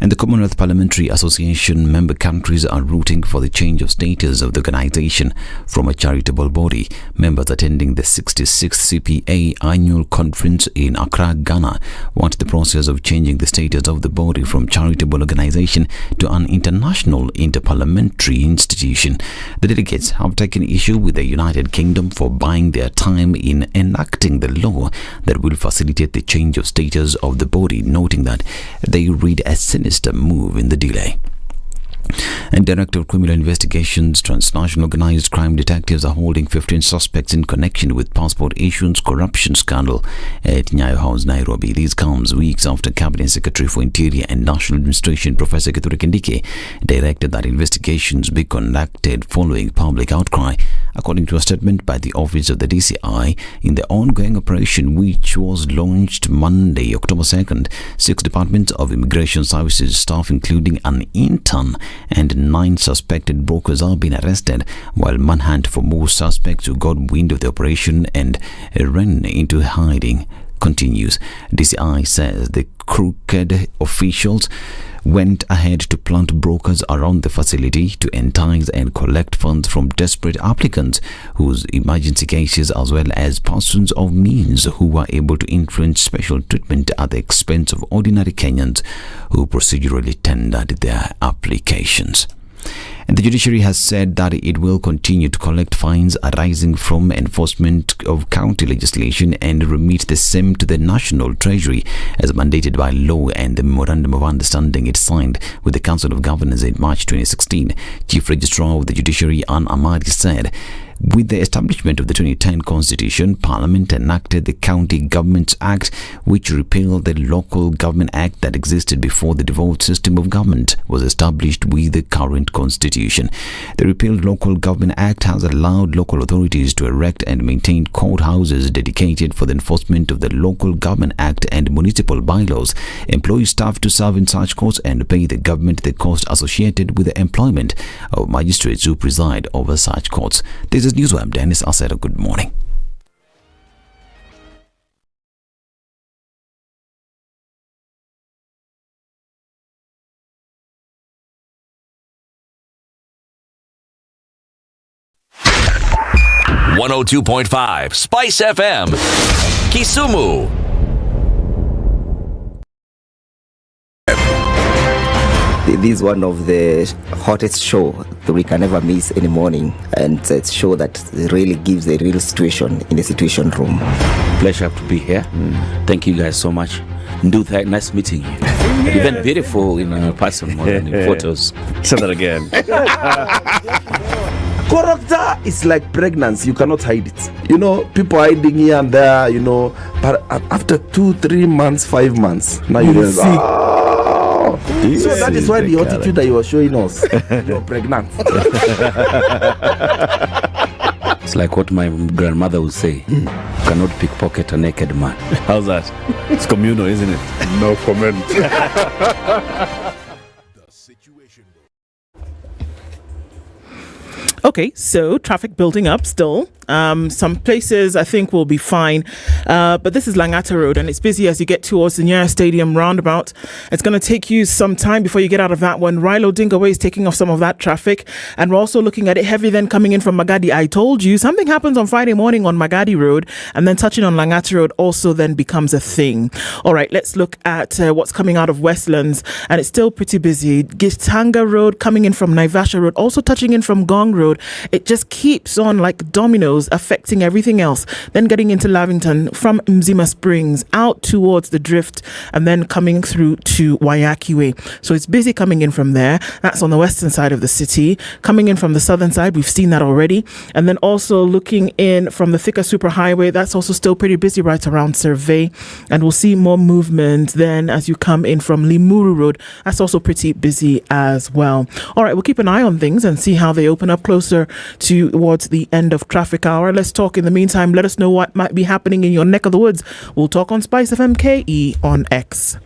Speaker 2: And the Commonwealth Parliamentary Association member countries are rooting for the change of status of the organization from a charitable body. Members attending the 66th CPA annual conference in Accra, Ghana, want the process of changing the status of the body from charitable organization to an international interparliamentary institution. The delegates have taken issue with the United Kingdom for buying their time in enacting the law that will facilitate the change of status of the body, noting that they read a sinister move in the delay. And Director of Criminal Investigations, Transnational Organized Crime detectives are holding 15 suspects in connection with passport issuance corruption scandal at Nyayo House, Nairobi. These comes weeks after Cabinet Secretary for Interior and National Administration, Professor Kithure Kindiki, directed that investigations be conducted following public outcry. According to a statement by the Office of the DCI, in the ongoing operation, which was launched Monday, October 2nd, 6 departments of immigration services staff, including an intern and 9 suspected brokers, are being arrested, while manhunt for more suspects who got wind of the operation and ran into hiding continues. DCI says the crooked officials went ahead to plant brokers around the facility to entice and collect funds from desperate applicants whose emergency cases, as well as persons of means who were able to influence special treatment at the expense of ordinary Kenyans who procedurally tendered their applications. And the judiciary has said that it will continue to collect fines arising from enforcement of county legislation and remit the same to the National Treasury as mandated by law and the Memorandum of Understanding it signed with the Council of Governors in March 2016. Chief Registrar of the Judiciary, Ann Amadi, said With the establishment of the 2010 Constitution, Parliament enacted the County Governments Act, which repealed the Local Government Act that existed before the devolved system of government was established with the current Constitution. The repealed Local Government Act has allowed local authorities to erect and maintain courthouses dedicated for the enforcement of the Local Government Act and municipal bylaws, employ staff to serve in such courts, and pay the government the cost associated with the employment of magistrates who preside over such courts. This is Newswire. Dennis Asero. Good morning.
Speaker 8: .5 Spice FM, Kisumu.
Speaker 14: This is one of the hottest show that we can ever miss in the morning, and it's a show that really gives a real situation in the situation room.
Speaker 10: Pleasure to be here. Thank you guys so much. Ndu, nice meeting you. Yes. Even beautiful in person more than in photos.
Speaker 21: Say that again. Character is like pregnancy. You cannot hide it. You know, people hiding here and there, you know, but after 2-3 months, 5 months, now you realize, so that is why the attitude that you were showing us, you're pregnant.
Speaker 10: It's like what my grandmother would say. You cannot pickpocket a naked man.
Speaker 21: How's that? It's communal, isn't it?
Speaker 7: No comment.
Speaker 13: Okay, so traffic building up still. Some places I think will be fine, but this is Langata Road and it's busy as you get towards the Nyeri Stadium roundabout. It's going to take you some time before you get out of that one. Rilo Dingaway is taking off some of that traffic, and we're also looking at it heavy then coming in from Magadi. I told you something happens on Friday morning on Magadi Road, and then touching on Langata Road also then becomes a thing. All right, let's look at what's coming out of Westlands, and it's still pretty busy. Gitanga Road coming in from Naivasha Road, also touching in from Gong Road. It just keeps on like dominoes affecting everything else, then getting into Lavington from Mzima Springs out towards the Drift, and then coming through to Wayaki Way. So it's busy coming in from there. That's on the western side of the city. Coming in from the southern side, we've seen that already. And then also looking in from the Thika Superhighway, that's also still pretty busy right around Survey, and we'll see more movement then as you come in from Limuru Road. That's also pretty busy as well. All right, we'll keep an eye on things and see how they open up closer towards the end of traffic hour. Let's talk in the meantime. Let us know what might be happening in your neck of the woods. We'll talk on Spice FM KE on X.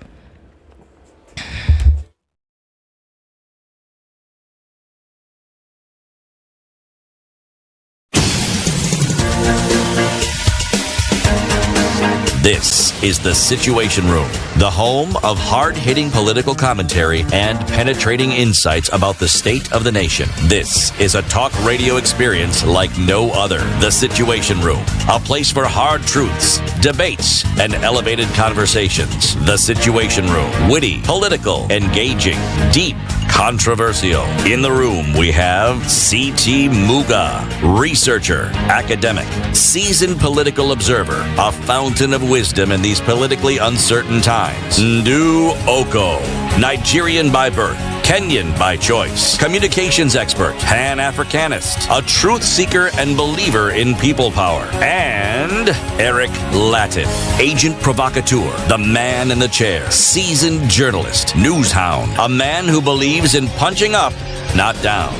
Speaker 8: This is The Situation Room, the home of hard-hitting political commentary and penetrating insights about the state of the nation. This is a talk radio experience like no other. The Situation Room, a place for hard truths, debates, and elevated conversations. The Situation Room, witty, political, engaging, deep, controversial. In the room, we have C.T. Muga, researcher, academic, seasoned political observer, a fountain of wisdom in these politically uncertain times. Ndu Oko, Nigerian by birth, Kenyan by choice, communications expert, Pan-Africanist, a truth seeker and believer in people power, and Eric Latin, agent provocateur, the man in the chair, seasoned journalist, news hound, a man who believes in punching up, not down.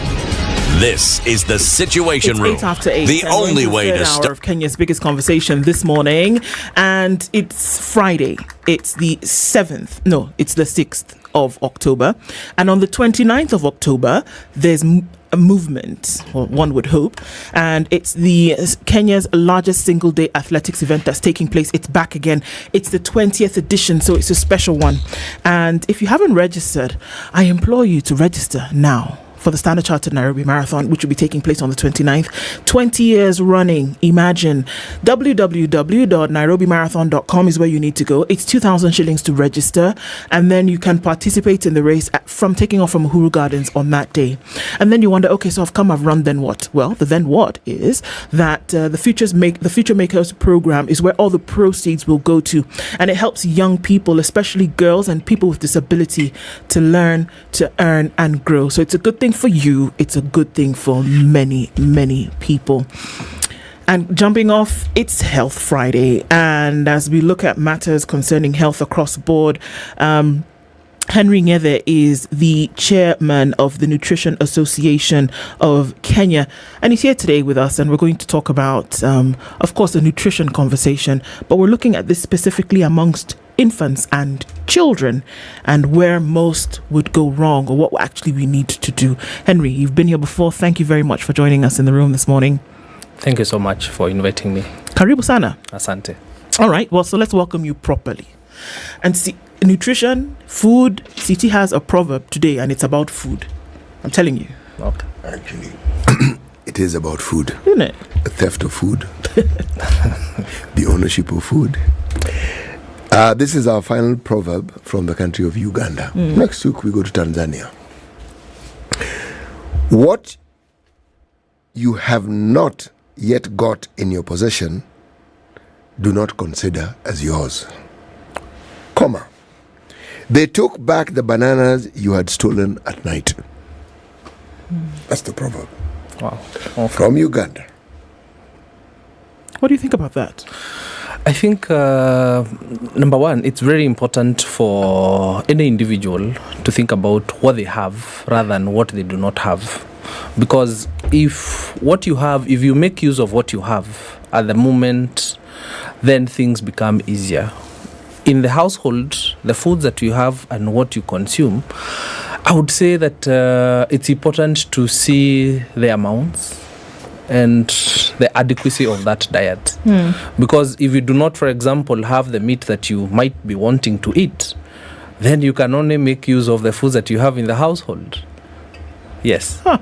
Speaker 8: This is The Situation Room,
Speaker 13: 8 after 8,
Speaker 8: the only way to
Speaker 13: start of Kenya's biggest conversation this morning, and it's Friday. It's the 6th of October, and on the 29th of October, there's a movement, or one would hope, and it's the Kenya's largest single-day athletics event that's taking place. It's back again. It's the 20th edition, so it's a special one. And if you haven't registered, I implore you to register now for the Standard Chartered Nairobi Marathon, which will be taking place on the 29th. 20 years running. Imagine. www.nairobimarathon.com is where you need to go. It's 2,000 shillings to register, and then you can participate in the race from taking off from Uhuru Gardens on that day. And then you wonder, okay, so I've run, then what? Well, the then what is that the Future Makers program is where all the proceeds will go to, and it helps young people, especially girls and people with disability, to learn, to earn, and grow. So it's a good thing for you, it's a good thing for many, many people. And jumping off, it's Health Friday. And as we look at matters concerning health across the board, Henry Nyeri is the chairman of the Nutrition Association of Kenya, and he's here today with us, and we're going to talk about, of course, the nutrition conversation, but we're looking at this specifically amongst infants and children and where most would go wrong or what actually we need to do. Henry, you've been here before. Thank you very much for joining us in the room this morning.
Speaker 15: Thank you so much for inviting me.
Speaker 13: Karibu sana.
Speaker 15: Asante.
Speaker 13: All right, well, so let's welcome you properly. And see, nutrition, food, CT has a proverb today, and it's about food. I'm telling you.
Speaker 15: Okay.
Speaker 11: Actually, it is about food.
Speaker 13: Isn't it?
Speaker 11: The theft of food. The ownership of food. This is our final proverb from the country of Uganda. Next week we go to Tanzania. What you have not yet got in your possession, do not consider as yours. Comma. They took back the bananas you had stolen at night. That's the proverb.
Speaker 15: Wow. Okay.
Speaker 11: From Uganda.
Speaker 13: What do you think about that?
Speaker 15: I think, number one, it's very important for any individual to think about what they have rather than what they do not have. Because if you make use of what you have at the moment, then things become easier. In the household, the foods that you have and what you consume, I would say that it's important to see the amounts and the adequacy of that diet. Because if you do not, for example, have the meat that you might be wanting to eat, then you can only make use of the foods that you have in the household. Yes.
Speaker 13: Huh.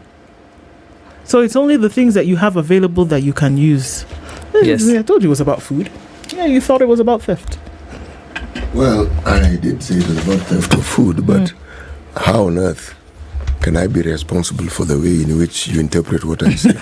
Speaker 13: So it's only the things that you have available that you can use.
Speaker 15: Yes.
Speaker 13: I told you it was about food. Yeah, you thought it was about theft.
Speaker 11: Well, I did say it was about theft of food, but how on earth can I be responsible for the way in which you interpret what I say?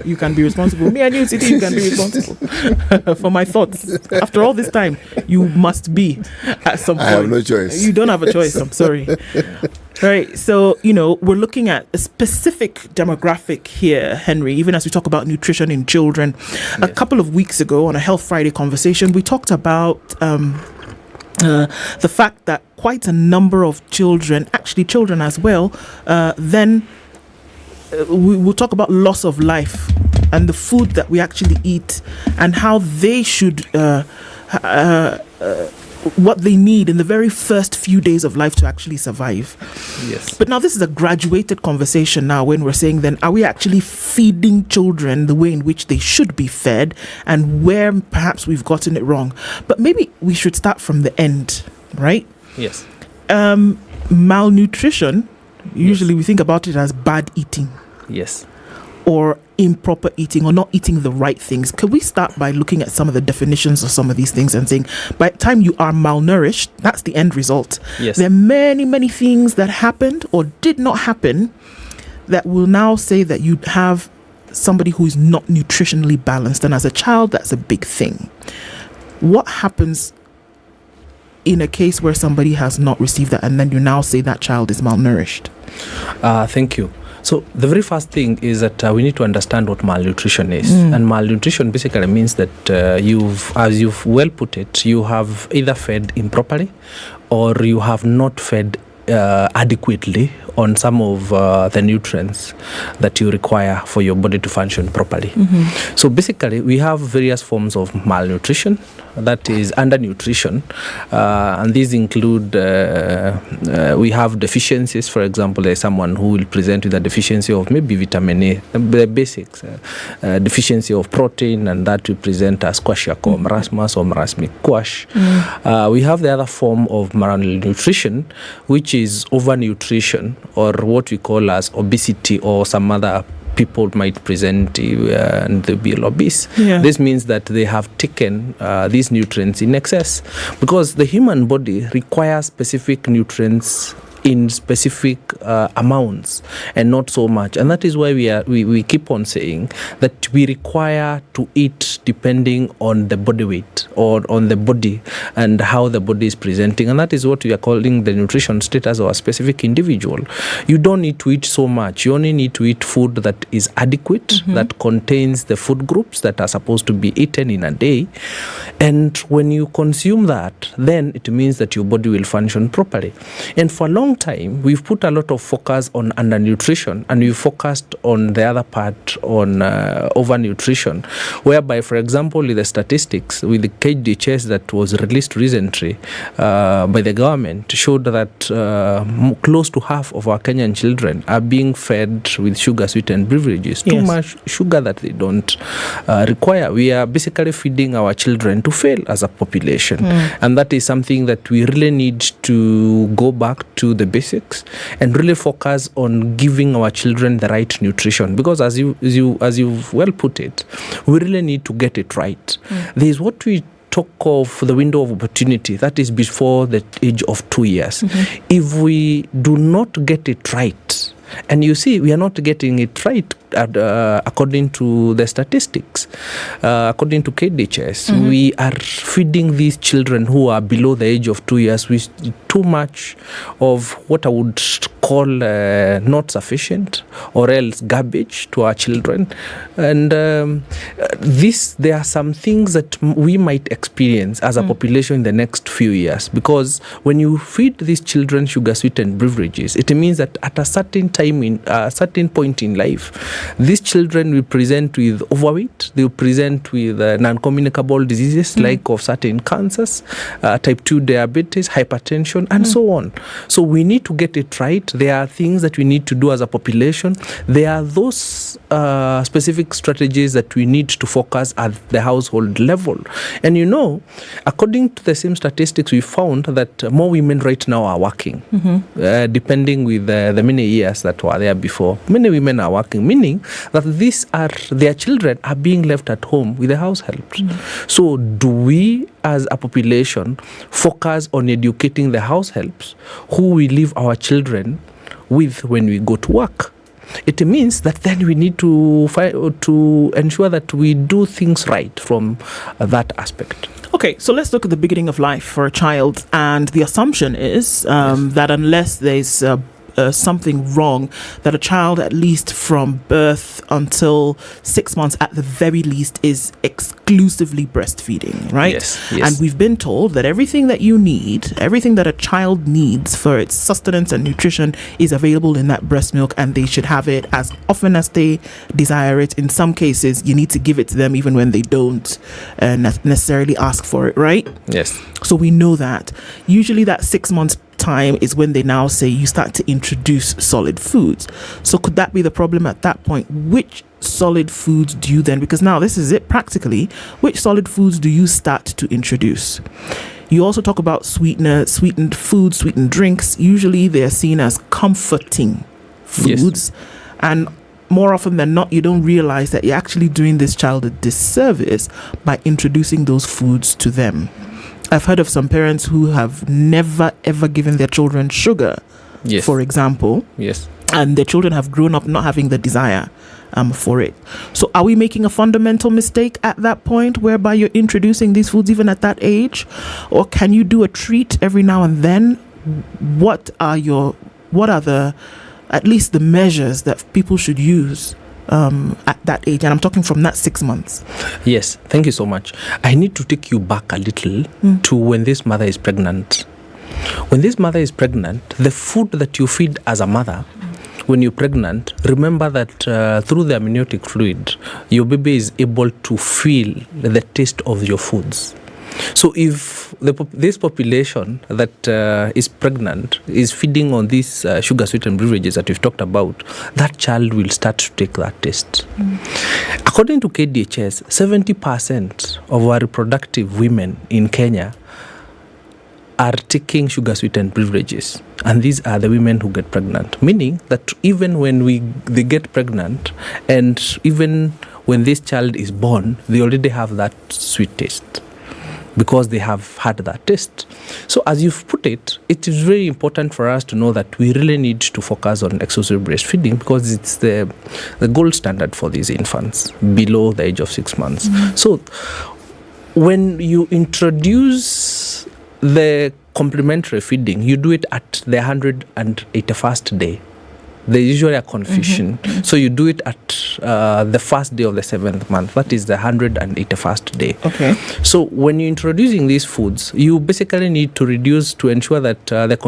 Speaker 13: You can be responsible. Me and you, City, you can be responsible for my thoughts. After all this time, you must be at some point.
Speaker 11: I have no choice.
Speaker 13: You don't have a choice. I'm sorry. All right. So, we're looking at a specific demographic here, Henry, even as we talk about nutrition in children. Yes. A couple of weeks ago on a Health Friday conversation, we talked about the fact that quite a number of children, actually children as well, then we'll talk about loss of life and the food that we actually eat and how they should, what they need in the very first few days of life to actually survive.
Speaker 15: Yes.
Speaker 13: But now this is a graduated conversation now when we're saying then, are we actually feeding children the way in which they should be fed and where perhaps we've gotten it wrong? But maybe we should start from the end, right?
Speaker 15: Yes.
Speaker 13: Malnutrition, usually we think about it as bad eating.
Speaker 15: Yes.
Speaker 13: Or improper eating or not eating the right things. Could we start by looking at some of the definitions of some of these things and saying, by the time you are malnourished, that's the end result.
Speaker 15: Yes.
Speaker 13: There are many, many things that happened or did not happen that will now say that you have somebody who is not nutritionally balanced. And as a child, that's a big thing. What happens in a case where somebody has not received that and then you now say that child is malnourished?
Speaker 15: Thank you. So the very first thing is that we need to understand what malnutrition is. And malnutrition basically means that as you've well put it, you have either fed improperly or you have not fed adequately on some of the nutrients that you require for your body to function properly. So basically, we have various forms of malnutrition, that is undernutrition, and these include, we have deficiencies. For example, there's someone who will present with a deficiency of maybe vitamin A, the basics, deficiency of protein, and that will present as kwashiorkor, marasmus or marasmic kwash. We have the other form of malnutrition, which is overnutrition, or what we call as obesity, or some other people might present and they'll be obese. This means that they have taken these nutrients in excess, because the human body requires specific nutrients in specific amounts and not so much. And that is why we keep on saying that we require to eat depending on the body weight or on the body and how the body is presenting. And that is what we are calling the nutrition status of a specific individual. You don't need to eat so much. You only need to eat food that is adequate, that contains the food groups that are supposed to be eaten in a day. And when you consume that, then it means that your body will function properly. And for a long time, we've put a lot of focus on undernutrition, and we focused on the other part on overnutrition, whereby, for example, with the statistics with the KDHS that was released recently by the government showed that close to half of our Kenyan children are being fed with sugar-sweetened beverages, too much sugar that they don't require. We are basically feeding our children to fail as a population, and that is something that we really need to go back to the basics and really focus on giving our children the right nutrition, because as you've well put it, we really need to get it right. There is what we talk of the window of opportunity, that is before the age of 2 years. If we do not get it right, and you see, we are not getting it right according to the statistics. According to KDHS, we are feeding these children who are below the age of 2 years with too much of what I would call not sufficient or else garbage to our children. And there are some things that we might experience as a population in the next few years, because when you feed these children sugar-sweetened beverages, it means that at a certain time, in a certain point in life, these children will present with overweight, they will present with non-communicable diseases like of certain cancers, type 2 diabetes, hypertension, and so on. So we need to get it right. There are things that we need to do as a population. There are those specific strategies that we need to focus at the household level. And you know, according to the same statistics, we found that more women right now are working, depending with the many years that were there before. Many women are working, meaning that their children are being left at home with the house help. So do we as a population focus on educating the house helps who we leave our children with when we go to work? It means that then we need to ensure that we do things right from that aspect.
Speaker 13: Okay, so let's look at the beginning of life for a child, and the assumption is that unless there's something wrong, that a child at least from birth until 6 months at the very least is exclusively breastfeeding, right?
Speaker 15: Yes.
Speaker 13: And we've been told that everything that you need, everything that a child needs for its sustenance and nutrition is available in that breast milk, and they should have it as often as they desire it. In some cases, you need to give it to them even when they don't necessarily ask for it, right?
Speaker 15: Yes.
Speaker 13: So we know that. Usually that 6 months time is when they now say you start to introduce solid foods. So could that be the problem at that point? Which solid foods do you then, because now this is it practically, which solid foods do you start to introduce? You also talk about sweetened foods, sweetened drinks. Usually they're seen as comforting foods. And more often than not, you don't realize that you're actually doing this child a disservice by introducing those foods to them. I've heard of some parents who have never ever given their children sugar, for example.
Speaker 15: Yes.
Speaker 13: And their children have grown up not having the desire for it. So are we making a fundamental mistake at that point whereby you're introducing these foods even at that age? Or can you do a treat every now and then? What are the at least the measures that people should use at that age? And I'm talking from that 6 months.
Speaker 15: Yes, thank you so much. I need to take you back a little to when this mother is pregnant. When this mother is pregnant, the food that you feed as a mother when you're pregnant, remember that through the amniotic fluid, your baby is able to feel the taste of your foods. So if this population that is pregnant is feeding on these sugar-sweetened beverages that we've talked about, that child will start to take that taste. According to KDHS, 70% of our reproductive women in Kenya are taking sugar-sweetened beverages, and these are the women who get pregnant, meaning that even when they get pregnant and even when this child is born, they already have that sweet taste. because they have had that taste. So as you've put it, it is very important for us to know that we really need to focus on exclusive breastfeeding because it's the gold standard for these infants below the age of 6 months. So when you introduce the complementary feeding, you do it at the 181st day. There's usually a confusion. So you do it at the first day of the 7th month. That is the 181st day.
Speaker 13: Okay.
Speaker 15: So when you're introducing these foods, you basically need to reduce to ensure that the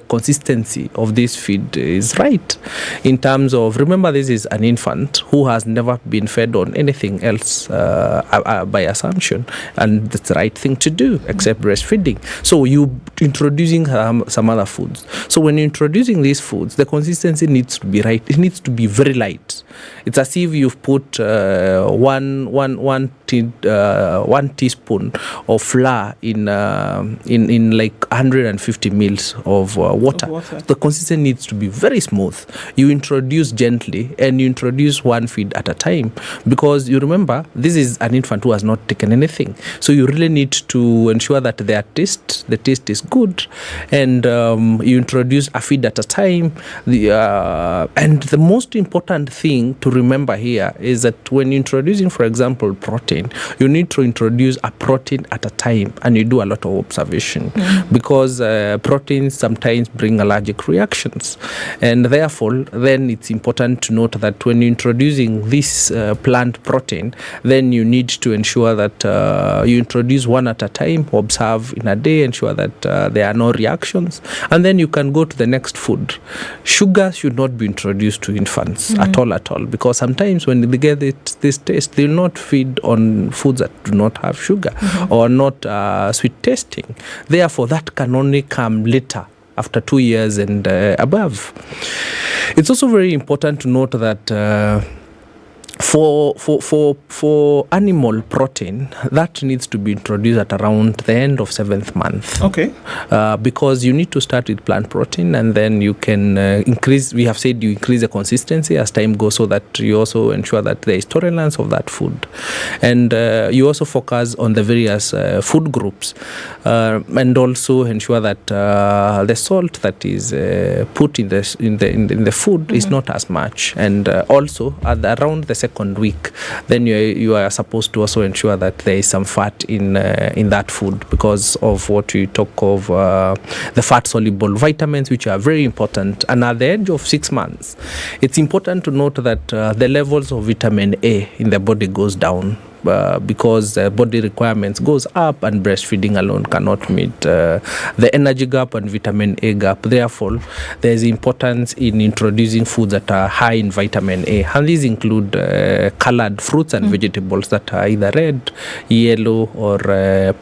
Speaker 15: consistency of this feed is right. In terms of, remember, this is an infant who has never been fed on anything else by assumption, and that's the right thing to do except breastfeeding. So you introducing some other foods. So when you're introducing these foods, the consistency needs to be right. It needs to be very light. It's as if you've put one teaspoon of flour in like 150 mils of water. The consistency needs to be very smooth. You introduce gently and you introduce one feed at a time, because you remember this is an infant who has not taken anything. So you really need to ensure that the taste is good, and you introduce a feed at a time. And the most important thing to remember here is that when you're introducing, for example, protein, you need to introduce a protein at a time, and you do a lot of observation because proteins sometimes bring allergic reactions, and therefore then it's important to note that when you're introducing this plant protein, then you need to ensure that you introduce one at a time, observe in a day, ensure that there are no reactions, and then you can go to the next food. Sugar should not be introduced to infants at all, because sometimes when they get this taste, they will not feed on foods that do not have sugar or not sweet tasting. Therefore, that can only come later, after 2 years and above. It's also very important to note that for animal protein, that needs to be introduced at around the end of 7th month.
Speaker 13: Okay.
Speaker 15: Because you need to start with plant protein, and then you can increase. We have said you increase the consistency as time goes, so that you also ensure that there is tolerance of that food, and you also focus on the various food groups, and also ensure that the salt that is put in the food is not as much, and also around the second week, then you are supposed to also ensure that there is some fat in that food, because of what we talk of the fat soluble vitamins, which are very important. And at the age of 6 months, it's important to note that the levels of vitamin A in the body goes down. Because body requirements goes up, and breastfeeding alone cannot meet the energy gap and vitamin A gap. Therefore, there is importance in introducing foods that are high in vitamin A, and these include colored fruits and vegetables that are either red, yellow, or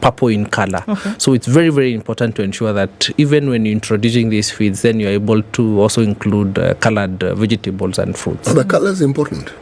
Speaker 15: purple in color. So it's very, very important to ensure that even when you're introducing these feeds, then you're able to also include colored vegetables and fruits.
Speaker 11: The color is important.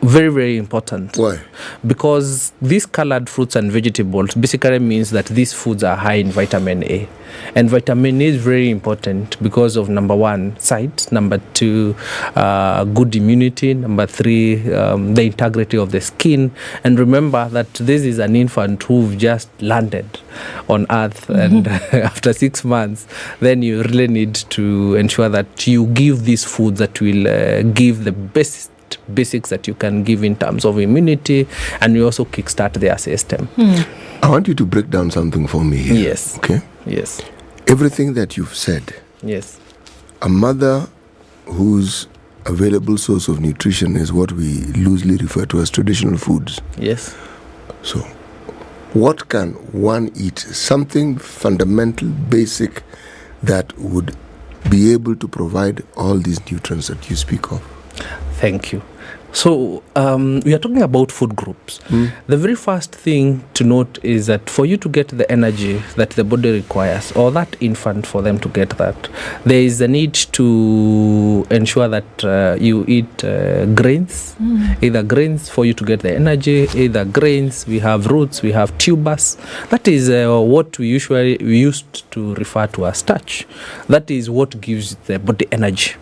Speaker 15: Very, very important.
Speaker 11: Why?
Speaker 15: Because these colored fruits and vegetables basically means that these foods are high in vitamin A. And vitamin A is very important because of, number one, sight, number two, good immunity, number three, the integrity of the skin. And remember that this is an infant who just landed on earth, and after 6 months, then you really need to ensure that you give these foods that will give the basics that you can give in terms of immunity, and you also kickstart their system.
Speaker 11: I want you to break down something for me here.
Speaker 15: Yes.
Speaker 11: Okay?
Speaker 15: Yes.
Speaker 11: Everything that you've said.
Speaker 15: Yes.
Speaker 11: A mother whose available source of nutrition is what we loosely refer to as traditional foods.
Speaker 15: Yes.
Speaker 11: So, what can one eat? Something fundamental, basic, that would be able to provide all these nutrients that you speak of.
Speaker 15: Thank you. So we are talking about food groups. The very first thing to note is that for you to get the energy that the body requires, or that infant, for them to get that, there is a need to ensure that you eat grains, either grains for you to get the energy, either grains, we have roots, we have tubers. That is what we used to refer to as starch. That is what gives the body energy.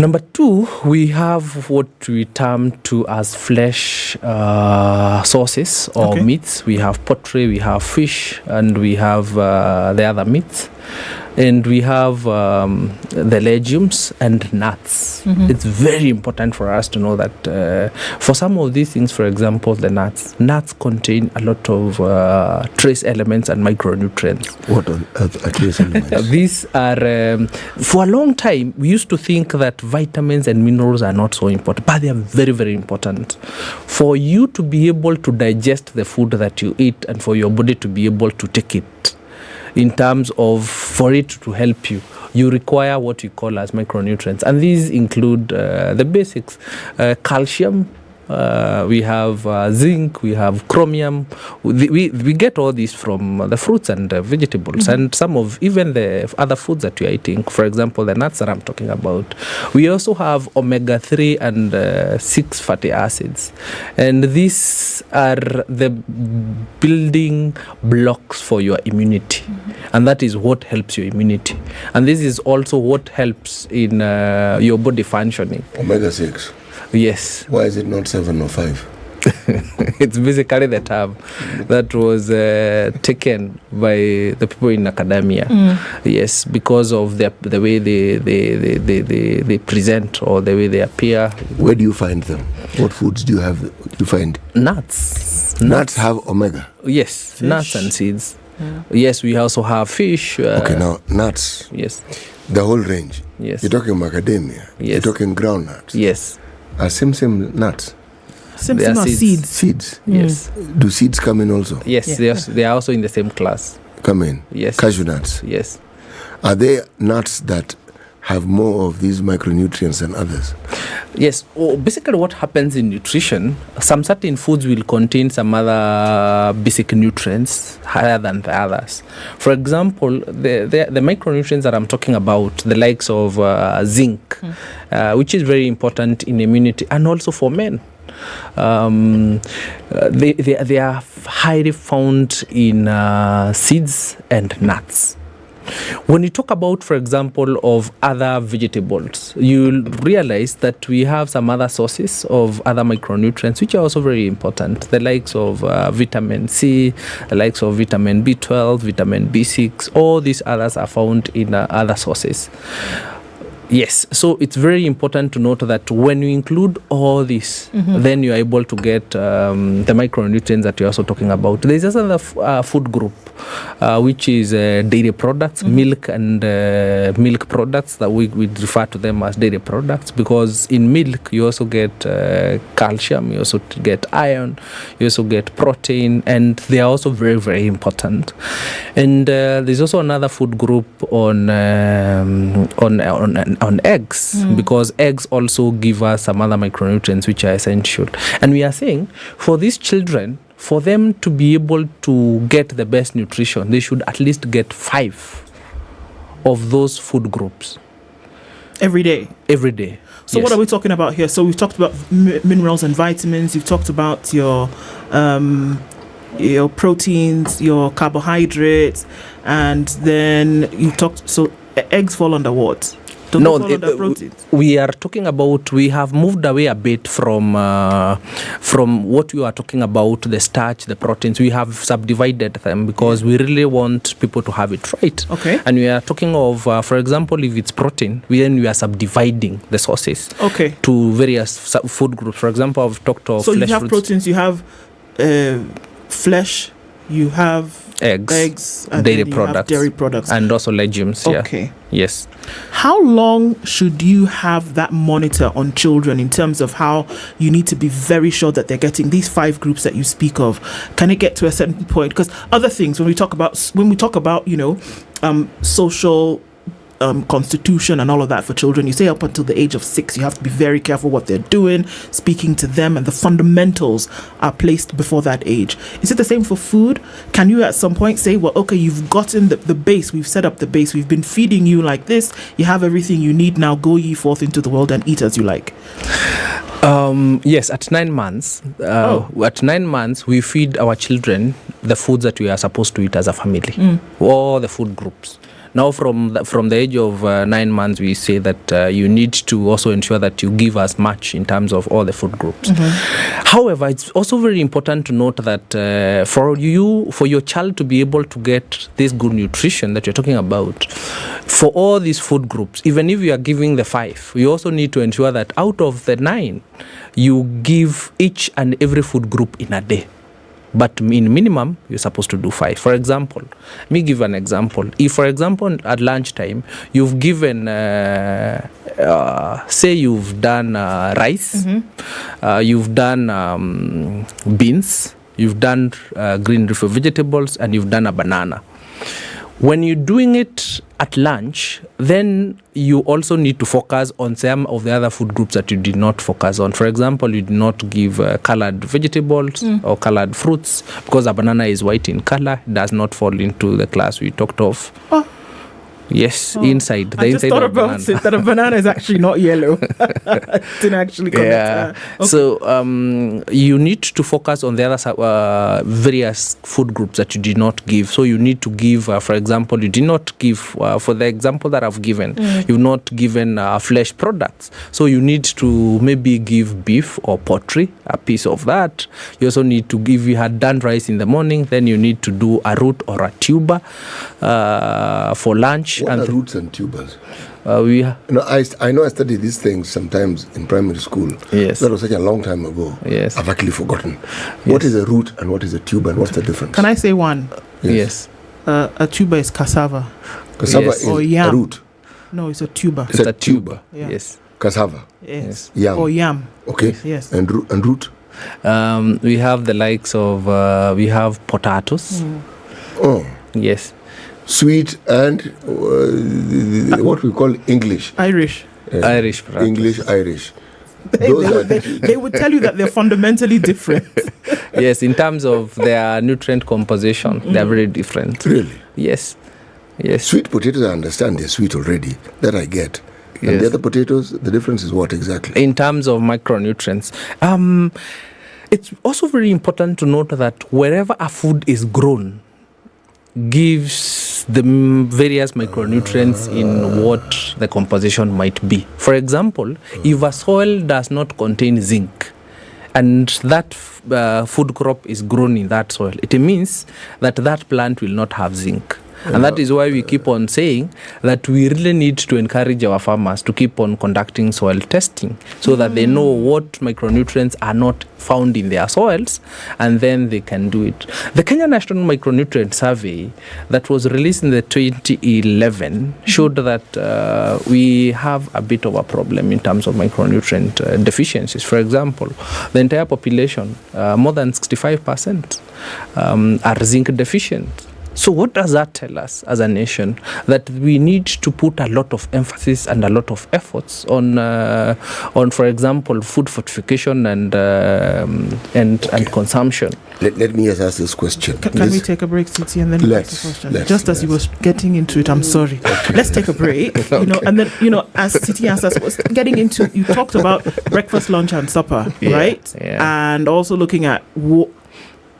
Speaker 15: Number 2, we have what we term to as flesh sources or meats. We have poultry, we have fish, and we have the other meats. And we have the legumes and nuts. It's very important for us to know that for some of these things, for example, the nuts contain a lot of trace elements and micronutrients.
Speaker 11: What are trace elements?
Speaker 15: These are, for a long time, we used to think that vitamins and minerals are not so important, but they are very, very important. For you to be able to digest the food that you eat and for your body to be able to take it, in terms of for it to help you, you require what we call as micronutrients. And these include the basics, calcium, we have zinc, we have chromium. We get all these from the fruits and vegetables and some of even the other foods that we are eating. For example, the nuts that I'm talking about. We also have omega-3 and 6 fatty acids. And these are the building blocks for your immunity. And that is what helps your immunity. And this is also what helps in your body functioning.
Speaker 11: Omega-6?
Speaker 15: Yes.
Speaker 11: Why is it not 7 or 5?
Speaker 15: It's basically the term that was taken by the people in academia. Yes, because of the way they present or the way they appear.
Speaker 11: Where do you find them? What foods do you find?
Speaker 15: Nuts.
Speaker 11: Nuts have omega?
Speaker 15: Yes, fish. Nuts and seeds. Yes, we also have fish.
Speaker 11: Okay, now nuts.
Speaker 15: Yes.
Speaker 11: The whole range.
Speaker 15: Yes.
Speaker 11: You're talking macadamia.
Speaker 15: Yes.
Speaker 11: You're talking groundnuts.
Speaker 15: Yes.
Speaker 11: Are Simsim nuts?
Speaker 13: Simsim are seeds.
Speaker 11: Seeds.
Speaker 15: Yes.
Speaker 11: Do seeds come in also?
Speaker 15: Yes, they are also in the same class.
Speaker 11: Come in?
Speaker 15: Yes.
Speaker 11: Cashew nuts?
Speaker 15: Yes.
Speaker 11: Are there nuts that have more of these micronutrients than others?
Speaker 15: Yes. Basically what happens in nutrition, some certain foods will contain some other basic nutrients higher than the others. For example, the micronutrients that I'm talking about, the likes of zinc, which is very important in immunity and also for men. They are highly found in seeds and nuts. When you talk about, for example, of other vegetables, you'll realize that we have some other sources of other micronutrients, which are also very important. The likes of vitamin C, the likes of vitamin B12, vitamin B6, all these others are found in other sources. Yes, so it's very important to note that when you include all this, then you're able to get the micronutrients that you're also talking about. There's another food group, which is dairy products, milk and milk products, that we refer to them as dairy products, because in milk you also get calcium, you also get iron, you also get protein, and they are also very, very important. And there's also another food group on eggs, because eggs also give us some other micronutrients which are essential. And we are saying for these children, for them to be able to get the best nutrition, they should at least get 5 of those food groups.
Speaker 13: Every day?
Speaker 15: Every day.
Speaker 13: So what are we talking about here? So we've talked about minerals and vitamins. You've talked about your proteins, your carbohydrates, and then you talked. So eggs fall under what?
Speaker 15: We are talking about, we have moved away a bit from what you are talking about, the starch, the proteins. We have subdivided them because we really want people to have it right.
Speaker 13: Okay.
Speaker 15: And we are talking of, for example, if it's protein, we are subdividing the sources to various food groups. For example, I've talked of
Speaker 13: so
Speaker 15: flesh
Speaker 13: you have
Speaker 15: foods.
Speaker 13: Proteins, you have flesh, you have
Speaker 15: eggs,
Speaker 13: and
Speaker 15: dairy
Speaker 13: then you
Speaker 15: products,
Speaker 13: have dairy products,
Speaker 15: and also legumes.
Speaker 13: Okay.
Speaker 15: Yes.
Speaker 13: How long should you have that monitor on children in terms of how you need to be very sure that they're getting these 5 groups that you speak of? Can it get to a certain point? Because other things, when we talk about social constitution and all of that for children, you say up until the age of 6 you have to be very careful what they're doing, speaking to them, and the fundamentals are placed before that age. Is it the same for food? Can you at some point say, well, okay, you've gotten the base, we've set up the base, we've been feeding you like this, you have everything you need, now go ye forth into the world and eat as you like?
Speaker 15: Yes, at 9 months. At 9 months, we feed our children the foods that we are supposed to eat as a family, all the food groups. Now, from the age of 9 months, we say that you need to also ensure that you give as much in terms of all the food groups. However, it's also very important to note that for your child to be able to get this good nutrition that you're talking about, for all these food groups, even if you are giving the 5, you also need to ensure that out of the 9, you give each and every food group in a day. But in minimum, you're supposed to do 5. For example, let me give an example. If, for example, at lunchtime, you've given, say you've done rice, you've done beans, you've done green leafy vegetables, and you've done a banana. When you're doing it at lunch, then you also need to focus on some of the other food groups that you did not focus on. For example, you did not give colored vegetables or colored fruits, because a banana is white in color, does not fall into the class we talked of. Yes, inside. The
Speaker 13: I just
Speaker 15: inside
Speaker 13: thought
Speaker 15: of
Speaker 13: about
Speaker 15: banana.
Speaker 13: it that a banana is actually not yellow. Didn't actually comment.
Speaker 15: Yeah.
Speaker 13: Okay.
Speaker 15: So you need to focus on the other various food groups that you did not give. So you need to give, for example, you did not give, for the example that I've given, you've not given flesh products. So you need to maybe give beef or poultry, a piece of that. You also need to give, you had done rice in the morning, then you need to do a root or a tuber for lunch.
Speaker 11: What are roots and tubers?
Speaker 15: I
Speaker 11: know I studied these things sometimes in primary school.
Speaker 15: Yes.
Speaker 11: That was such a long time ago.
Speaker 15: Yes.
Speaker 11: I've actually forgotten. What is a root and what is a tuber and what's the difference?
Speaker 13: Can I say one?
Speaker 15: Yes.
Speaker 13: A tuber is cassava.
Speaker 11: Cassava is
Speaker 13: or yam.
Speaker 11: a root.
Speaker 13: No, it's a tuber.
Speaker 11: It's a tuber.
Speaker 13: Yeah.
Speaker 15: Yes.
Speaker 11: Cassava.
Speaker 13: Yes.
Speaker 11: Yam.
Speaker 13: Or yam.
Speaker 11: Okay.
Speaker 13: Yes.
Speaker 11: And root?
Speaker 15: We have the likes of, we have potatoes.
Speaker 11: Oh.
Speaker 15: Yes.
Speaker 11: Sweet and what we call English.
Speaker 13: Irish.
Speaker 15: Irish. Potatoes.
Speaker 11: English, Irish.
Speaker 13: They would tell you that they're fundamentally different.
Speaker 15: Yes, in terms of their nutrient composition, they're very different.
Speaker 11: Really?
Speaker 15: Yes. Yes.
Speaker 11: Sweet potatoes, I understand they're sweet already. That I get. And
Speaker 15: Yes.
Speaker 11: the other potatoes, the difference is what exactly?
Speaker 15: In terms of micronutrients, it's also very important to note that wherever a food is grown, gives the various micronutrients in what the composition might be. For example, if a soil does not contain zinc, and that food crop is grown in that soil, it means that that plant will not have zinc. And that is why we keep on saying that we really need to encourage our farmers to keep on conducting soil testing so that they know what micronutrients are not found in their soils, and then they can do it. The Kenya National Micronutrient Survey that was released in the 2011 showed that we have a bit of a problem in terms of micronutrient deficiencies. For example, the entire population, more than 65%, are zinc deficient. So what does that tell us as a nation? That we need to put a lot of emphasis and a lot of efforts on, for example, food fortification and consumption.
Speaker 11: Let me just ask this question.
Speaker 13: Can we take a break, Titi, and then
Speaker 11: Let's,
Speaker 13: ask the question? Just as you were getting into it, I'm sorry. Let's take a break.
Speaker 11: Okay.
Speaker 13: And then as Titi asked us, was getting into, you talked about breakfast, lunch, and supper, right?
Speaker 15: Yeah.
Speaker 13: And also looking at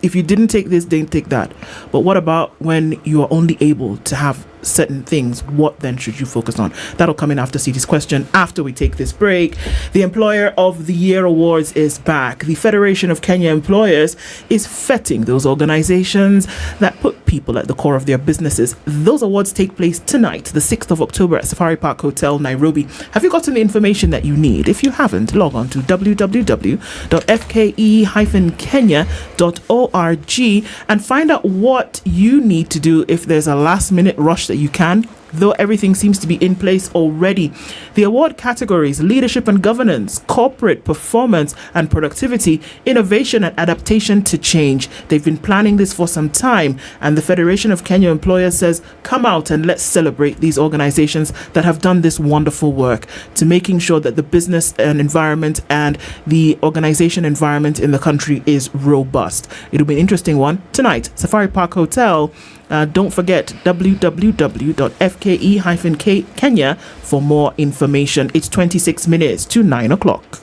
Speaker 13: if you didn't take this, didn't take that. But what about when you are only able to have certain things? What then should you focus on? That'll come in after Citi's question, after we take this break. The Employer of the Year Awards is back. The Federation of Kenya Employers is vetting those organizations that put people at the core of their businesses. Those awards take place tonight, the 6th of October at Safari Park Hotel, Nairobi. Have you gotten the information that you need? If you haven't, log on to www.fke-kenya.org and find out what you need to do if there's a last-minute rush that you can, though everything seems to be in place already. The award categories: leadership and governance, corporate performance and productivity, innovation and adaptation to change. They've been planning this for some time, and the Federation of Kenya Employers says, come out and let's celebrate these organizations that have done this wonderful work to making sure that the business and environment and the organization environment in the country is robust. It'll be an interesting one tonight, Safari Park Hotel. Don't forget www.fke-kenya for more information. It's 26 minutes to 9 o'clock.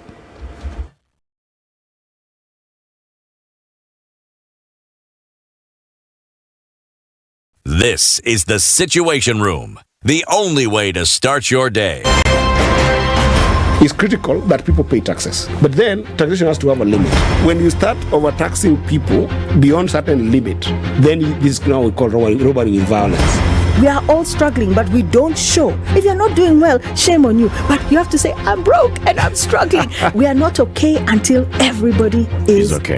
Speaker 8: This is the Situation Room, the only way to start your day.
Speaker 1: It's critical that people pay taxes. But then taxation has to have a limit. When you start overtaxing people beyond certain limit, then this is now we call robbery with violence.
Speaker 17: We are all struggling, but we don't show. If you're not doing well, shame on you. But you have to say, I'm broke and I'm struggling. We are not okay until everybody is okay.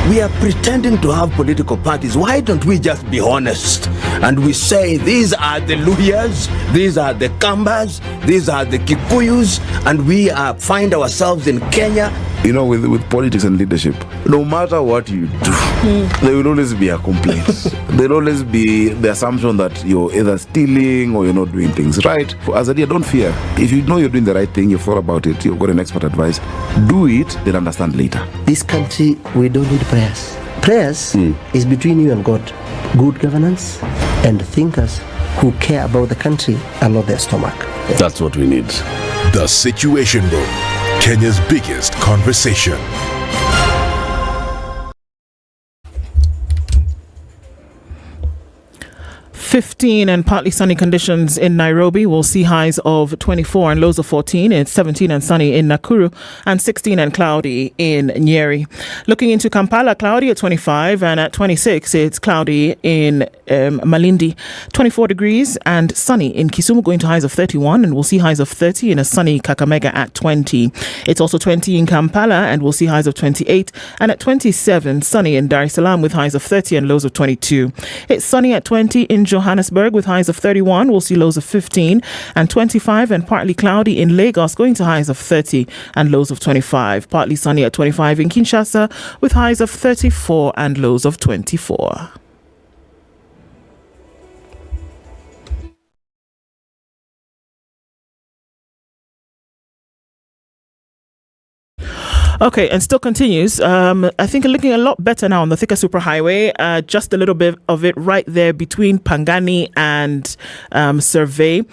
Speaker 18: We are pretending to have political parties. Why don't we just be honest? And we say, these are the Luyas, these are the Kambas, these are the Kikuyus, and we find ourselves in Kenya.
Speaker 21: You know, with politics and leadership, no matter what you do, there will always be a complaint. There will always be the assumption that you're either stealing or you're not doing things right. As a leader, don't fear. If you know you're doing the right thing, you've thought about it, you've got an expert advice, do it, then understand later.
Speaker 24: This country, we don't need prayers. Prayers is between you and God. Good governance and thinkers who care about the country and not their stomach.
Speaker 21: That's what we need.
Speaker 9: The Situation Room, Kenya's biggest conversation.
Speaker 13: 15 and partly sunny conditions in Nairobi. We'll see highs of 24 and lows of 14. It's 17 and sunny in Nakuru and 16 and cloudy in Nyeri. Looking into Kampala, cloudy at 25, and at 26 it's cloudy in Malindi. 24 degrees and sunny in Kisumu, going to highs of 31, and we'll see highs of 30 in a sunny Kakamega at 20. It's also 20 in Kampala, and we'll see highs of 28, and at 27 sunny in Dar es Salaam with highs of 30 and lows of 22. It's sunny at 20 in Johannesburg with highs of 31. We'll see lows of 15 and 25, and partly cloudy in Lagos, going to highs of 30 and lows of 25. Partly sunny at 25 in Kinshasa with highs of 34 and lows of 24. Okay, and still continues. I think looking a lot better now on the Thika Superhighway. Just a little bit of it right there between Pangani and Survey.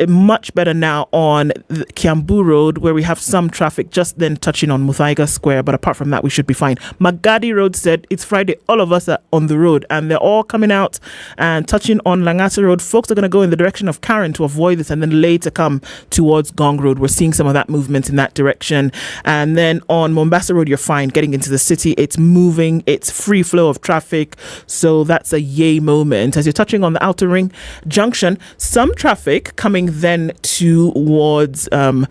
Speaker 13: Much better now on the Kiambu Road, where we have some traffic just then touching on Muthaiga Square. But apart from that, we should be fine. Magadi Road said it's Friday. All of us are on the road, and they're all coming out and touching on Langata Road. Folks are going to go in the direction of Karen to avoid this, and then later come towards Gong Road. We're seeing some of that movement in that direction. And then on Mombasa Road, you're fine getting into the city. It's moving, it's free flow of traffic, so that's a yay moment. As you're touching on the Outer Ring Junction, some traffic coming then towards Outer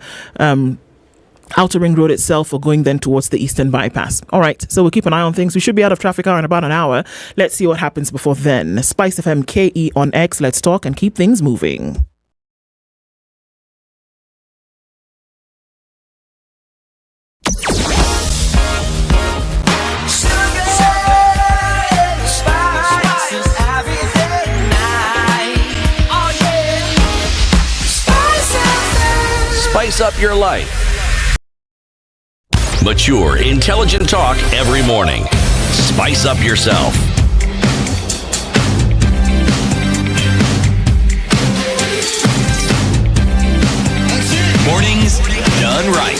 Speaker 13: Ring Road itself, or going then towards the Eastern Bypass. All right, so we'll keep an eye on things. We should be out of traffic hour in about an hour. Let's see what happens before then. Spice FM KE on X. Let's talk and keep things moving.
Speaker 8: Spice up your life. Mature, intelligent talk every morning. Spice up yourself. Mornings done right.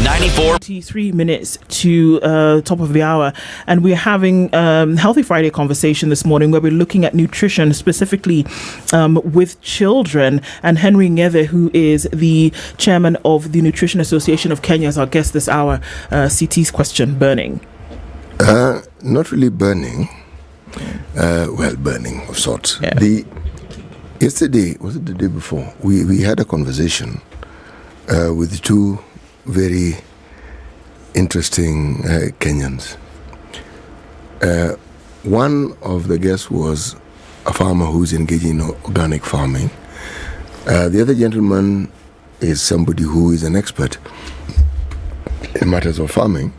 Speaker 13: 93 minutes to top of the hour, and we're having Healthy Friday conversation this morning, where we're looking at nutrition, specifically with children. And Henry Ngeve, who is the chairman of the Nutrition Association of Kenya, is our guest this hour. CT's question: burning?
Speaker 11: Not really burning. Well, burning of sorts. Yeah. Yesterday, was it the day before? We had a conversation with two very interesting Kenyans. One of the guests was a farmer who's engaging in organic farming. The other gentleman is somebody who is an expert in matters of farming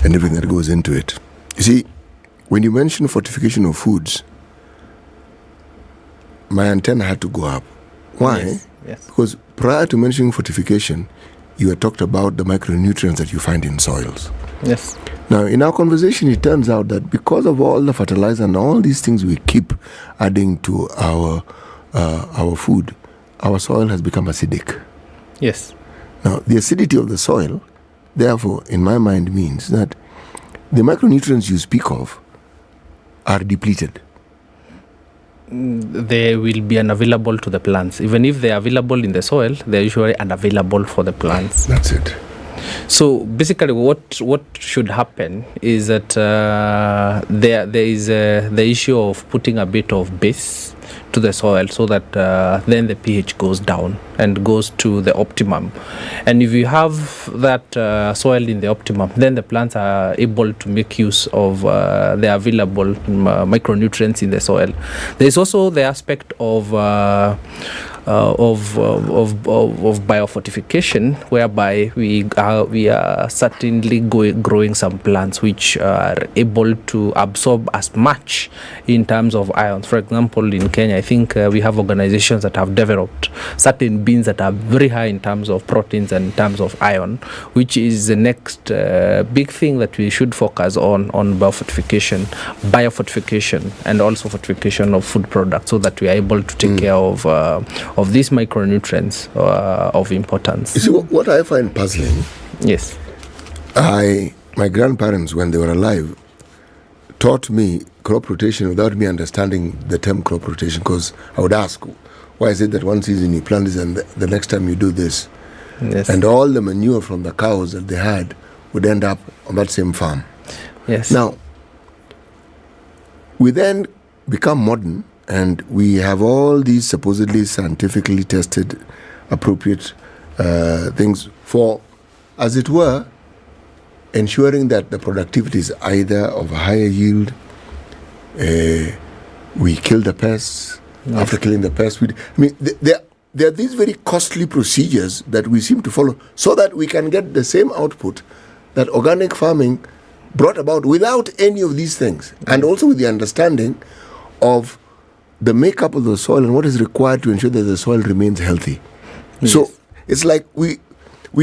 Speaker 11: and everything that goes into it. You see, when you mention fortification of foods, my antenna had to go up. Why? Yes. Because prior to mentioning fortification, you had talked about the micronutrients that you find in soils.
Speaker 15: Yes.
Speaker 11: Now, in our conversation, it turns out that because of all the fertilizer and all these things we keep adding to our food, our soil has become acidic.
Speaker 15: Yes.
Speaker 11: Now, the acidity of the soil, therefore, in my mind, means that the micronutrients you speak of are depleted.
Speaker 15: they will be unavailable to the plants. Even if they are available in the soil, they're usually unavailable for the plants.
Speaker 11: That's it.
Speaker 15: So basically, what should happen is that there is the issue of putting a bit of base to the soil, so that then the pH goes down and goes to the optimum. And if you have that soil in the optimum, then the plants are able to make use of the available micronutrients in the soil. There is also the aspect of biofortification, whereby we are certainly growing some plants which are able to absorb as much in terms of ions. For example, in Kenya, I think we have organizations that have developed certain beans that are very high in terms of proteins and in terms of iron, which is the next big thing that we should focus on biofortification, and also fortification of food products, so that we are able to take care of these micronutrients of importance.
Speaker 11: You see, what I find puzzling.
Speaker 15: Yes.
Speaker 11: My grandparents, when they were alive, taught me crop rotation without me understanding the term crop rotation, because I would ask, why is it that one season you plant this and the next time you do this?
Speaker 15: Yes.
Speaker 11: And all the manure from the cows that they had would end up on that same farm.
Speaker 15: Yes.
Speaker 11: Now, we then become modern, and we have all these supposedly scientifically tested appropriate things for, as it were, ensuring that the productivity is either of a higher yield, we kill the pests. Yes. After killing the pests, there are these very costly procedures that we seem to follow, so that we can get the same output that organic farming brought about without any of these things, and also with the understanding of the makeup of the soil and what is required to ensure that the soil remains healthy. Yes. So it's like we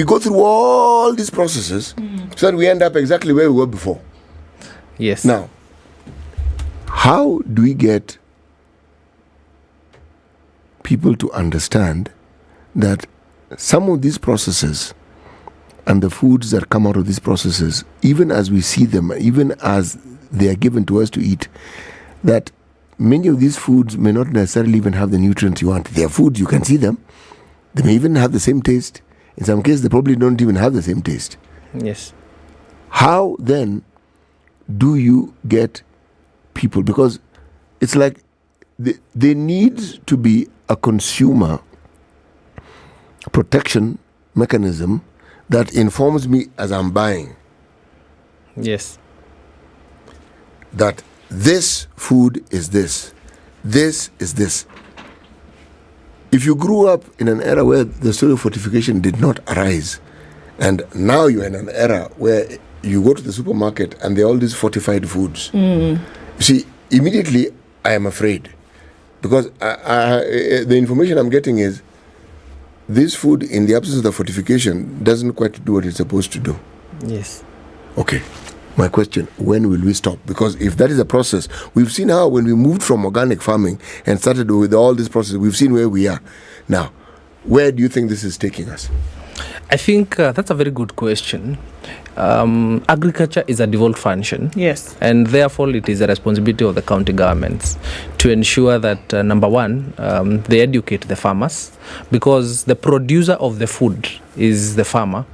Speaker 11: go through all these processes so that we end up exactly where we were before.
Speaker 15: Yes.
Speaker 11: Now, how do we get people to understand that some of these processes and the foods that come out of these processes, even as we see them, even as they are given to us to eat, that many of these foods may not necessarily even have the nutrients you want. They are foods, you can see them. They may even have the same taste. In some cases, they probably don't even have the same taste.
Speaker 15: Yes.
Speaker 11: How then do you get people? Because it's like there needs to be a consumer protection mechanism that informs me as I'm buying.
Speaker 15: Yes.
Speaker 11: That this food is this. This is this. If you grew up in an era where the story of fortification did not arise, and now you're in an era where you go to the supermarket and there are all these fortified foods, you see, immediately I am afraid. Because the information I'm getting is this food, in the absence of the fortification, doesn't quite do what it's supposed to do.
Speaker 15: Yes.
Speaker 11: Okay. My question, when will we stop? Because if that is a process, we've seen how when we moved from organic farming and started with all this process, we've seen where we are. Now, where do you think this is taking us?
Speaker 15: I think that's a very good question. Agriculture is a devolved function.
Speaker 13: Yes.
Speaker 15: And therefore, it is a responsibility of the county governments to ensure that, number one, they educate the farmers, because the producer of the food is the farmer.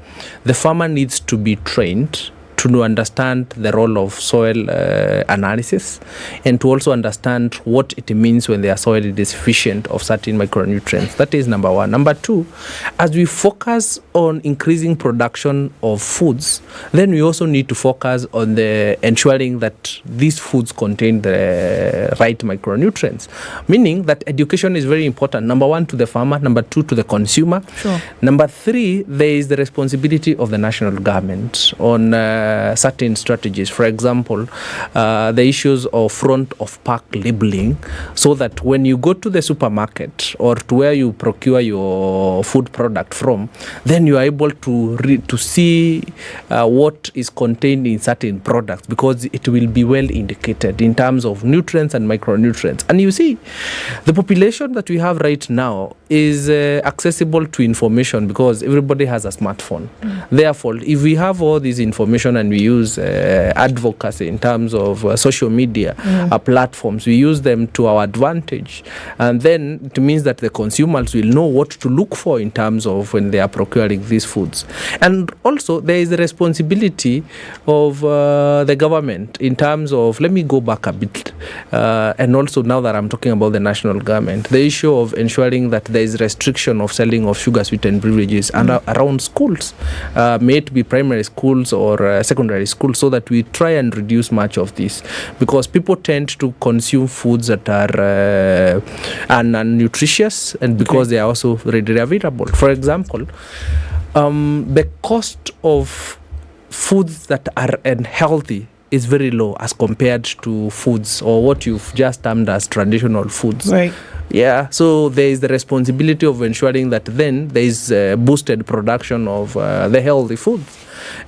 Speaker 15: The farmer needs to be trained to understand the role of soil analysis, and to also understand what it means when their soil is deficient of certain micronutrients. That is number one. Number two, as we focus on increasing production of foods, then we also need to focus on the ensuring that these foods contain the right micronutrients, meaning that education is very important. Number one, to the farmer. Number two, to the consumer.
Speaker 13: Sure.
Speaker 15: Number three, there is the responsibility of the national government on certain strategies. For example, the issues of front of pack labeling, so that when you go to the supermarket or to where you procure your food product from, then you are able to see what is contained in certain products, because it will be well indicated in terms of nutrients and micronutrients. And you see, the population that we have right now is accessible to information, because everybody has a smartphone. Therefore, if we have all this information and and we use advocacy in terms of social media platforms. We use them to our advantage, and then it means that the consumers will know what to look for in terms of when they are procuring these foods. And also there is the responsibility of the government in terms of, let me go back a bit, and also now that I'm talking about the national government, the issue of ensuring that there is restriction of selling of sugar sweetened beverages and around schools, may it be primary schools or secondary schools, so that we try and reduce much of this, because people tend to consume foods that are nutritious, and because they are also readily available. For example, the cost of foods that are unhealthy is very low as compared to foods or what you've just termed as traditional foods.
Speaker 13: Right.
Speaker 15: Yeah, so there is the responsibility of ensuring that then there is boosted production of the healthy foods.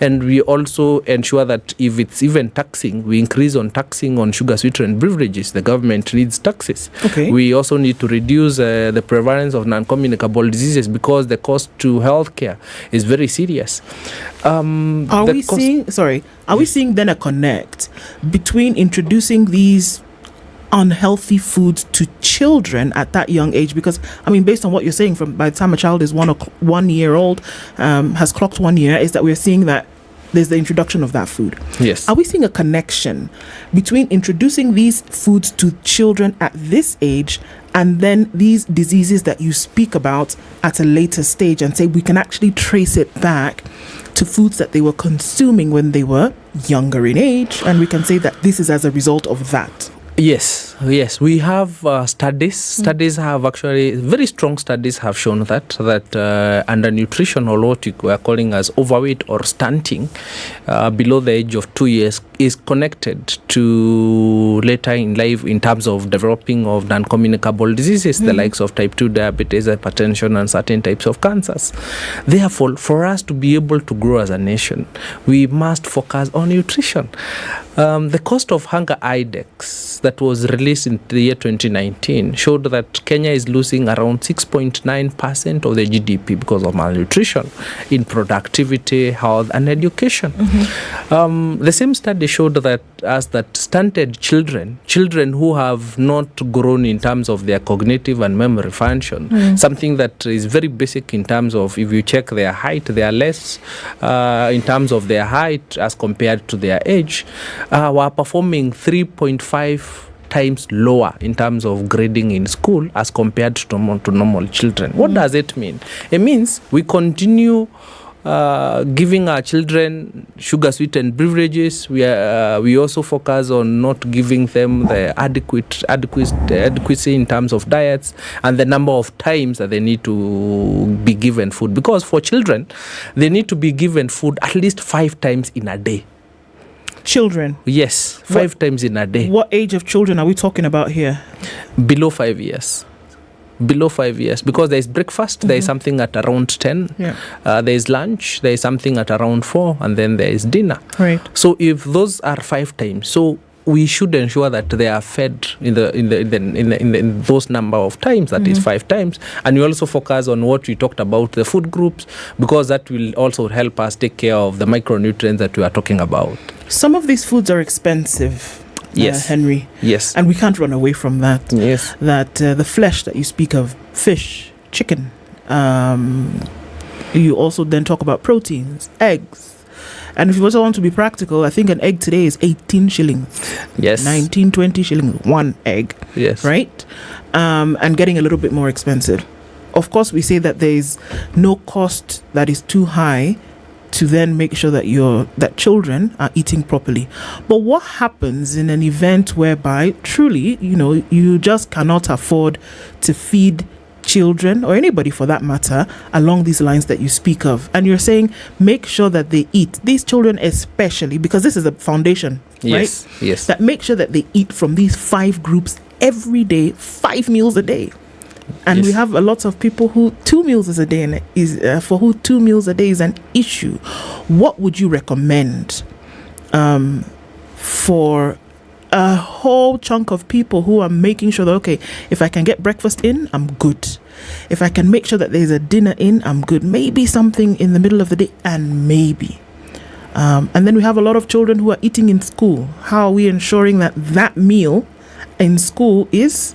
Speaker 15: And we also ensure that if it's even taxing, we increase on taxing on sugar sweetened beverages. The government needs taxes.
Speaker 13: Okay.
Speaker 15: We also need to reduce the prevalence of non-communicable diseases, because the cost to healthcare is very serious.
Speaker 13: Are we seeing then a connect between introducing these unhealthy foods to children at that young age? Because I mean, based on what you're saying, from by the time a child is 1 year old, has clocked 1 year, is that we're seeing that there's the introduction of that food.
Speaker 15: Yes.
Speaker 13: Are we seeing a connection between introducing these foods to children at this age and then these diseases that you speak about at a later stage, and say we can actually trace it back to foods that they were consuming when they were younger in age, and we can say that this is as a result of that?
Speaker 15: Yes, we have studies. Studies have actually, very strong studies have shown that undernutrition, or what we are calling as overweight or stunting, below the age of 2 years, is connected to later in life in terms of developing of non-communicable diseases, the likes of type 2 diabetes, hypertension, and certain types of cancers. Therefore, for us to be able to grow as a nation, we must focus on nutrition. The cost of hunger index that was released in the year 2019 showed that Kenya is losing around 6.9% of the GDP because of malnutrition in productivity, health, and education. The same study showed that stunted children who have not grown in terms of their cognitive and memory function, something that is very basic in terms of, if you check their height, they are less in terms of their height as compared to their age, were performing 3.5 times lower in terms of grading in school as compared to normal children. What does it mean? It means we continue giving our children sugar sweetened beverages. We also focus on not giving them the adequacy in terms of diets and the number of times that they need to be given food, because for children they need to be given food at least 5 times in a day.
Speaker 13: Children?
Speaker 15: Yes, 5 times in a day.
Speaker 13: What age of children are we talking about here?
Speaker 15: Below 5 years. Below 5 years, because there is breakfast, there is something at around 10, there is lunch, there is something at around 4, and then there is dinner.
Speaker 13: Right.
Speaker 15: So if those are 5 times, so we should ensure that they are fed in those number of times, that is 5 times. And we also focus on what we talked about, the food groups, because that will also help us take care of the micronutrients that we are talking about.
Speaker 13: Some of these foods are expensive.
Speaker 15: Yes,
Speaker 13: Henry.
Speaker 15: Yes,
Speaker 13: and we can't run away from that.
Speaker 15: Yes,
Speaker 13: that the flesh that you speak of, fish, chicken. You also then talk about proteins, eggs, and if you also want to be practical, I think an egg today is 18 shillings.
Speaker 15: Yes,
Speaker 13: 19, 20 shillings, one egg.
Speaker 15: Yes,
Speaker 13: right, and getting a little bit more expensive. Of course, we say that there is no cost that is too high to then make sure that that children are eating properly. But what happens in an event whereby truly, you just cannot afford to feed children, or anybody for that matter, along these lines that you speak of, and you're saying make sure that they eat, these children especially, because this is a foundation,
Speaker 15: yes,
Speaker 13: right?
Speaker 15: Yes,
Speaker 13: that make sure that they eat from these 5 groups every day, 5 meals a day. And we have a lot of people who 2 meals a day for who 2 meals a day is an issue. What would you recommend for a whole chunk of people who are making sure that, okay, if I can get breakfast in, I'm good. If I can make sure that there's a dinner in, I'm good. Maybe something in the middle of the day, and maybe And then we have a lot of children who are eating in school. How are we ensuring that that meal in school is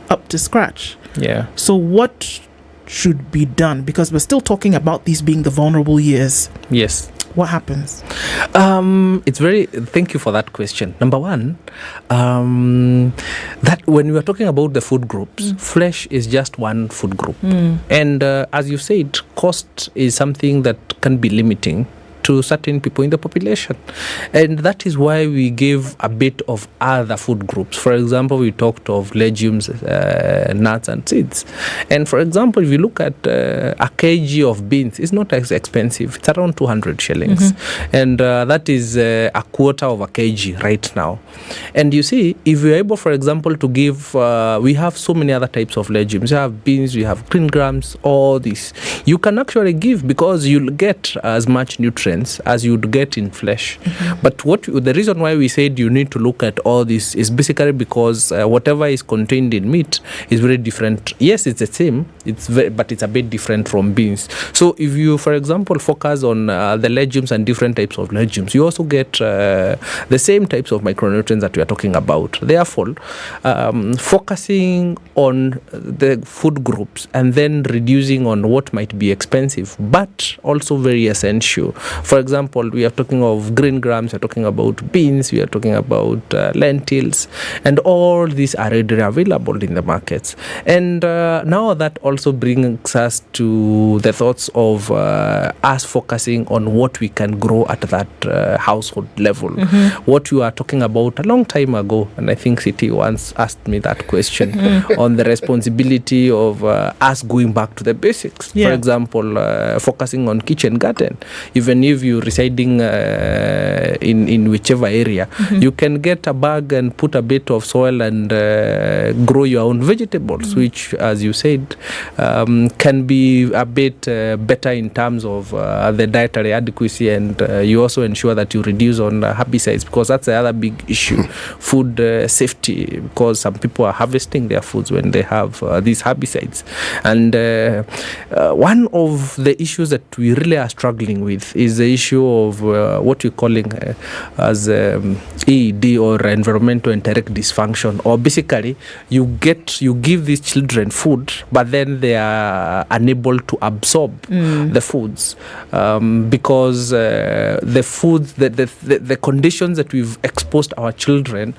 Speaker 13: up to scratch?
Speaker 15: Yeah.
Speaker 13: So what should be done? Because we're still talking about these being the vulnerable years.
Speaker 15: Yes.
Speaker 13: What happens?
Speaker 15: Thank you for that question. Number one, that when we are talking about the food groups, flesh is just one food group. And as you said, cost is something that can be limiting to certain people in the population. And that is why we gave a bit of other food groups. For example, we talked of legumes, nuts and seeds. And for example, if you look at a kg of beans, it's not as expensive. It's around 200 shillings. And that is a quarter of a kg right now. And you see, if we're able, for example, to give, we have so many other types of legumes. We have beans, we have green grams, all this. You can actually give because you'll get as much nutrients as you'd get in flesh. But the reason why we said you need to look at all this is basically because whatever is contained in meat is very different. Yes, it's the same, but it's a bit different from beans. So if you, for example, focus on the legumes and different types of legumes, you also get the same types of micronutrients that we are talking about. Therefore, focusing on the food groups and then reducing on what might be expensive, but also very essential. For example, we are talking of green grams, we are talking about beans, we are talking about lentils, and all these are readily available in the markets. And now that also brings us to the thoughts of us focusing on what we can grow at that household level. What you are talking about a long time ago, and I think City once asked me that question on the responsibility of us going back to the basics. For example, focusing on kitchen garden. Even if you're residing in whichever area, you can get a bag and put a bit of soil and grow your own vegetables, which, as you said, can be a bit better in terms of the dietary adequacy, and you also ensure that you reduce on herbicides, because that's the other big issue, food safety, because some people are harvesting their foods when they have these herbicides. And one of the issues that we really are struggling with is the issue of what we're calling as ED, or environmental enteric dysfunction, or basically you give these children food, but then they are unable to absorb the foods because the foods, the conditions that we've exposed our children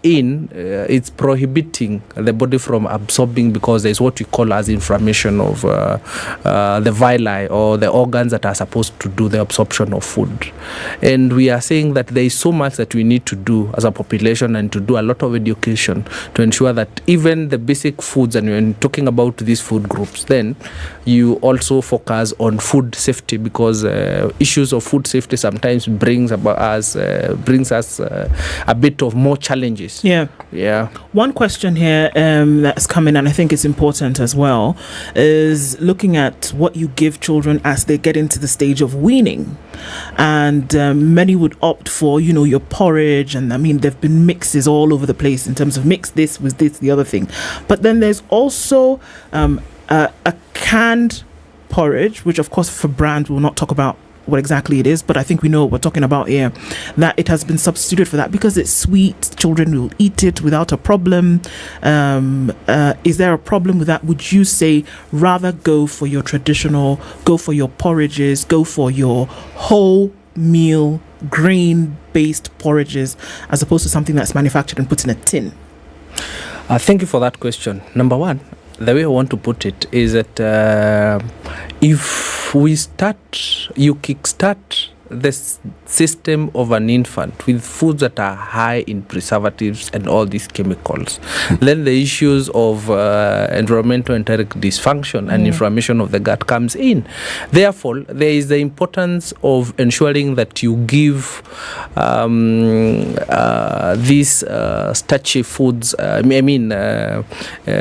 Speaker 15: in, it's prohibiting the body from absorbing, because there's what we call as inflammation of the villi, or the organs that are supposed to do the absorption of food. And we are saying that there is so much that we need to do as a population, and to do a lot of education to ensure that even the basic foods, and when talking about these food groups, then you also focus on food safety, because issues of food safety sometimes brings us a bit of more challenges.
Speaker 13: One question here that's coming, and I think it's important as well, is looking at what you give children as they get into the stage of weaning. And many would opt for, your porridge, and I mean, there've been mixes all over the place in terms of mix this with this, the other thing. But then there's also a canned porridge, which of course for brand we'll not talk about what exactly it is, but I think we know what we're talking about here, that it has been substituted for that because it's sweet. Children will eat it without a problem. Is there a problem with that? Would you say rather go for your traditional, go for your porridges, go for your whole meal grain-based porridges, as opposed to something that's manufactured and put in a tin?
Speaker 15: Thank you for that question. Number one, the way I want to put it is that if you kickstart the system of an infant with foods that are high in preservatives and all these chemicals, then the issues of environmental enteric dysfunction and inflammation of the gut comes in. Therefore, there is the importance of ensuring that you give these starchy foods,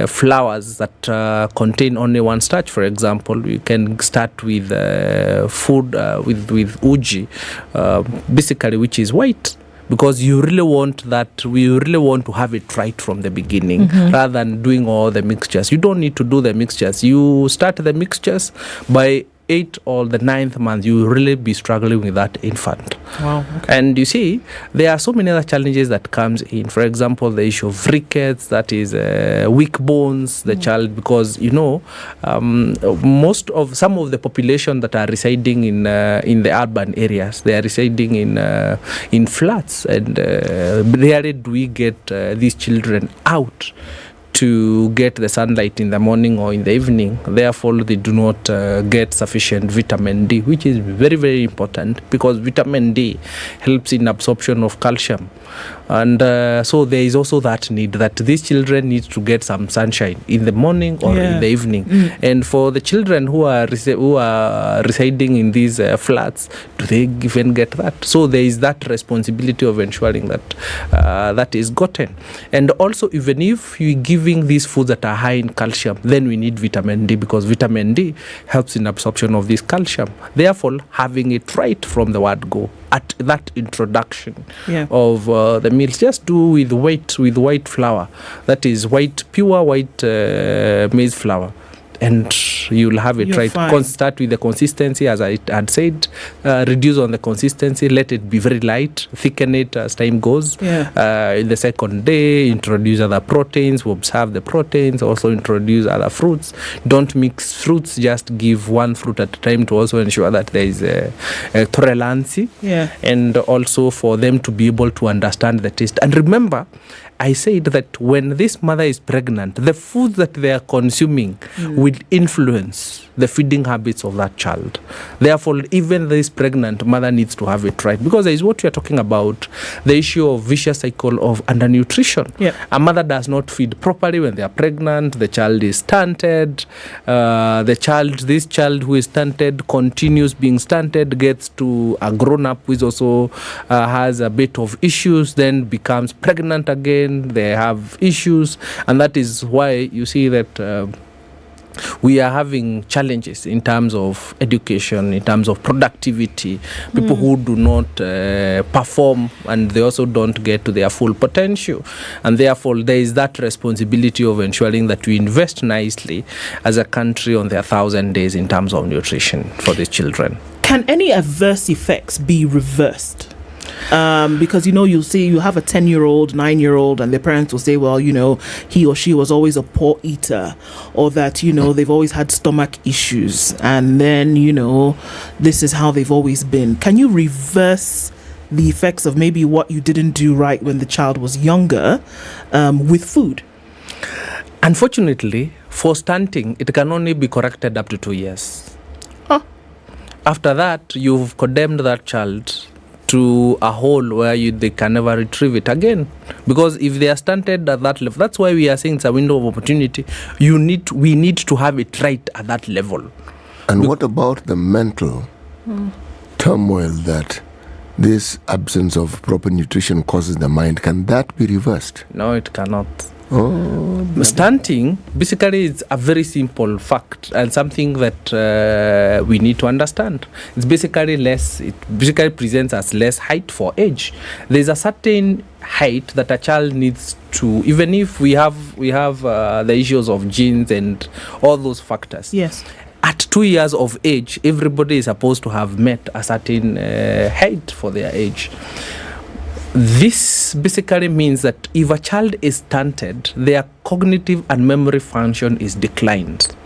Speaker 15: flours that contain only one starch. For example, you can start with food with uji, basically, which is white, because we really want to have it right from the beginning, rather than doing all the mixtures. You don't need to do the mixtures. You start the mixtures by 8th or the 9th month, you will really be struggling with that infant.
Speaker 13: Wow. Okay.
Speaker 15: And you see, there are so many other challenges that comes in. For example, the issue of rickets, that is weak bones, the child, because some of the population that are residing in the urban areas, they are residing in flats, and rarely do we get these children out to get the sunlight in the morning or in the evening. Therefore, they do not get sufficient vitamin D, which is very, very important, because vitamin D helps in absorption of calcium. And so there is also that need that these children need to get some sunshine in the morning or in the evening. And for the children who are residing in these flats, do they even get that? So there is that responsibility of ensuring that that is gotten. And also, even if you giving these foods that are high in calcium, then we need vitamin D, because vitamin D helps in absorption of this calcium. Therefore, having it right from the word go at that introduction of the meals, just do with white flour, that is pure white maize flour, and you'll have it right. Start with the consistency, as I had said. Reduce on the consistency, let it be very light, thicken it as time goes. In the second day, introduce other proteins, observe the proteins, also introduce other fruits. Don't mix fruits, just give one fruit at a time to also ensure that there is a tolerancy, and also for them to be able to understand the taste. And remember, I said that when this mother is pregnant, the food that they are consuming will influence the feeding habits of that child. Therefore, even this pregnant mother needs to have it right, because there is what we are talking about, the issue of vicious cycle of undernutrition. A mother does not feed properly when they are pregnant, the child is stunted, this child who is stunted continues being stunted, gets to a grown-up who is also has a bit of issues, then becomes pregnant again, they have issues, and that is why you see that we are having challenges in terms of education, in terms of productivity, people who do not perform, and they also don't get to their full potential. And therefore, there is that responsibility of ensuring that we invest nicely as a country on their 1,000 days in terms of nutrition for these children.
Speaker 13: Can any adverse effects be reversed? Because you'll see you have a 10-year-old, 9-year-old, and their parents will say, well, he or she was always a poor eater, or that they've always had stomach issues, and then this is how they've always been. Can you reverse the effects of maybe what you didn't do right when the child was younger with food?
Speaker 15: Unfortunately, for stunting, it can only be corrected up to 2 years. After that, you've condemned that child to a hole where they can never retrieve it again. Because if they are stunted at that level, that's why we are saying it's a window of opportunity. We need to have it right at that level.
Speaker 11: And what about the mental turmoil that this absence of proper nutrition causes the mind? Can that be reversed?
Speaker 15: No, it cannot. Stunting basically is a very simple fact and something that we need to understand. It basically presents as less height for age. There's a certain height that a child needs to, even if we have the issues of genes and all those factors.
Speaker 13: Yes.
Speaker 15: At 2 years of age, everybody is supposed to have met a certain height for their age. This basically means that if a child is stunted, their cognitive and memory function is declined.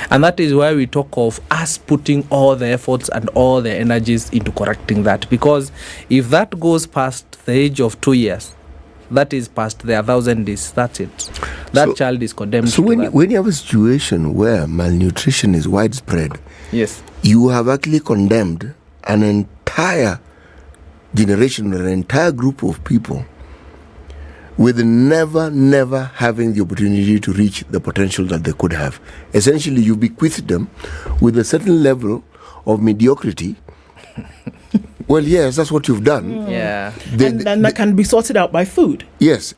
Speaker 15: And that is why we talk of us putting all the efforts and all the energies into correcting that. Because if that goes past the age of 2 years, that is past their 1,000 days, that's it. That child is condemned.
Speaker 11: So when you have a situation where malnutrition is widespread,
Speaker 15: yes,
Speaker 11: you have actually condemned an entire generation or an entire group of people with never having the opportunity to reach the potential that they could have. Essentially, you bequeath them with a certain level of mediocrity. Well, yes, that's what you've done.
Speaker 13: Yeah. And that can be sorted out by food.
Speaker 11: Yes.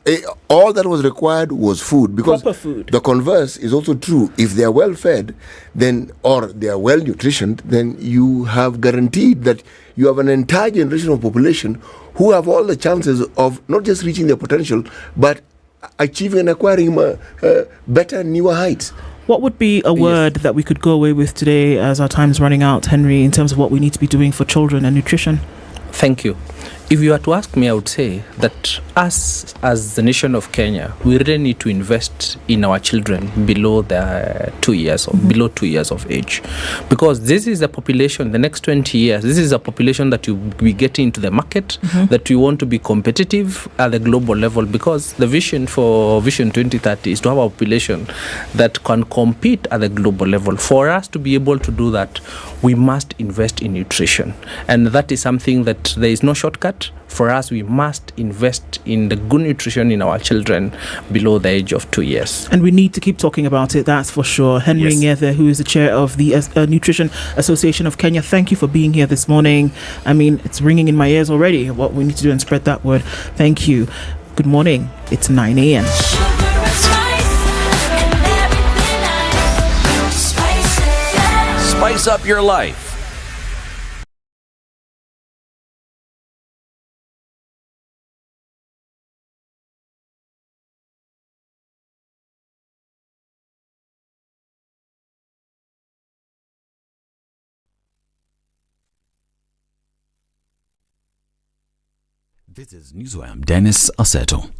Speaker 11: All that was required was food. Because
Speaker 13: proper food.
Speaker 11: The converse is also true. If they are well fed, then, or they are well nutritioned, then you have guaranteed that you have an entire generation of population who have all the chances of not just reaching their potential, but achieving and acquiring better, newer heights.
Speaker 13: What would be a word that we could go away with today as our time's running out, Henry, in terms of what we need to be doing for children and nutrition?
Speaker 15: Thank you. If you were to ask me, I would say that us, as the nation of Kenya, we really need to invest in our children below the 2 years or below 2 years of age, because this is a population. The next 20 years, this is a population that you be getting into the market, that we want to be competitive at the global level. Because the vision for Vision 2030 is to have a population that can compete at the global level. For us to be able to do that, we must invest in nutrition, and that is something that there is no shortcut. For us, we must invest in the good nutrition in our children below the age of 2 years.
Speaker 13: And we need to keep talking about it, that's for sure. Henry Nyeri, who is the chair of the Nutrition Association of Kenya, thank you for being here this morning. I mean, it's ringing in my ears already, what we need to do and spread that word. Thank you. Good morning. It's 9 a.m.
Speaker 8: Spice up your life.
Speaker 2: This is Newswire. I'm Dennis Aseto.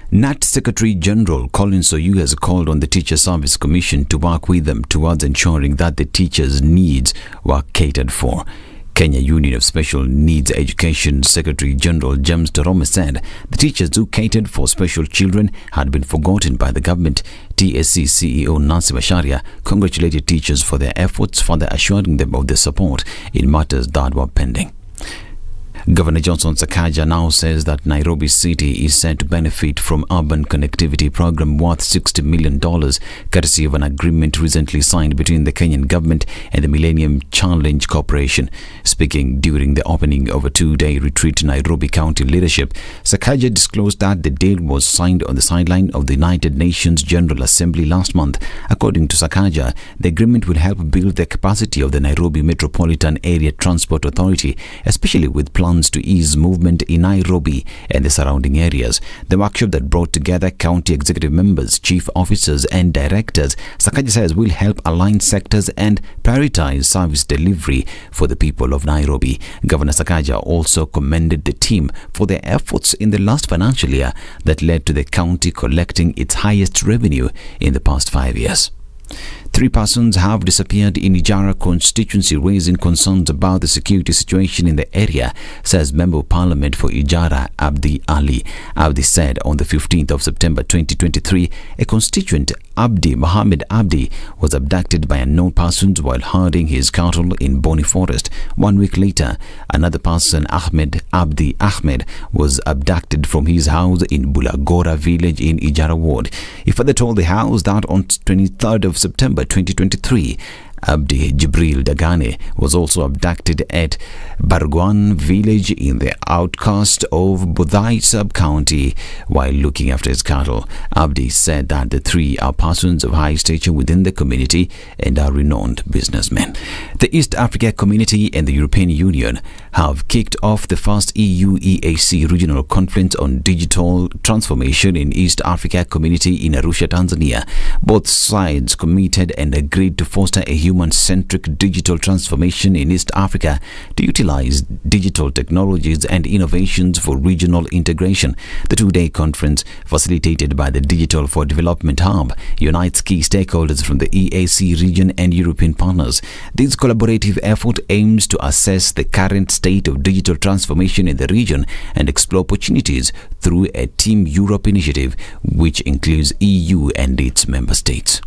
Speaker 2: NAT Secretary General Colin Soyu has called on the Teacher Service Commission to work with them towards ensuring that the teachers' needs were catered for. Kenya Union of Special Needs Education Secretary General James Torome said the teachers who catered for special children had been forgotten by the government. TSC CEO Nancy Macharia congratulated teachers for their efforts, further assuring them of the support in matters that were pending. Governor Johnson Sakaja now says that Nairobi City is set to benefit from urban connectivity program worth $60 million, courtesy of an agreement recently signed between the Kenyan government and the Millennium Challenge Corporation. Speaking during the opening of a 2-day retreat to Nairobi County leadership, Sakaja disclosed that the deal was signed on the sideline of the United Nations General Assembly last month. According to Sakaja, the agreement will help build the capacity of the Nairobi Metropolitan Area Transport Authority, especially with plans to ease movement in Nairobi and the surrounding areas. The workshop that brought together county executive members, chief officers and directors, Sakaja says, will help align sectors and prioritize service delivery for the people of Nairobi. Governor Sakaja also commended the team for their efforts in the last financial year that led to the county collecting its highest revenue in the past 5 years. 3 persons have disappeared in Ijara constituency, raising concerns about the security situation in the area, says Member of Parliament for Ijara, Abdi Ali. Abdi said on the 15th of September 2023, a constituent, Abdi Mohammed Abdi, was abducted by unknown persons while herding his cattle in Boni Forest. 1 week later, another person, Ahmed Abdi Ahmed, was abducted from his house in Bulagora village in Ijara ward. He further told the House that on 23rd of September 2023, Abdi Jibril Dagane was also abducted at Bargwan village in the outcast of Budai sub-county while looking after his cattle. Abdi said that the 3 are persons of high stature within the community and are renowned businessmen. The East Africa Community and the European Union have kicked off the first EU-EAC regional conference on digital transformation in East Africa Community in Arusha, Tanzania. Both sides committed and agreed to foster a human-centric digital transformation in East Africa to utilize digital technologies and innovations for regional integration. The 2-day conference, facilitated by the Digital for Development Hub, unites key stakeholders from the EAC region and European partners. This collaborative effort aims to assess the current state of digital transformation in the region and explore opportunities through a Team Europe initiative, which includes EU and its member states.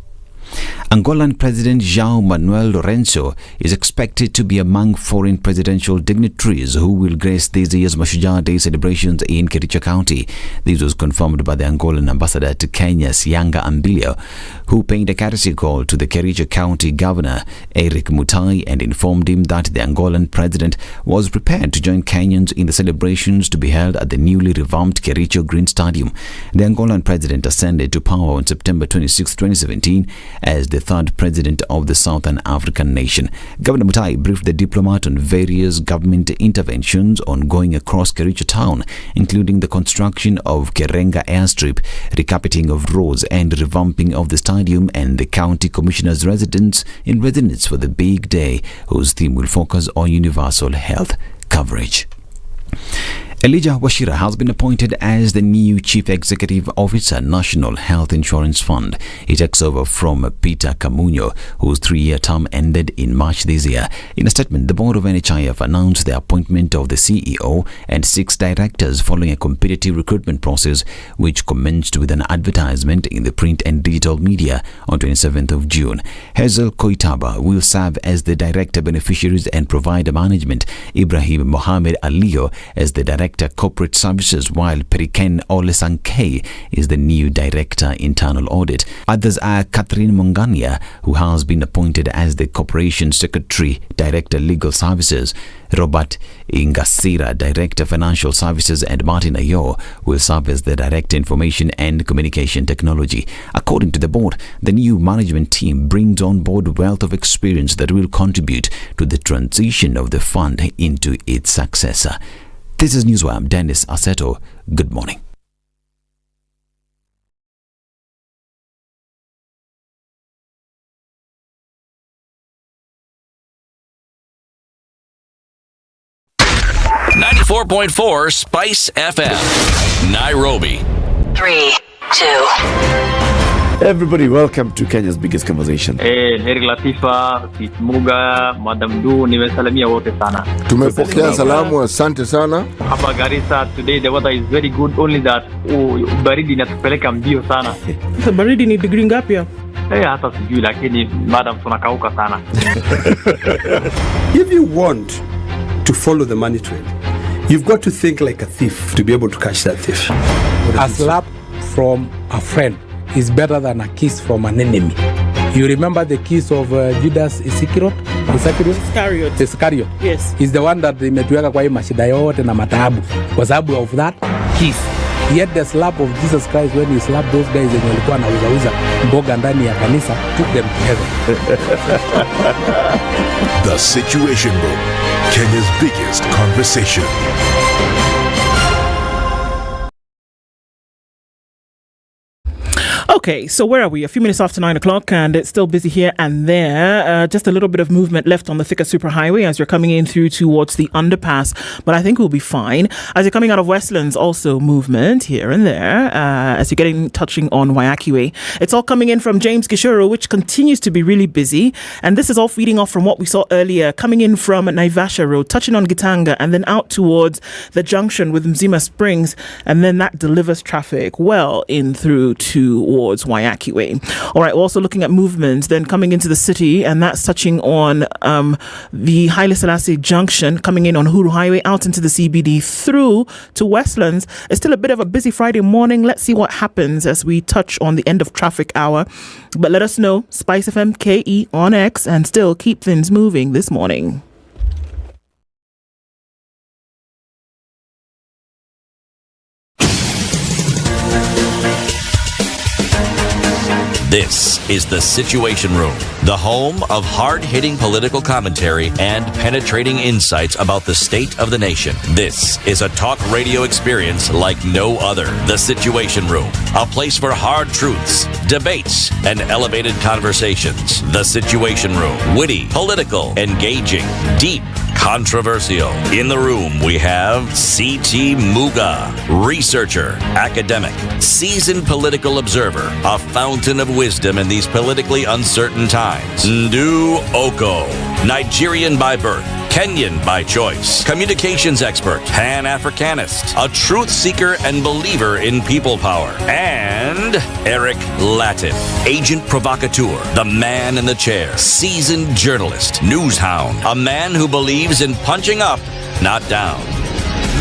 Speaker 2: Angolan President João Manuel Lourenço is expected to be among foreign presidential dignitaries who will grace this year's Mashujaa Day celebrations in Kericho County. This was confirmed by the Angolan ambassador to Kenya, Sianga Ambilio, who paid a courtesy call to the Kericho County Governor, Eric Mutai, and informed him that the Angolan president was prepared to join Kenyans in the celebrations to be held at the newly revamped Kericho Green Stadium. The Angolan president ascended to power on September 26, 2017, as the third president of the Southern African nation. Governor Mutai briefed the diplomat on various government interventions ongoing across Kericho town, including the construction of Kerenga airstrip, recapping of roads and revamping of the stadium, and the county commissioner's residence for the big day, whose theme will focus on universal health coverage. Elijah Washira has been appointed as the new Chief Executive Officer, National Health Insurance Fund. He takes over from Peter Kamunyo, whose 3-year term ended in March this year. In a statement, the board of NHIF announced the appointment of the CEO and 6 directors following a competitive recruitment process, which commenced with an advertisement in the print and digital media on 27th of June. Hazel Koitaba will serve as the Director Beneficiaries and Provider Management, Ibrahim Mohamed Aliyo as the Director Corporate Services, while Periken Olesankei is the new Director Internal Audit. Others are Catherine Mongania, who has been appointed as the Corporation Secretary, Director Legal Services. Robert Ingasira, Director Financial Services, and Martin Ayo will serve as the Director Information and Communication Technology. According to the board, the new management team brings on board wealth of experience that will contribute to the transition of the fund into its successor. This is Newswire. I'm Dennis Aseto. Good morning.
Speaker 8: .4 Spice FM, Nairobi.
Speaker 3: 3, 2.
Speaker 25: Everybody, welcome to Kenya's biggest conversation.
Speaker 4: Heri Latifa, Muga, Madam Du, nimesalamia wote sana.
Speaker 11: Tumepokea salamu, asante sana.
Speaker 4: Hapa Garissa today the weather is very good, only that baridi inatupeleka mbio sana.
Speaker 13: Sasa baridi ni degree ngapi hapo?
Speaker 4: Hata sijui, lakini madam tunakauka sana.
Speaker 16: If you want to follow the money trail, you've got to think like a thief to be able to catch that thief.
Speaker 19: A slap from a friend is better than a kiss from an enemy. You remember the kiss of Judas Iscariot? Iscariot.
Speaker 13: Yes.
Speaker 19: Is the one that imetuweka kwa hii mashida yote na mataabu kwa sababu of that kiss. Yet the slap of Jesus Christ, when he slapped those guys wenye walikuwa wanauza mboga ndani ya kanisa, took them to heaven.
Speaker 9: The Situation Room, Kenya's biggest conversation.
Speaker 13: Okay, so where are we? A few minutes after 9 o'clock, and it's still busy here and there. Just a little bit of movement left on the Thika Superhighway as you're coming in through towards the underpass, but I think we'll be fine. As you're coming out of Westlands, also movement here and there as you're touching on Wayaki Way. It's all coming in from James Gishuru, which continues to be really busy, and this is all feeding off from what we saw earlier, coming in from Naivasha Road, touching on Gitanga, and then out towards the junction with Mzima Springs, and then that delivers traffic well in through towards Wayaki Way. All right, we're also looking at movements then coming into the city, and that's touching on the Haile Selassie Junction, coming in on Huru Highway out into the CBD through to Westlands. It's still a bit of a busy Friday morning. Let's see what happens as we touch on the end of traffic hour. But let us know, Spice FM KE on X, and still keep things moving this morning.
Speaker 8: This is The Situation Room, the home of hard-hitting political commentary and penetrating insights about the state of the nation. This is a talk radio experience like no other. The Situation Room, a place for hard truths, debates, and elevated conversations. The Situation Room, witty, political, engaging, deep, controversial. In the room, we have C.T. Muga, researcher, academic, seasoned political observer, a fountain of wisdom in these politically uncertain times. Ndu Oko, Nigerian by birth, Kenyan by choice, communications expert, Pan-Africanist, a truth seeker and believer in people power, and Eric Latif, agent provocateur, the man in the chair, seasoned journalist, news hound, a man who believes in punching up, not down.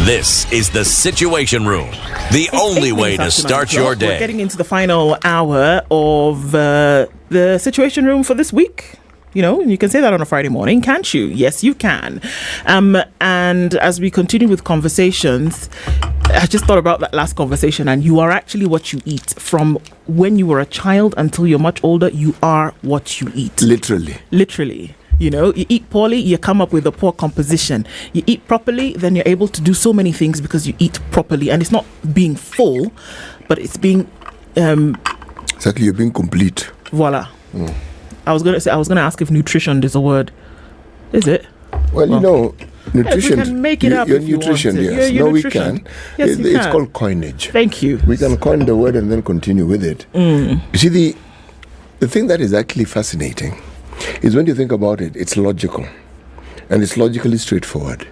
Speaker 8: This is The Situation Room, the only way to start your day.
Speaker 13: We're getting into the final hour of the Situation Room for this week. You know, you can say that on a Friday morning, can't you? Yes, you can. And as we continue with conversations, I just thought about that last conversation, and you are actually what you eat. From when you were a child until you're much older, you are what you eat. Literally. You know, you eat poorly, you come up with a poor composition. You eat properly, then you're able to do so many things because you eat properly. And it's not being full, but it's being...
Speaker 11: exactly, you're being complete.
Speaker 13: Voila. I was going to ask if nutrition is a word. Is it?
Speaker 11: Well, you know, nutrition...
Speaker 13: we can make it up
Speaker 11: your
Speaker 13: if you
Speaker 11: nutrition,
Speaker 13: want it.
Speaker 11: yes.
Speaker 13: Your
Speaker 11: No,
Speaker 13: nutrition.
Speaker 11: we can.
Speaker 13: Yes, you
Speaker 11: It's
Speaker 13: can.
Speaker 11: called coinage.
Speaker 13: Thank you.
Speaker 11: We can coin the word and then continue with it. You see, the thing that is actually fascinating is when you think about it, it's logical. And it's logically straightforward.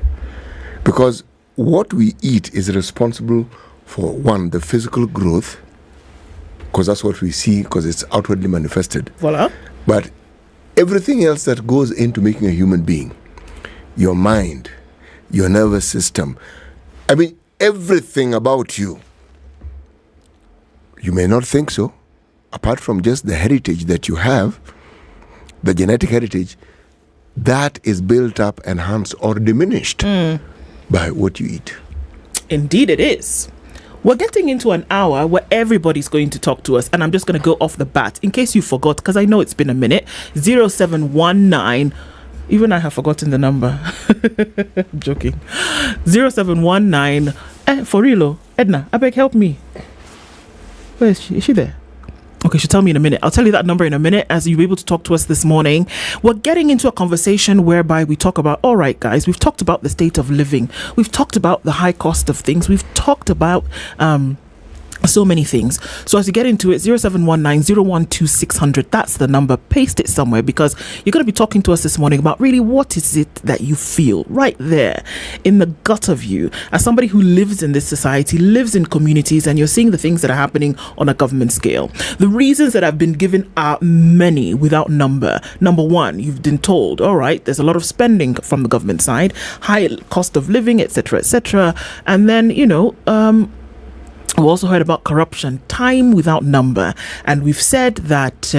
Speaker 11: Because what we eat is responsible for, one, the physical growth, because that's what we see, because it's outwardly manifested.
Speaker 13: Voila.
Speaker 11: But everything else that goes into making a human being, your mind, your nervous system, I mean, everything about you, you may not think so, apart from just the heritage that you have, the genetic heritage, that is built up, enhanced, or diminished by what you eat.
Speaker 13: Indeed it is. We're getting into an hour where everybody's going to talk to us, and I'm just going to go off the bat in case you forgot, because I know it's been a minute. 0719, even I have forgotten the number. I'm joking. 0719, for real, Edna, I beg, help me. Where is she? Is she there? Okay, she'll tell me in a minute. I'll tell you that number in a minute as you'll be able to talk to us this morning. We're getting into a conversation whereby we talk about, all right, guys, we've talked about the state of living. We've talked about the high cost of things. We've talked about so many things. So as you get into it, 0719-012-600, that's the number. Paste it somewhere, because you're going to be talking to us this morning about really what is it that you feel right there in the gut of you as somebody who lives in this society, lives in communities, and you're seeing the things that are happening on a government scale. The reasons that have been given are many without number. Number one, you've been told, all right, there's a lot of spending from the government side, high cost of living, etc., etc. And then, you know, we also heard about corruption, time without number. And we've said that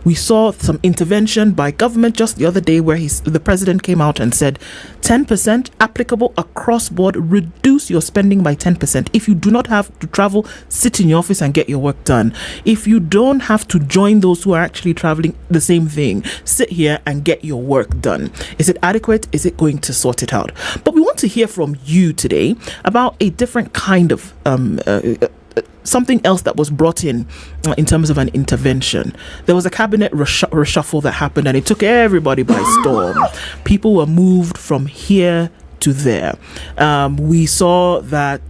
Speaker 13: we saw some intervention by government just the other day where the president came out and said 10% applicable across board, reduce your spending by 10%. If you do not have to travel, sit in your office and get your work done. If you don't have to join those who are actually traveling, the same thing, sit here and get your work done. Is it adequate? Is it going to sort it out? But we want to hear from you today about a different kind of something else that was brought in terms of an intervention. There was a cabinet reshuffle that happened, and it took everybody by storm. People were moved from here to there. We saw that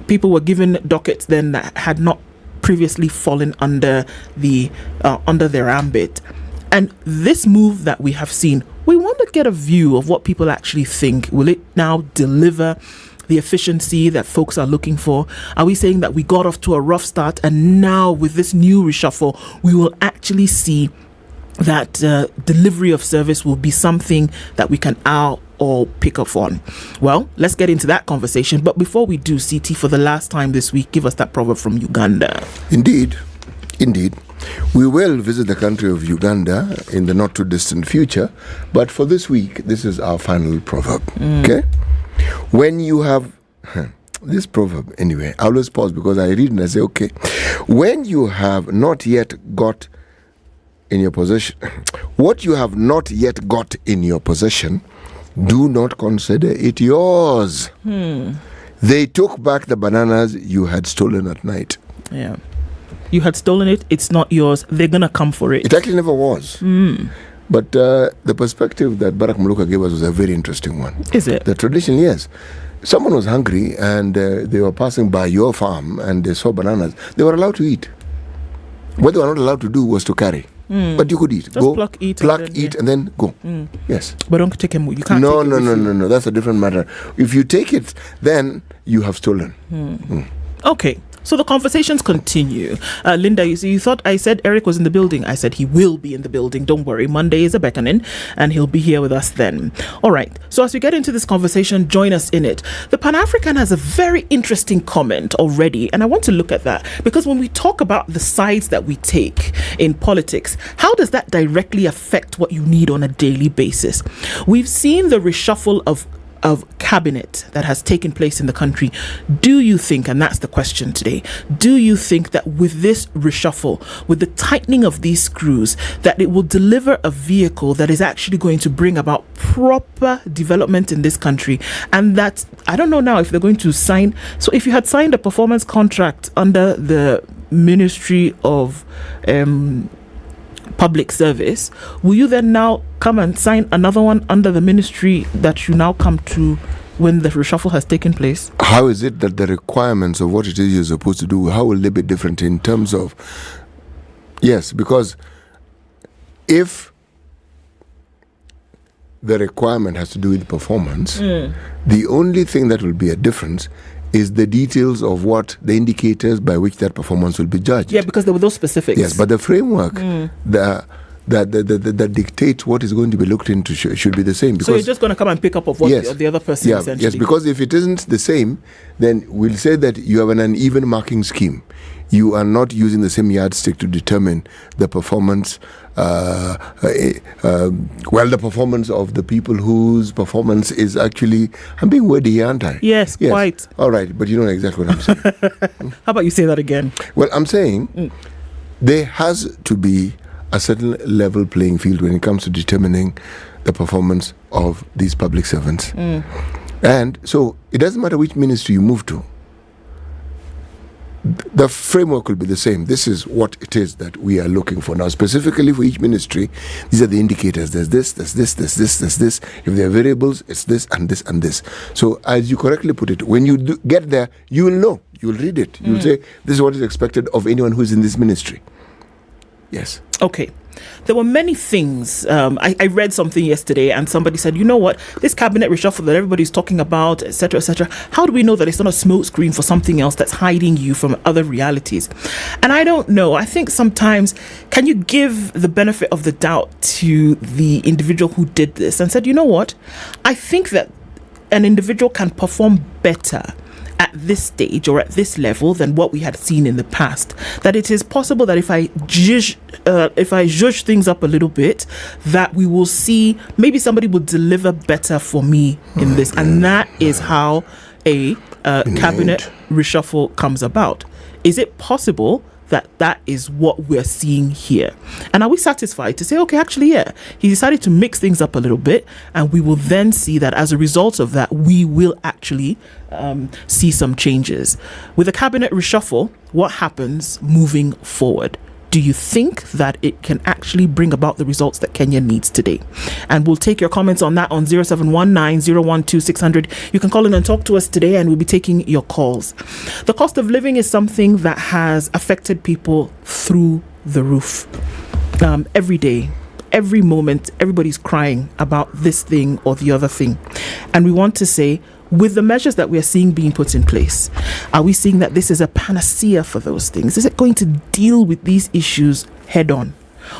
Speaker 13: people were given dockets then that had not previously fallen under their ambit. And this move that we have seen, we want to get a view of what people actually think. Will it now deliver the efficiency that folks are looking for? Are we saying that we got off to a rough start, and now with this new reshuffle, we will actually see that delivery of service will be something that we can all pick up on? Well, let's get into that conversation. But before we do, CT, for the last time this week, give us that proverb from Uganda.
Speaker 11: Indeed. We will visit the country of Uganda in the not too distant future, but for this week, this is our final proverb. Okay? When you have this proverb, anyway, I always pause because I read and I say, okay, when you have not yet got in your possession, what you have not yet got in your possession, do not consider it yours. They took back the bananas you had stolen at night.
Speaker 13: Yeah. You had stolen it, it's not yours. They're going to come for it.
Speaker 11: It actually never was. But the perspective that Barack Muluka gave us was a very interesting one.
Speaker 13: Is it?
Speaker 11: The tradition, yes. Someone was hungry and they were passing by your farm and they saw bananas. They were allowed to eat. What they were not allowed to do was to carry. But you could eat.
Speaker 13: Just go, pluck, eat,
Speaker 11: and then go. Yes.
Speaker 13: But don't take him. You can't.
Speaker 11: No. That's a different matter. If you take it, then you have stolen.
Speaker 13: Okay. So the conversations continue. Linda, you thought I said Eric was in the building. I said he will be in the building. Don't worry. Monday is a beckoning and he'll be here with us then. All right. So as we get into this conversation, join us in it. The Pan-African has a very interesting comment already. And I want to look at that because when we talk about the sides that we take in politics, how does that directly affect what you need on a daily basis? We've seen the reshuffle of of cabinet that has taken place in the country, do you think, and that's the question today, do you think that with this reshuffle, with the tightening of these screws, that it will deliver a vehicle that is actually going to bring about proper development in this country? And that, I don't know now if they're going to sign, so if you had signed a performance contract under the Ministry of Public Service, will you then now come and sign another one under the ministry that you now come to when the reshuffle has taken place?
Speaker 11: How is it that the requirements of what it is you're supposed to do, how will they be different in terms of... Yes, because if the requirement has to do with performance, the only thing that will be a difference is the details of what the indicators by which that performance will be judged.
Speaker 13: Yeah, because there were those specifics.
Speaker 11: Yes, but the framework that dictates what is going to be looked into should be the same. Because
Speaker 13: so you're just going to come and pick up of what the other person essentially.
Speaker 11: Yes, because if it isn't the same, then we'll say that you have an uneven marking scheme. You are not using the same yardstick to determine the performance, the performance of the people whose performance is actually... I'm being wordy here, aren't I?
Speaker 13: Yes, quite.
Speaker 11: All right, but you know exactly what I'm saying.
Speaker 13: How about you say that again?
Speaker 11: Well, I'm saying there has to be a certain level playing field when it comes to determining the performance of these public servants. And so it doesn't matter which ministry you move to. The framework will be the same. This is what it is that we are looking for. Now, specifically for each ministry, these are the indicators. There's this, there's this, there's this, there's this. If there are variables, it's this and this and this. So as you correctly put it, when you get there, you will know. You'll read it. You'll say, this is what is expected of anyone who's in this ministry. Yes.
Speaker 13: Okay. There were many things. I read something yesterday and somebody said, you know what, this cabinet reshuffle that everybody's talking about, etc., etc., how do we know that it's not a smoke screen for something else that's hiding you from other realities? And I don't know. I think sometimes, can you give the benefit of the doubt to the individual who did this and said, you know what, I think that an individual can perform better at this stage or at this level than what we had seen in the past, that it is possible that if I zhuzh things up a little bit, that we will see maybe somebody will deliver better for me in this. And that is how a cabinet reshuffle comes about. Is it possible that is what we're seeing here? And are we satisfied to say, okay, actually, yeah, he decided to mix things up a little bit, and we will then see that as a result of that, we will actually see some changes. With a cabinet reshuffle, what happens moving forward? Do you think that it can actually bring about the results that Kenya needs today? And we'll take your comments on that on 0719-012-600. You can call in and talk to us today, and we'll be taking your calls. The cost of living is something that has affected people through the roof. Every day, every moment, everybody's crying about this thing or the other thing. And we want to say, with the measures that we are seeing being put in place, are we seeing that this is a panacea for those things? Is it going to deal with these issues head on?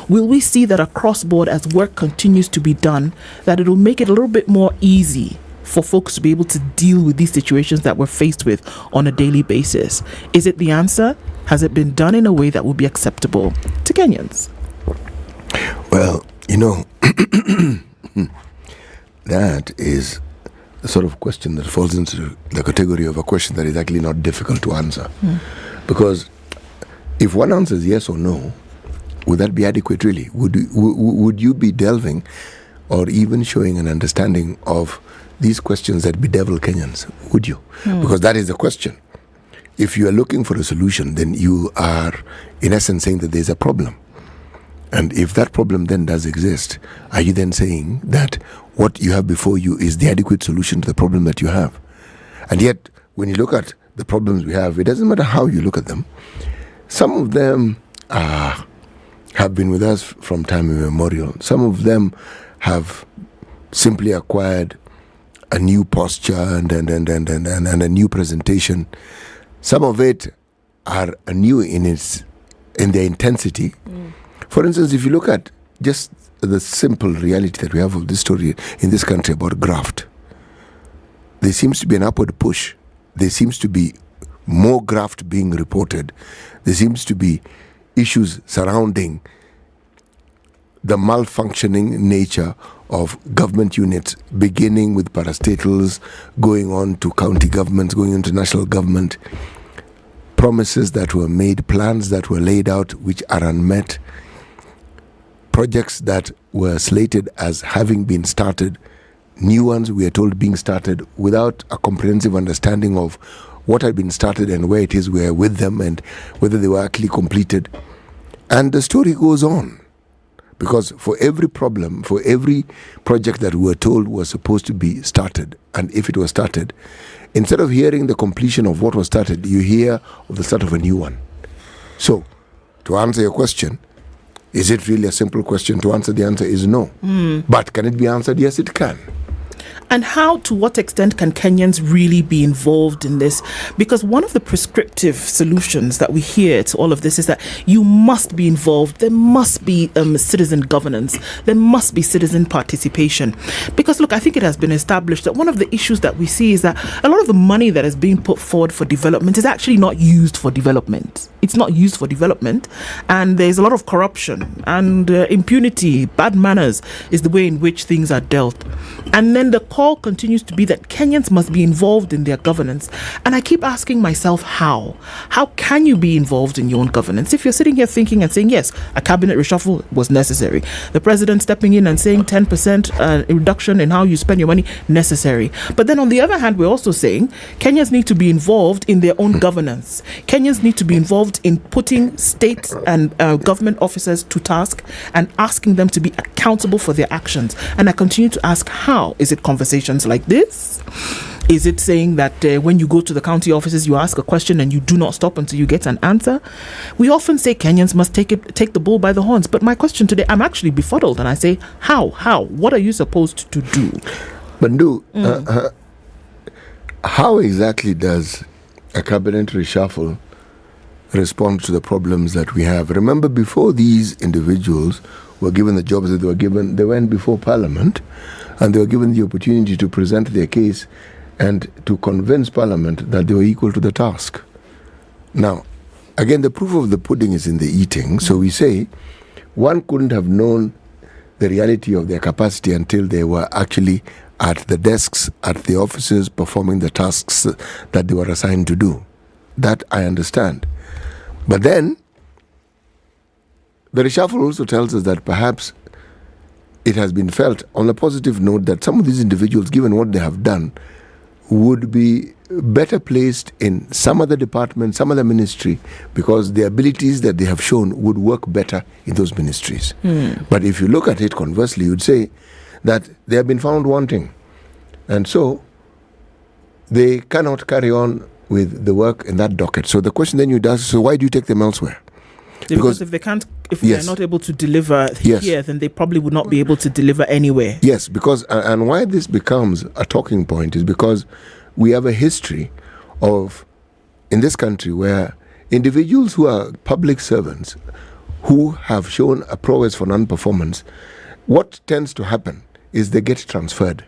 Speaker 13: Will we see that across board, as work continues to be done, that it'll make it a little bit more easy for folks to be able to deal with these situations that we're faced with on a daily basis? Is it the answer? Has it been done in a way that will be acceptable to Kenyans?
Speaker 11: Well, you know, that is the sort of question that falls into the category of a question that is actually not difficult to answer. Because if one answers yes or no, would that be adequate really? Would you be delving or even showing an understanding of these questions that bedevil Kenyans? Would you? Because that is the question. If you are looking for a solution, then you are in essence saying that there's a problem. And if that problem then does exist, are you then saying that what you have before you is the adequate solution to the problem that you have? And yet, when you look at the problems we have, it doesn't matter how you look at them. Some of them have been with us from time immemorial. Some of them have simply acquired a new posture and a new presentation. Some of it are new in their intensity. For instance, if you look at just the simple reality that we have of this story in this country about graft, there seems to be an upward push. There seems to be more graft being reported. There seems to be issues surrounding the malfunctioning nature of government units, beginning with parastatals, going on to county governments, going into national government, promises that were made, plans that were laid out which are unmet, projects that were slated as having been started, new ones we are told being started without a comprehensive understanding of what had been started and where it is we are with them and whether they were actually completed. And the story goes on. Because for every problem, for every project that we were told was supposed to be started, and if it was started, instead of hearing the completion of what was started, you hear of the start of a new one. So, to answer your question, is it really a simple question to answer? The answer is no. But can it be answered? Yes, it can.
Speaker 13: And how, to what extent can Kenyans really be involved in this? Because one of the prescriptive solutions that we hear to all of this is that you must be involved. There must be citizen governance. There must be citizen participation. Because, look, I think it has been established that one of the issues that we see is that a lot of the money that is being put forward for development is actually not used for development. It's not used for development. And there's a lot of corruption and impunity, bad manners is the way in which things are dealt. And then the call continues to be that Kenyans must be involved in their governance. And I keep asking myself, how? How can you be involved in your own governance if you're sitting here thinking and saying, yes, a cabinet reshuffle was necessary. The president stepping in and saying 10% reduction in how you spend your money, necessary. But then on the other hand, we're also saying Kenyans need to be involved in their own governance. Kenyans need to be involved in putting state and government officers to task and asking them to be accountable for their actions. And I continue to ask, how? Is it conversations like this? Is it saying that when you go to the county offices, you ask a question and you do not stop until you get an answer? We often say Kenyans must take the bull by the horns. But my question today, I'm actually befuddled, and I say, how? What are you supposed to do?
Speaker 11: Bandu, how exactly does a cabinet reshuffle respond to the problems that we have? Remember, before these individuals were given the jobs that they were given, they went before Parliament and they were given the opportunity to present their case and to convince Parliament that they were equal to the task. Now, again, the proof of the pudding is in the eating. So we say one couldn't have known the reality of their capacity until they were actually at the desks, at the offices, performing the tasks that they were assigned to do. That I understand. But then, the reshuffle also tells us that perhaps it has been felt on a positive note that some of these individuals, given what they have done, would be better placed in some other department, some other ministry, because the abilities that they have shown would work better in those ministries. But if you look at it conversely, you'd say that they have been found wanting. And so, they cannot carry on with the work in that docket. So the question then you'd ask, so why do you take them elsewhere?
Speaker 13: Because if they're not able to deliver here, then they probably would not be able to deliver anywhere.
Speaker 11: Yes, because, and why this becomes a talking point is because we have a history of, in this country, where individuals who are public servants, who have shown a prowess for non-performance, what tends to happen is they get transferred.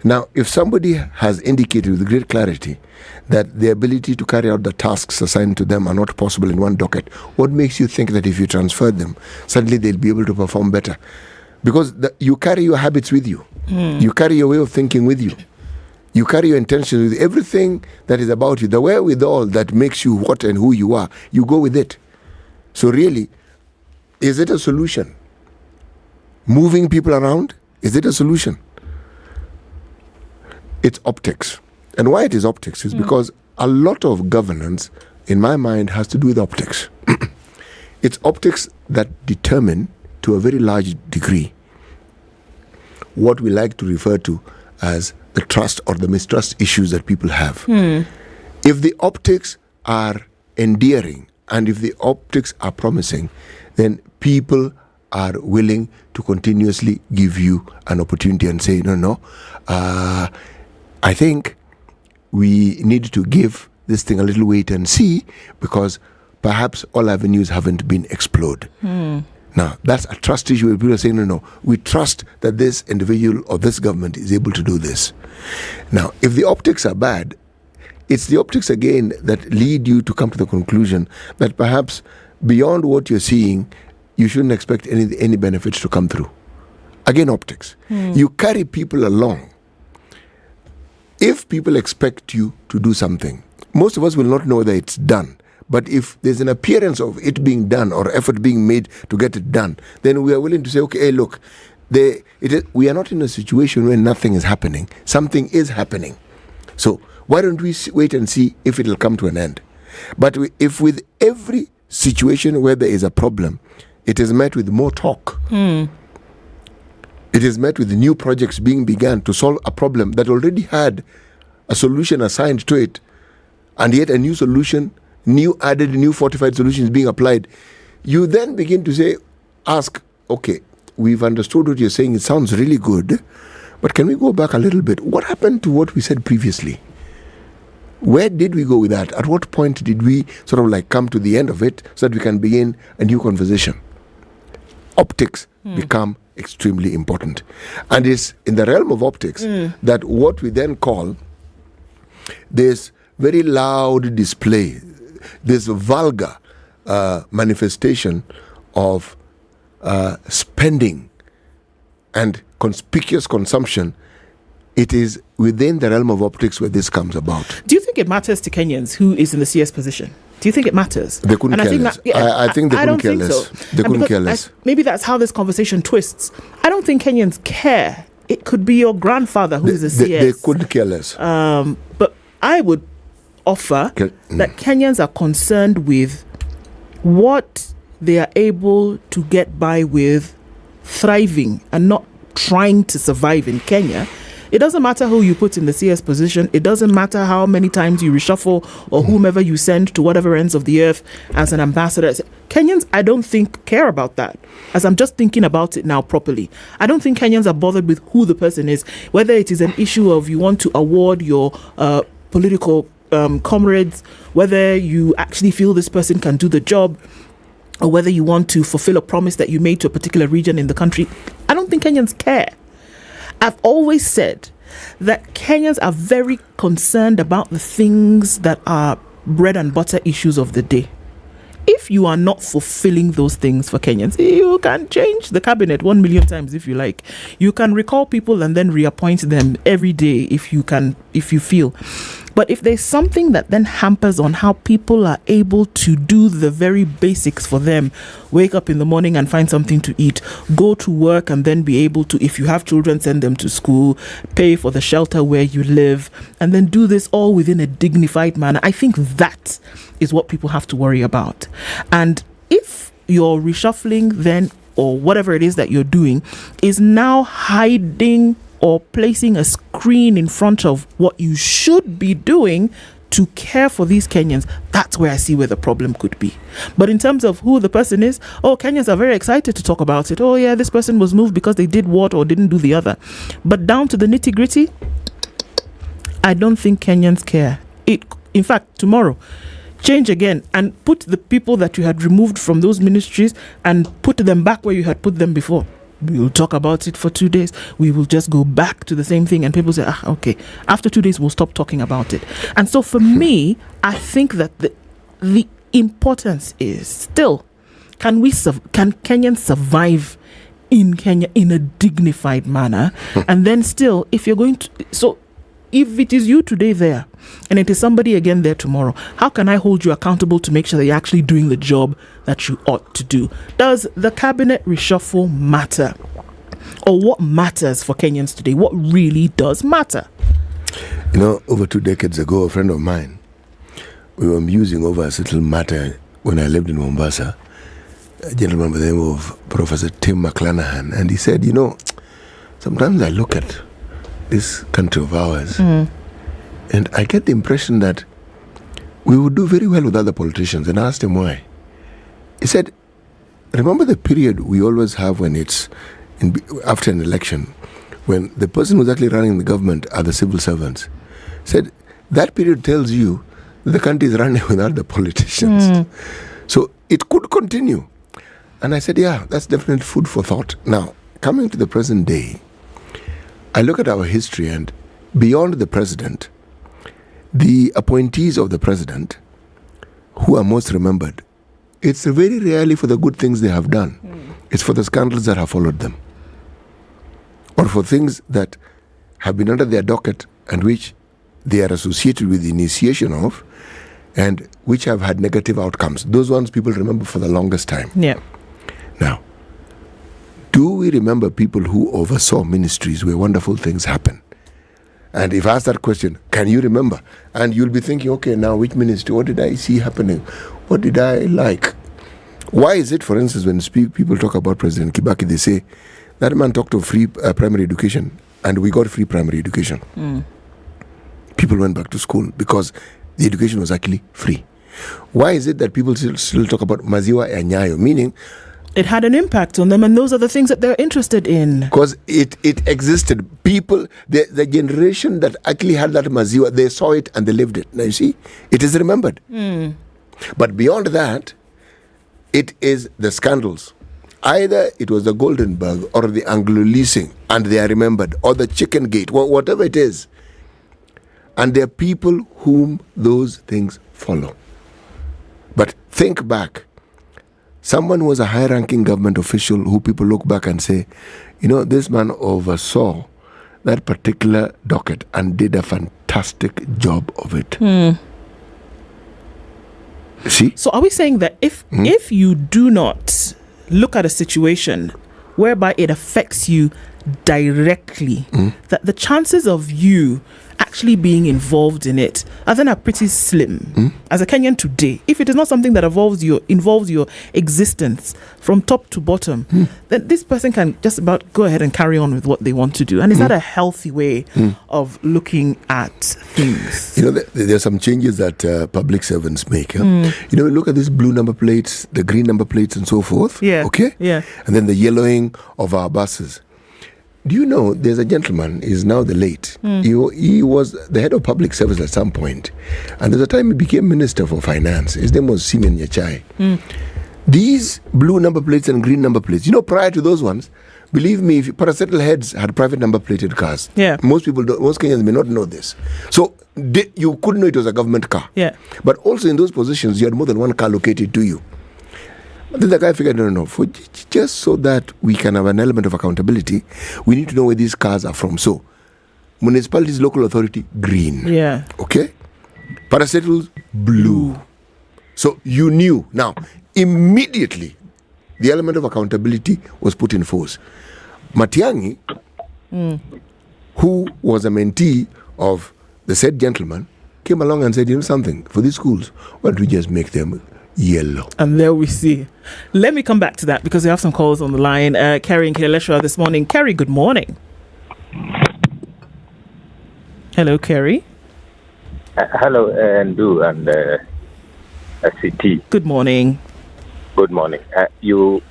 Speaker 11: Now, if somebody has indicated with great clarity that the ability to carry out the tasks assigned to them are not possible in one docket, what makes you think that if you transfer them, suddenly they'll be able to perform better? Because you carry your habits with you. You carry your way of thinking with you. You carry your intentions with you. Everything that is about you, the wherewithal that makes you what and who you are, you go with it. So really, is it a solution? Moving people around, is it a solution? It's optics. And why it is optics is because a lot of governance, in my mind, has to do with optics. It's optics that determine, to a very large degree, what we like to refer to as the trust or the mistrust issues that people have. If the optics are endearing and if the optics are promising, then people are willing to continuously give you an opportunity and say, no, I think we need to give this thing a little wait and see, because perhaps all avenues haven't been explored. Now, that's a trust issue where people are saying, no, we trust that this individual or this government is able to do this. Now, if the optics are bad, it's the optics again that lead you to come to the conclusion that perhaps beyond what you're seeing, you shouldn't expect any benefits to come through. Again, optics. You carry people along. If people expect you to do something, most of us will not know whether it's done. But if there's an appearance of it being done or effort being made to get it done, then we are willing to say, okay, hey, look, we are not in a situation where nothing is happening. Something is happening. So why don't we wait and see if it'll come to an end? But if with every situation where there is a problem, it is met with more talk. It is met with new projects being begun to solve a problem that already had a solution assigned to it, and yet a new solution, new fortified solutions being applied. You then begin to ask, okay, we've understood what you're saying. It sounds really good, but can we go back a little bit? What happened to what we said previously? Where did we go with that? At what point did we sort of come to the end of it so that we can begin a new conversation? Optics become extremely important. And it's in the realm of optics that what we then call this very loud display, this vulgar manifestation of spending and conspicuous consumption, it is within the realm of optics where this comes about.
Speaker 13: Do you think it matters to Kenyans who is in the CS position? Do you think it matters?
Speaker 11: They couldn't care less. I think they couldn't care less. They couldn't care less.
Speaker 13: Maybe that's how this conversation twists. I don't think Kenyans care. It could be your grandfather who is a CS.
Speaker 11: They couldn't care less.
Speaker 13: But I would offer that Kenyans are concerned with what they are able to get by with thriving and not trying to survive in Kenya. It doesn't matter who you put in the CS position. It doesn't matter how many times you reshuffle or whomever you send to whatever ends of the earth as an ambassador. Kenyans, I don't think, care about that. As I'm just thinking about it now properly, I don't think Kenyans are bothered with who the person is, whether it is an issue of you want to award your political comrades, whether you actually feel this person can do the job, or whether you want to fulfill a promise that you made to a particular region in the country. I don't think Kenyans care. I've always said that Kenyans are very concerned about the things that are bread and butter issues of the day. If you are not fulfilling those things for Kenyans, you can change the cabinet 1 million times if you like. You can recall people and then reappoint them every day if you feel. But if there's something that then hampers on how people are able to do the very basics for them, wake up in the morning and find something to eat, go to work and then be able to, if you have children, send them to school, pay for the shelter where you live, and then do this all within a dignified manner, I think that is what people have to worry about. And if you're reshuffling then, or whatever it is that you're doing, is now hiding or placing a screen in front of what you should be doing to care for these Kenyans, that's where I see where the problem could be. But in terms of who the person is, Kenyans are very excited to talk about it. Oh yeah, this person was moved because they did what or didn't do the other. But down to the nitty-gritty, I don't think Kenyans care. In fact, tomorrow, change again and put the people that you had removed from those ministries and put them back where you had put them before. We will talk about it for 2 days. We will just go back to the same thing. And people say, okay, after 2 days, we'll stop talking about it. And so for me, I think that the importance is still, can Kenyans survive in Kenya in a dignified manner? And then still, if you're going to, so if it is you today there, and it is somebody again there tomorrow, how can I hold you accountable to make sure that you're actually doing the job that you ought to do? Does the cabinet reshuffle matter? Or what matters for Kenyans today? What really does matter?
Speaker 11: Over 2 decades ago, a friend of mine, we were musing over a little matter when I lived in Mombasa, a gentleman by the name of Professor Tim McClanahan, and he said, sometimes I look at this country of ours, and I get the impression that we would do very well with other politicians. And I asked him why. He said, remember the period we always have when it's after an election, when the person who's actually running the government are the civil servants. He said, that period tells you that the country is running without the politicians. So it could continue. And I said, yeah, that's definitely food for thought. Now, coming to the present day, I look at our history, and beyond the president, the appointees of the president who are most remembered it's very rarely for the good things they have done. It's for the scandals that have followed them, or for things that have been under their docket and which they are associated with the initiation of, and which have had negative outcomes. Those ones people remember for the longest time.
Speaker 13: Yeah.
Speaker 11: Now, do we remember people who oversaw ministries where wonderful things happen? And if I ask that question, can you remember? And you'll be thinking, okay, now which ministry? What did I see happening? What did I like? Why is it, for instance, when people talk about President Kibaki, they say, that man talked of free primary education, and we got free primary education. People went back to school because the education was actually free. Why is it that people still talk about maziwa ya Nyayo, meaning
Speaker 13: it had an impact on them, and those are the things that they're interested in.
Speaker 11: Because it existed. People, the generation that actually had that maziwa, they saw it and they lived it. Now you see, it is remembered. But beyond that, it is the scandals. Either it was the Goldenberg or the Anglo leasing, and they are remembered, or the Chicken Gate, whatever it is. And there are people whom those things follow. But think back. Someone who was a high-ranking government official who people look back and say, this man oversaw that particular docket and did a fantastic job of it. See?
Speaker 13: So are we saying that if you do not look at a situation whereby it affects you directly, that the chances of you actually being involved in it I think are pretty slim. As a Kenyan today, if it is not something that involves your existence from top to bottom, then this person can just about go ahead and carry on with what they want to do. And is that a healthy way of looking at things?
Speaker 11: There are some changes that public servants make. Look at these blue number plates, the green number plates, and so forth.
Speaker 13: Yeah.
Speaker 11: Okay.
Speaker 13: Yeah.
Speaker 11: And then the yellowing of our buses. Do you know there's a gentleman, he's now the late. He was the head of public service at some point. And there's a time he became Minister for Finance. His name was Simeon Nyachai. These blue number plates and green number plates, prior to those ones, believe me, if parastatal heads had private number plated cars.
Speaker 13: Yeah.
Speaker 11: Most Kenyans may not know this. So you couldn't know it was a government car.
Speaker 13: Yeah.
Speaker 11: But also in those positions, you had more than one car located to you. But then the guy figured, no, just so that we can have an element of accountability, we need to know where these cars are from. So, municipalities, local authority, green.
Speaker 13: Yeah.
Speaker 11: Okay? Parastatals, blue. So, you knew. Now, immediately, the element of accountability was put in force. Matiang'i, who was a mentee of the said gentleman, came along and said, something, for these schools, why don't we just make them yellow?
Speaker 13: And there we see. Let me come back to that because we have some calls on the line. Kerry and Kileleshwa this morning. Kerry, good morning. Hello, Kerry.
Speaker 3: Hello, Ndu and CT.
Speaker 13: Good morning.
Speaker 3: Good morning. You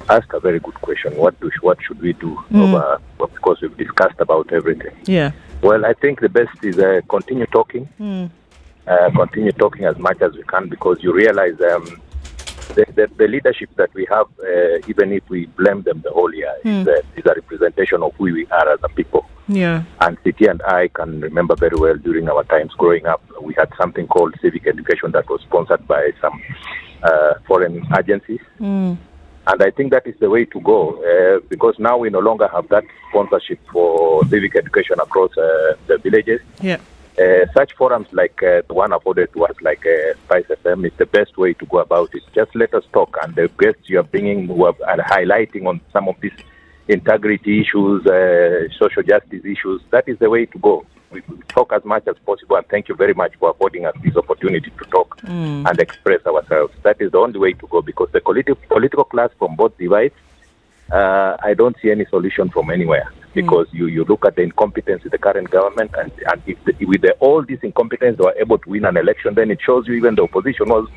Speaker 3: asked a very good question. What should we do? Because we've discussed about everything.
Speaker 13: Yeah.
Speaker 3: Well, I think the best is continue talking. Continue talking as much as we can, because you realize the leadership that we have, even if we blame them the whole year, is a representation of who we are as a people.
Speaker 13: Yeah.
Speaker 3: And City and I can remember very well during our times growing up, we had something called Civic education that was sponsored by some foreign agencies. And I think that is the way to go, because now we no longer have that sponsorship for civic education across the villages.
Speaker 13: Yeah.
Speaker 3: Such forums like the one afforded to us, like Spice FM, is the best way to go about it. Just let us talk, and the guests you are bringing who are highlighting on some of these integrity issues, social justice issues, that is the way to go. We talk as much as possible, and thank you very much for affording us this opportunity to talk and express ourselves. That is the only way to go, because the political class from both divides, I don't see any solution from anywhere. Because you look at the incompetence of the current government, and if with all this incompetence they were able to win an election, then it shows you even the opposition was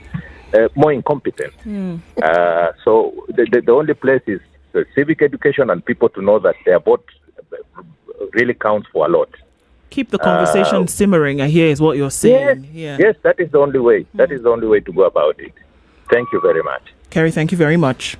Speaker 3: more incompetent. So the only place is the civic education, and people to know that their vote really counts for a lot.
Speaker 13: Keep the conversation simmering, I hear is what you're saying.
Speaker 3: Yes, that is the only way. That is the only way to go about it. Thank you very much.
Speaker 13: Kerry, thank you very much.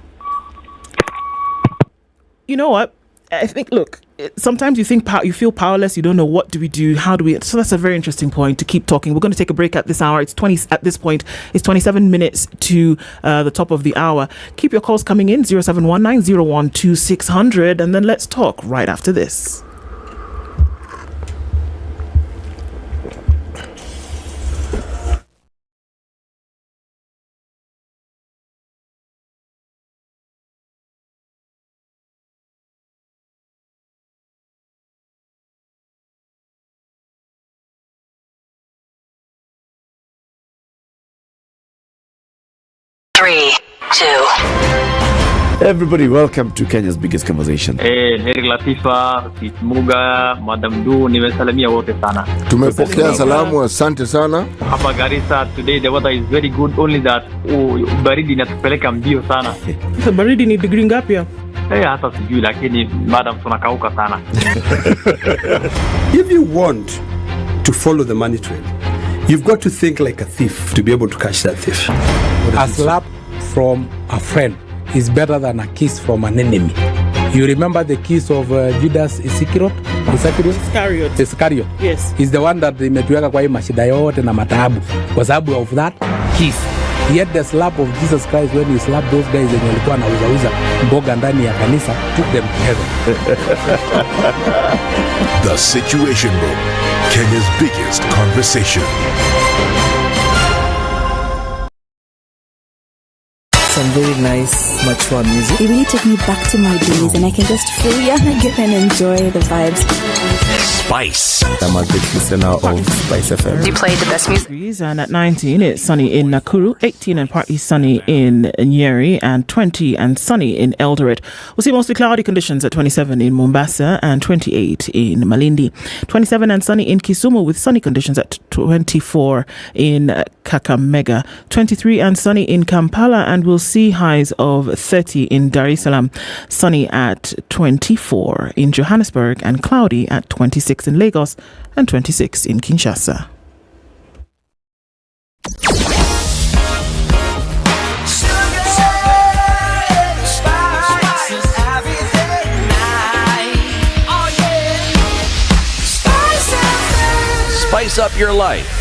Speaker 13: You know what? I think, look, sometimes you think you feel powerless. You don't know what do we do, how do we. So that's a very interesting point to keep talking. We're going to take a break at this hour. It's 27 minutes to the top of the hour. Keep your calls coming in 0719012600, and then let's talk right after this.
Speaker 21: Everybody, welcome to Kenya's biggest conversation.
Speaker 4: Nyeri Latifa, Muga, Madam Du, nimesalamia wote sana.
Speaker 11: Tumepokea salamu, asante sana.
Speaker 4: Hapa Garissa today the weather is very good, only that baridi inatupeleka mbio sana.
Speaker 13: Baridi ni degree ngapi hapo?
Speaker 4: Hata sijui, lakini madam tunakauka sana.
Speaker 16: If you want to follow the money trail, you've got to think like a thief to be able to catch that thief.
Speaker 19: A slap from a friend is better than a kiss from an enemy. You remember the kiss of Judas Iscariot? Iscariot.
Speaker 13: Yes.
Speaker 19: Is the one that imetuweka kwa hii mashida yote na mataabu kwa sababu of that kiss. Yet the slap of Jesus Christ when he slapped those guys wenye walikuwa wanauza mboga ndani ya kanisa took them to heaven.
Speaker 9: The Situation Room, Kenya's biggest conversation.
Speaker 5: Some very nice, mature music.
Speaker 6: It really took me back to my days, and I can just feel young again and enjoy the vibes.
Speaker 8: Spice.
Speaker 5: I'm a big listener of Spice FM.
Speaker 20: You played the best music.
Speaker 13: And at 19, it's sunny in Nakuru, 18 and partly sunny in Nyeri, and 20 and sunny in Eldoret. We'll see mostly cloudy conditions at 27 in Mombasa and 28 in Malindi. 27 and sunny in Kisumu with sunny conditions at 24 in Kakamega. 23 and sunny in Kampala, and we'll see highs of 30 in Dar es Salaam. Sunny at 24 in Johannesburg, and cloudy at 26 in Lagos and 26 in Kinshasa.
Speaker 8: Spice up your life.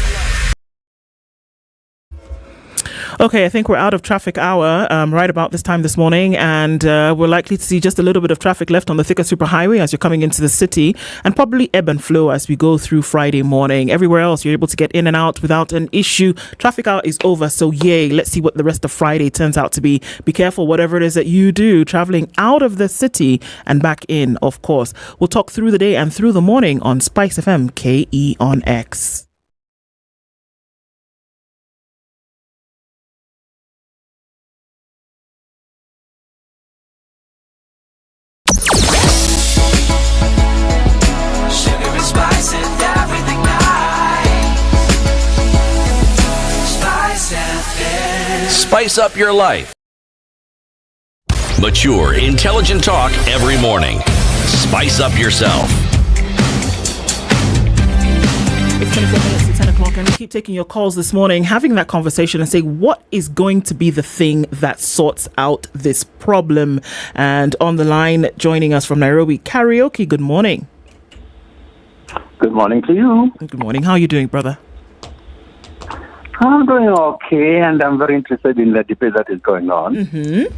Speaker 13: Okay, I think we're out of traffic hour right about this time this morning, and we're likely to see just a little bit of traffic left on the Thika Superhighway as you're coming into the city, and probably ebb and flow as we go through Friday morning. Everywhere else, you're able to get in and out without an issue. Traffic hour is over, so yay. Let's see what the rest of Friday turns out to be. Be careful, whatever it is that you do, traveling out of the city and back in, of course. We'll talk through the day and through the morning on Spice FM KE on X.
Speaker 8: Spice up your life. Mature, intelligent talk every morning. Spice up yourself.
Speaker 13: It's 24 minutes to 10 o'clock, and we keep taking your calls this morning, having that conversation and say, what is going to be the thing that sorts out this problem? And on the line, joining us from Nairobi, Karaoke, good morning.
Speaker 22: Good morning to you.
Speaker 13: Good morning. How are you doing, brother?
Speaker 22: I'm doing okay, and I'm very interested in the debate that is going on.
Speaker 13: Mm-hmm.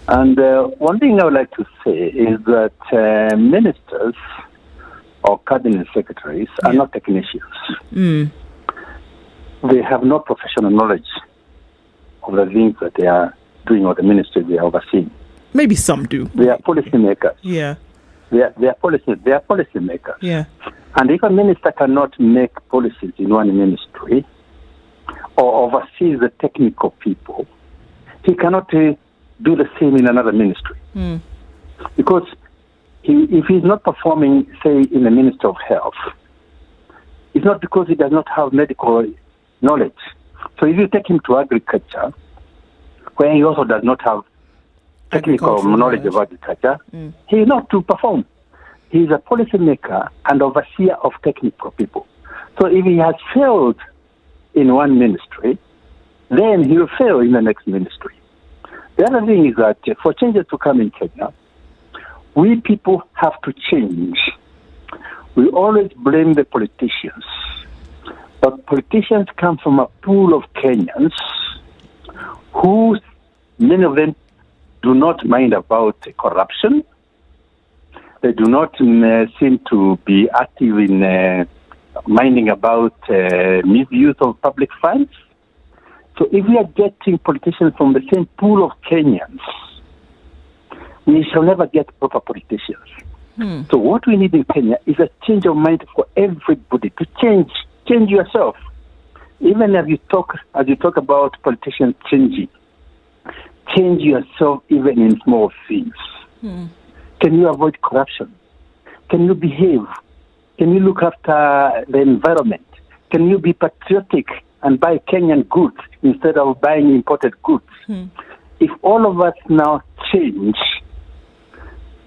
Speaker 22: And one thing I would like to say is that ministers or cabinet secretaries are not technicians.
Speaker 13: Mm.
Speaker 22: They have no professional knowledge of the things that they are doing or the ministry they are overseeing.
Speaker 13: Maybe some do.
Speaker 22: They are policy makers.
Speaker 13: Yeah.
Speaker 22: They are policy makers.
Speaker 13: Yeah.
Speaker 22: And if a minister cannot make policies in one ministry or oversees the technical people, he cannot do the same in another ministry.
Speaker 13: Mm.
Speaker 22: Because if he's not performing, say, in the Ministry of Health, it's not because he does not have medical knowledge. So if you take him to agriculture, where he also does not have technical knowledge of agriculture, he is not to perform. He is a policy maker and overseer of technical people. So if he has failed in one ministry, then he will fail in the next ministry. The other thing is that for changes to come in Kenya, we people have to change We always blame the politicians. But politicians come from a pool of Kenyans who, many of them, do not mind about corruption. They do not seem to be active in minding about misuse of public funds. So if we are getting politicians from the same pool of Kenyans, we shall never get proper politicians. So what we need in Kenya is a change of mind for everybody to change yourself. Even as you talk about politicians changing, change yourself even in small things. Can you avoid corruption? Can you behave? Can you look after the environment? Can you be patriotic and buy Kenyan goods instead of buying imported goods? If all of us now change,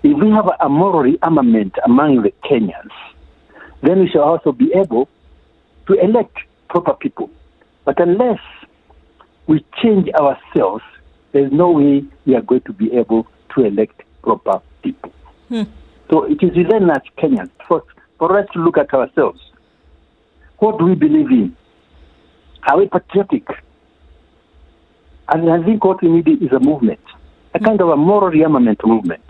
Speaker 22: if we have a moral armament among the Kenyans, then we shall also be able to elect proper people. But unless we change ourselves, there's no way we are going to be able to elect proper people. So it is then as Kenyans for us to look at ourselves. What do we believe in? Are we patriotic? And I think what we need is a movement, a kind of a moral rearmament movement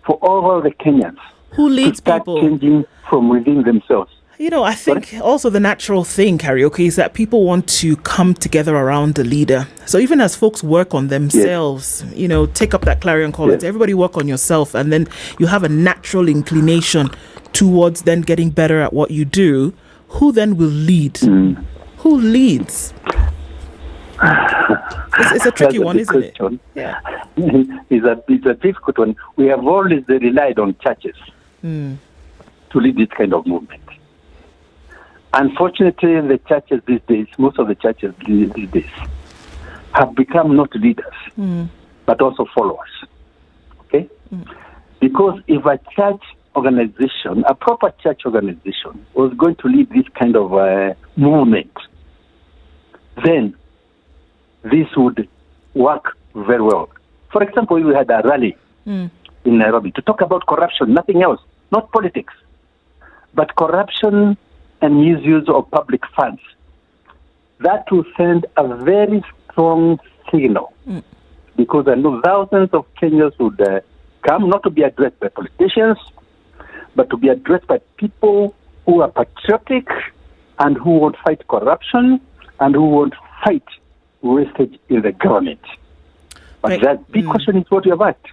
Speaker 22: for all the Kenyans
Speaker 13: who leads
Speaker 22: to start
Speaker 13: people
Speaker 22: changing from within themselves.
Speaker 13: You know, I think also the natural thing, Karaoke, is that people want to come together around the leader. So even as folks work on themselves, you know, take up that clarion call. Everybody work on yourself, and then you have a natural inclination towards then getting better at what you do. Who then will lead? Who leads? It's a tricky one, isn't it? Yeah.
Speaker 22: It's a difficult one. We have always relied on churches to lead this kind of movement. Unfortunately, the churches these days, most of the churches these days, have become not leaders, but also followers. Okay? Because if a church organization, a proper church organization, was going to lead this kind of movement, then this would work very well. For example, we had a rally in Nairobi to talk about corruption, nothing else, not politics, but corruption and misuse of public funds. That will send a very strong signal, because I know thousands of Kenyans would come, not to be addressed by politicians, but to be addressed by people who are patriotic and who won't fight corruption and who won't fight wastage in the government. But that big question is what you have asked.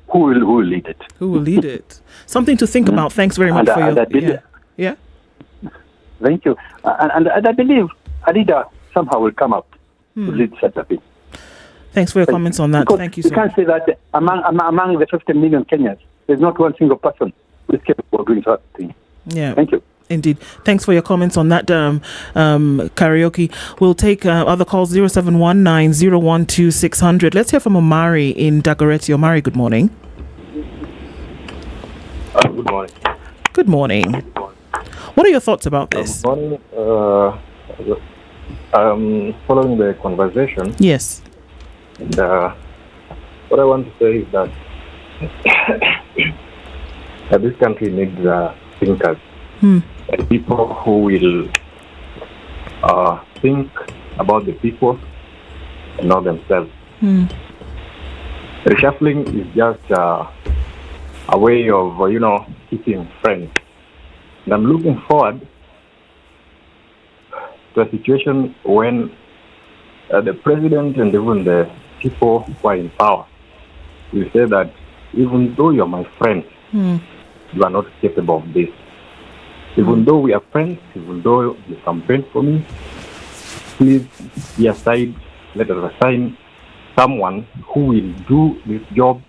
Speaker 22: Who will lead it?
Speaker 13: Who will lead it? Something to think about. Thanks very much for your... Yeah.
Speaker 22: Thank you. And I believe a leader somehow will come up to lead such a thing.
Speaker 13: Thanks for your comments on that.
Speaker 22: Because
Speaker 13: thank you so
Speaker 22: much. You can't say that among the 15 million Kenyans, there's not one single person who is capable of doing such a thing.
Speaker 13: Yeah.
Speaker 22: Thank you.
Speaker 13: Indeed. Thanks for your comments on that, Karaoke. We'll take other calls, 0719-012-600. Let's hear from Omari in Dagoretti. Omari, good morning.
Speaker 10: Good morning.
Speaker 13: Good morning. What are your thoughts about this?
Speaker 10: Good morning. Following the conversation.
Speaker 13: Yes.
Speaker 10: And what I want to say is that this country needs thinkers. And people who will think about the people and not themselves. Reshuffling is just a way of, keeping friends. And I'm looking forward to a situation when the president and even the people who are in power will say that even though you're my friend, you are not capable of this. Even though we are friends, even though you campaign for me, please be aside, let us assign someone who will do this job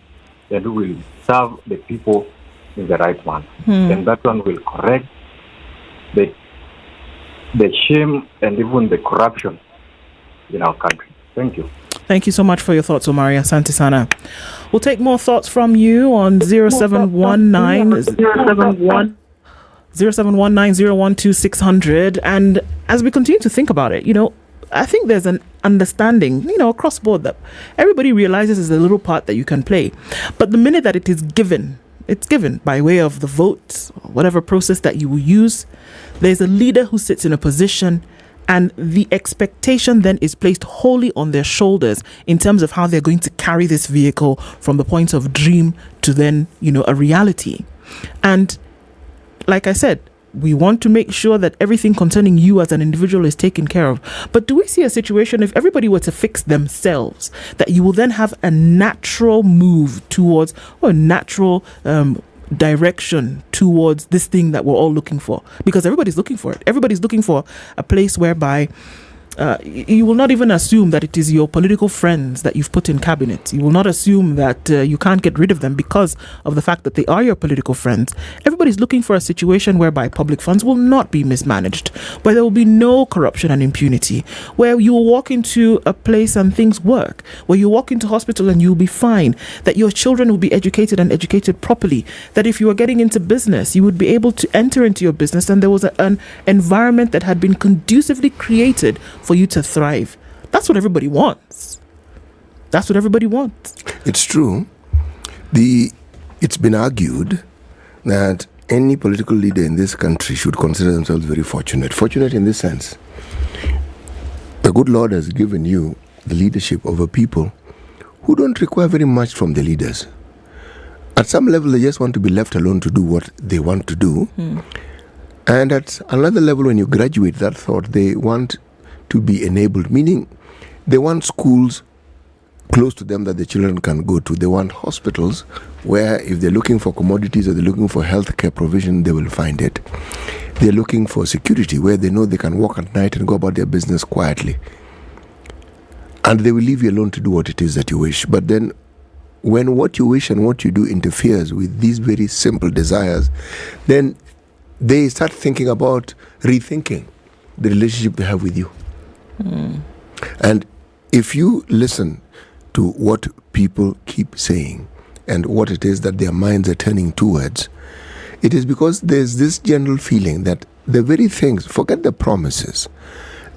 Speaker 10: and who will serve the people in the right one. And that one will correct the shame and even the corruption in our country. Thank you.
Speaker 13: Thank you so much for your thoughts, Omari. Asante sana. We'll take more thoughts from you on 0719-012-600. And as we continue to think about it, I think there's an understanding, across board that everybody realizes there's a little part that you can play. But the minute that it is given, It's given by way of the vote, whatever process that you will use. There's a leader who sits in a position, and the expectation then is placed wholly on their shoulders in terms of how they're going to carry this vehicle from the point of dream to then, a reality. And like I said, we want to make sure that everything concerning you as an individual is taken care of. But do we see a situation, if everybody were to fix themselves, that you will then have a natural move towards, or a natural direction towards this thing that we're all looking for? Because everybody's looking for it. Everybody's looking for a place whereby you will not even assume that it is your political friends that you've put in cabinet. You will not assume that you can't get rid of them because of the fact that they are your political friends. Everybody's looking for a situation whereby public funds will not be mismanaged, where there will be no corruption and impunity, where you will walk into a place and things work, where you walk into hospital and you'll be fine, that your children will be educated and educated properly, that if you were getting into business, you would be able to enter into your business and there was an environment that had been conducively created for you to thrive. That's what everybody wants. That's what everybody wants.
Speaker 11: It's true. It's been argued that any political leader in this country should consider themselves very fortunate. Fortunate in this sense. The good Lord has given you the leadership over people who don't require very much from the leaders. At some level, they just want to be left alone to do what they want to do. And at another level, when you graduate that thought, they want to be enabled, meaning they want schools close to them that the children can go to. They want hospitals where if they're looking for commodities or they're looking for healthcare provision, they will find it. They're looking for security where they know they can walk at night and go about their business quietly. And they will leave you alone to do what it is that you wish. But then when what you wish and what you do interferes with these very simple desires, then they start thinking about rethinking the relationship they have with you. And if you listen to what people keep saying and what it is that their minds are turning towards, it is because there's this general feeling that the very things, forget the promises,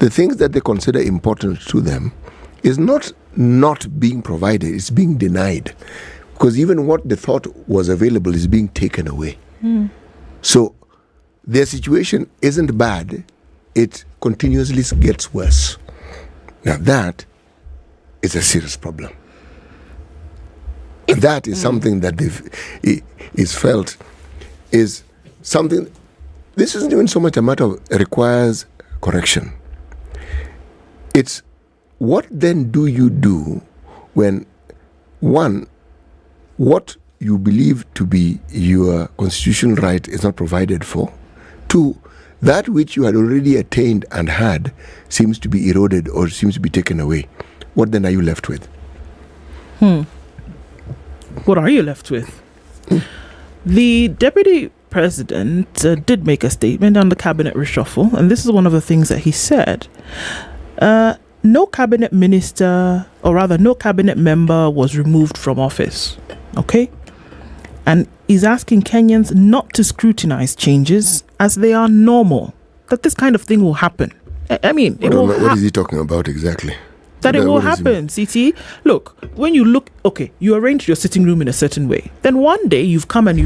Speaker 11: the things that they consider important to them is not being provided, it's being denied. Because even what they thought was available is being taken away. So their situation isn't bad, it continuously gets worse. Now that is a serious problem. And that is something that is felt is something, this isn't even so much a matter of requires correction. It's what then do you do when, one, what you believe to be your constitutional right is not provided for, two, that which you had already attained and had seems to be eroded or seems to be taken away. What then are you left with?
Speaker 13: What are you left with? The deputy president did make a statement on the cabinet reshuffle, and this is one of the things that he said. No cabinet minister, or rather no cabinet member was removed from office. Okay? And he's asking Kenyans not to scrutinize changes as they are normal. That this kind of thing will happen. I mean,
Speaker 11: what is he talking about exactly?
Speaker 13: That it will happen, CT. Look, when you look, okay, you arrange your sitting room in a certain way. Then one day you've come and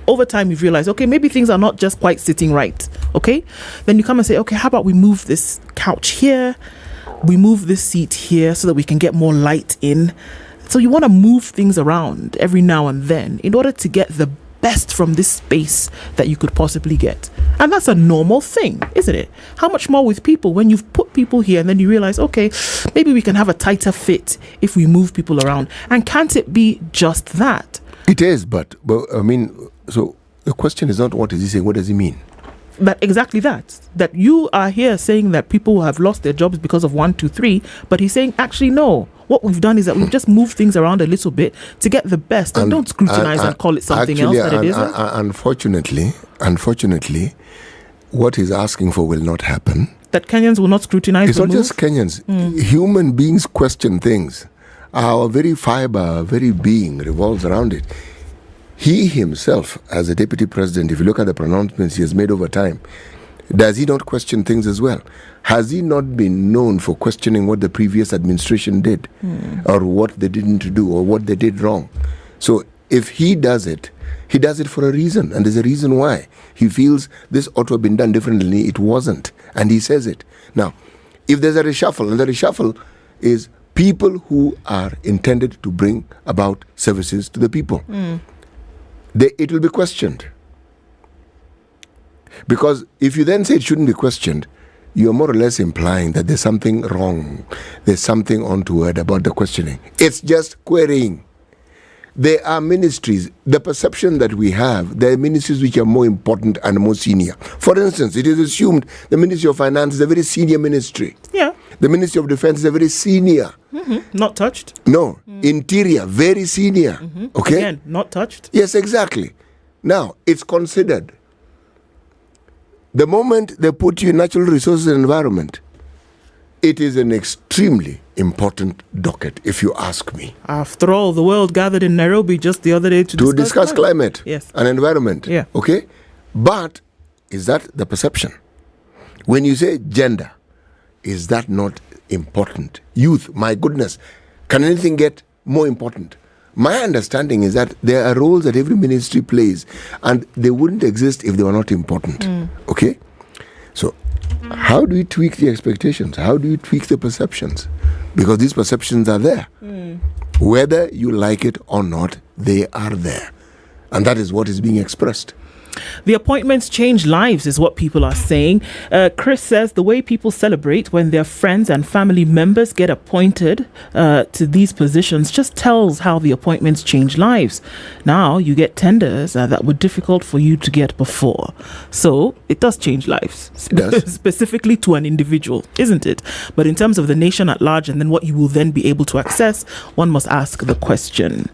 Speaker 13: over time you've realized, okay, maybe things are not just quite sitting right. Okay? Then you come and say, okay, how about we move this couch here? We move this seat here so that we can get more light in. So you want to move things around every now and then in order to get the best from this space that you could possibly get. And that's a normal thing, isn't it? How much more with people when you've put people here and then you realize, okay, maybe we can have a tighter fit if we move people around. And can't it be just that?
Speaker 11: It is, but I mean, so the question is not what is he saying, what does he mean?
Speaker 13: Exactly that you are here saying that people have lost their jobs because of 1, 2, 3, but he's saying actually no. What we've done is that we've just moved things around a little bit to get the best, and don't scrutinize and call it something else that it isn't.
Speaker 11: Unfortunately, what he's asking for will not happen.
Speaker 13: That Kenyans will not scrutinize.
Speaker 11: It's not just Kenyans. Human beings question things. Our very fiber, our very being revolves around it. He himself, as a deputy president, if you look at the pronouncements he has made over time, does he not question things as well? Has he not been known for questioning what the previous administration did, or what they didn't do, or what they did wrong? So if he does it, He does it for a reason, and there's a reason why. He feels this ought to have been done differently. It wasn't, and he says it. Now, if there's a reshuffle, and the reshuffle is people who are intended to bring about services to the people, it will be questioned. Because if you then say it shouldn't be questioned, you're more or less implying that there's something wrong, there's something untoward about the questioning. It's just querying. There are ministries, the perception that we have, there are ministries which are more important and more senior. For instance, it is assumed the Ministry of Finance is a very senior ministry.
Speaker 13: Yeah.
Speaker 11: The Ministry of Defense is a very senior.
Speaker 13: Not touched.
Speaker 11: No. Interior, very senior. Okay?
Speaker 13: Again, not touched.
Speaker 11: Yes, exactly. Now, it's considered. The moment they put you in natural resources and environment, it is an extremely important docket, if you ask me.
Speaker 13: After all, the world gathered in Nairobi just the other day to
Speaker 11: discuss climate
Speaker 13: yes.
Speaker 11: and environment.
Speaker 13: Yeah.
Speaker 11: Okay? But is that the perception? When you say gender, is that not important? Youth, my goodness, can anything get more important? My understanding is that there are roles that every ministry plays, and they wouldn't exist if they were not important. Okay? So, how do you tweak the expectations? How do you tweak the perceptions? Because these perceptions are there. Whether you like it or not, they are there. And that is what is being expressed.
Speaker 13: The appointments change lives is what people are saying. Chris says the way people celebrate when their friends and family members get appointed to these positions just tells how the appointments change lives. Now you get tenders that were difficult for you to get before. So it does change lives.
Speaker 11: It does.
Speaker 13: Specifically to an individual, isn't it? But in terms of the nation at large and then what you will then be able to access, one must ask the question.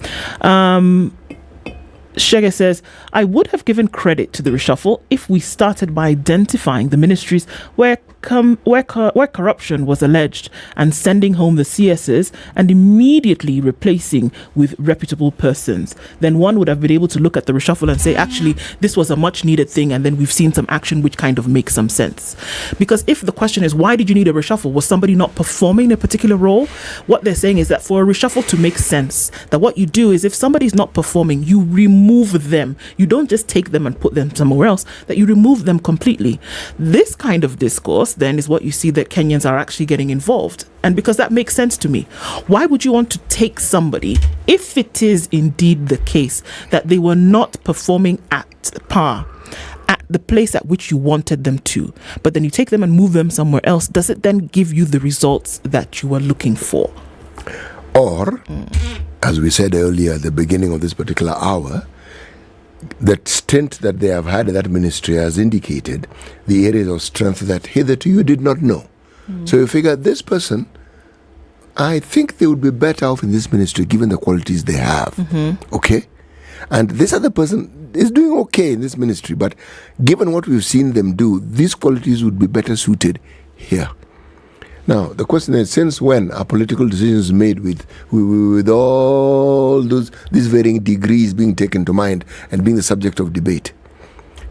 Speaker 13: Shege says, I would have given credit to the reshuffle if we started by identifying the ministries where corruption was alleged and sending home the CSs and immediately replacing with reputable persons. Then one would have been able to look at the reshuffle and say, actually, this was a much needed thing, and then we've seen some action which kind of makes some sense. Because if the question is, why did you need a reshuffle? Was somebody not performing a particular role? What they're saying is that for a reshuffle to make sense, that what you do is if somebody's not performing, you remove them. You don't just take them and put them somewhere else, that you remove them completely. This kind of discourse then is what you see that Kenyans are actually getting involved. And because that makes sense to me, why would you want to take somebody, if it is indeed the case that they were not performing at par, at the place at which you wanted them to, but then you take them and move them somewhere else? Does it then give you the results that you were looking for?
Speaker 11: Or, as we said earlier at the beginning of this particular hour, that stint that they have had in that ministry has indicated the areas of strength that hitherto you did not know. So you figure this person, I think they would be better off in this ministry given the qualities they have. Okay? And this other person is doing okay in this ministry, but given what we've seen them do, these qualities would be better suited here. Now, the question is, since when are political decisions made with all these varying degrees being taken to mind and being the subject of debate?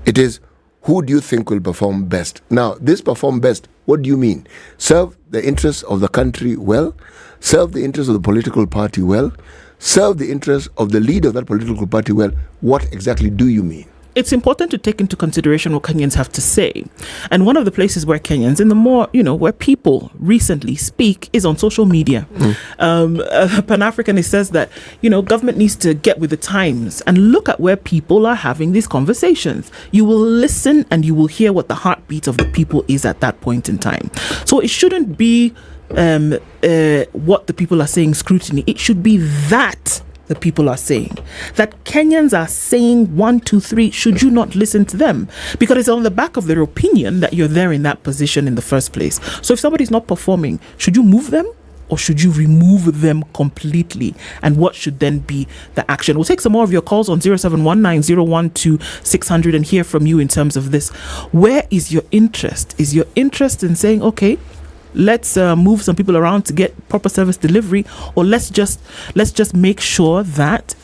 Speaker 11: It is, who do you think will perform best? Now, this perform best, what do you mean? Serve the interests of the country well? Serve the interests of the political party well? Serve the interests of the leader of that political party well? What exactly do you mean?
Speaker 13: It's important to take into consideration what Kenyans have to say. And one of the places where Kenyans, in the more, where people recently speak is on social media. Pan-Africanist says that, government needs to get with the times and look at where people are having these conversations. You will listen and you will hear what the heartbeat of the people is at that point in time. So it shouldn't be what the people are saying scrutiny. It should be that the people are saying. That Kenyans are saying 1, 2, 3, should you not listen to them? Because it's on the back of their opinion that you're there in that position in the first place. So if somebody's not performing, should you move them? Or should you remove them completely? And what should then be the action? We'll take some more of your calls on 0719-012-600 and hear from you in terms of this. Where is your interest? Is your interest in saying, okay, let's move some people around to get proper service delivery, or let's just make sure that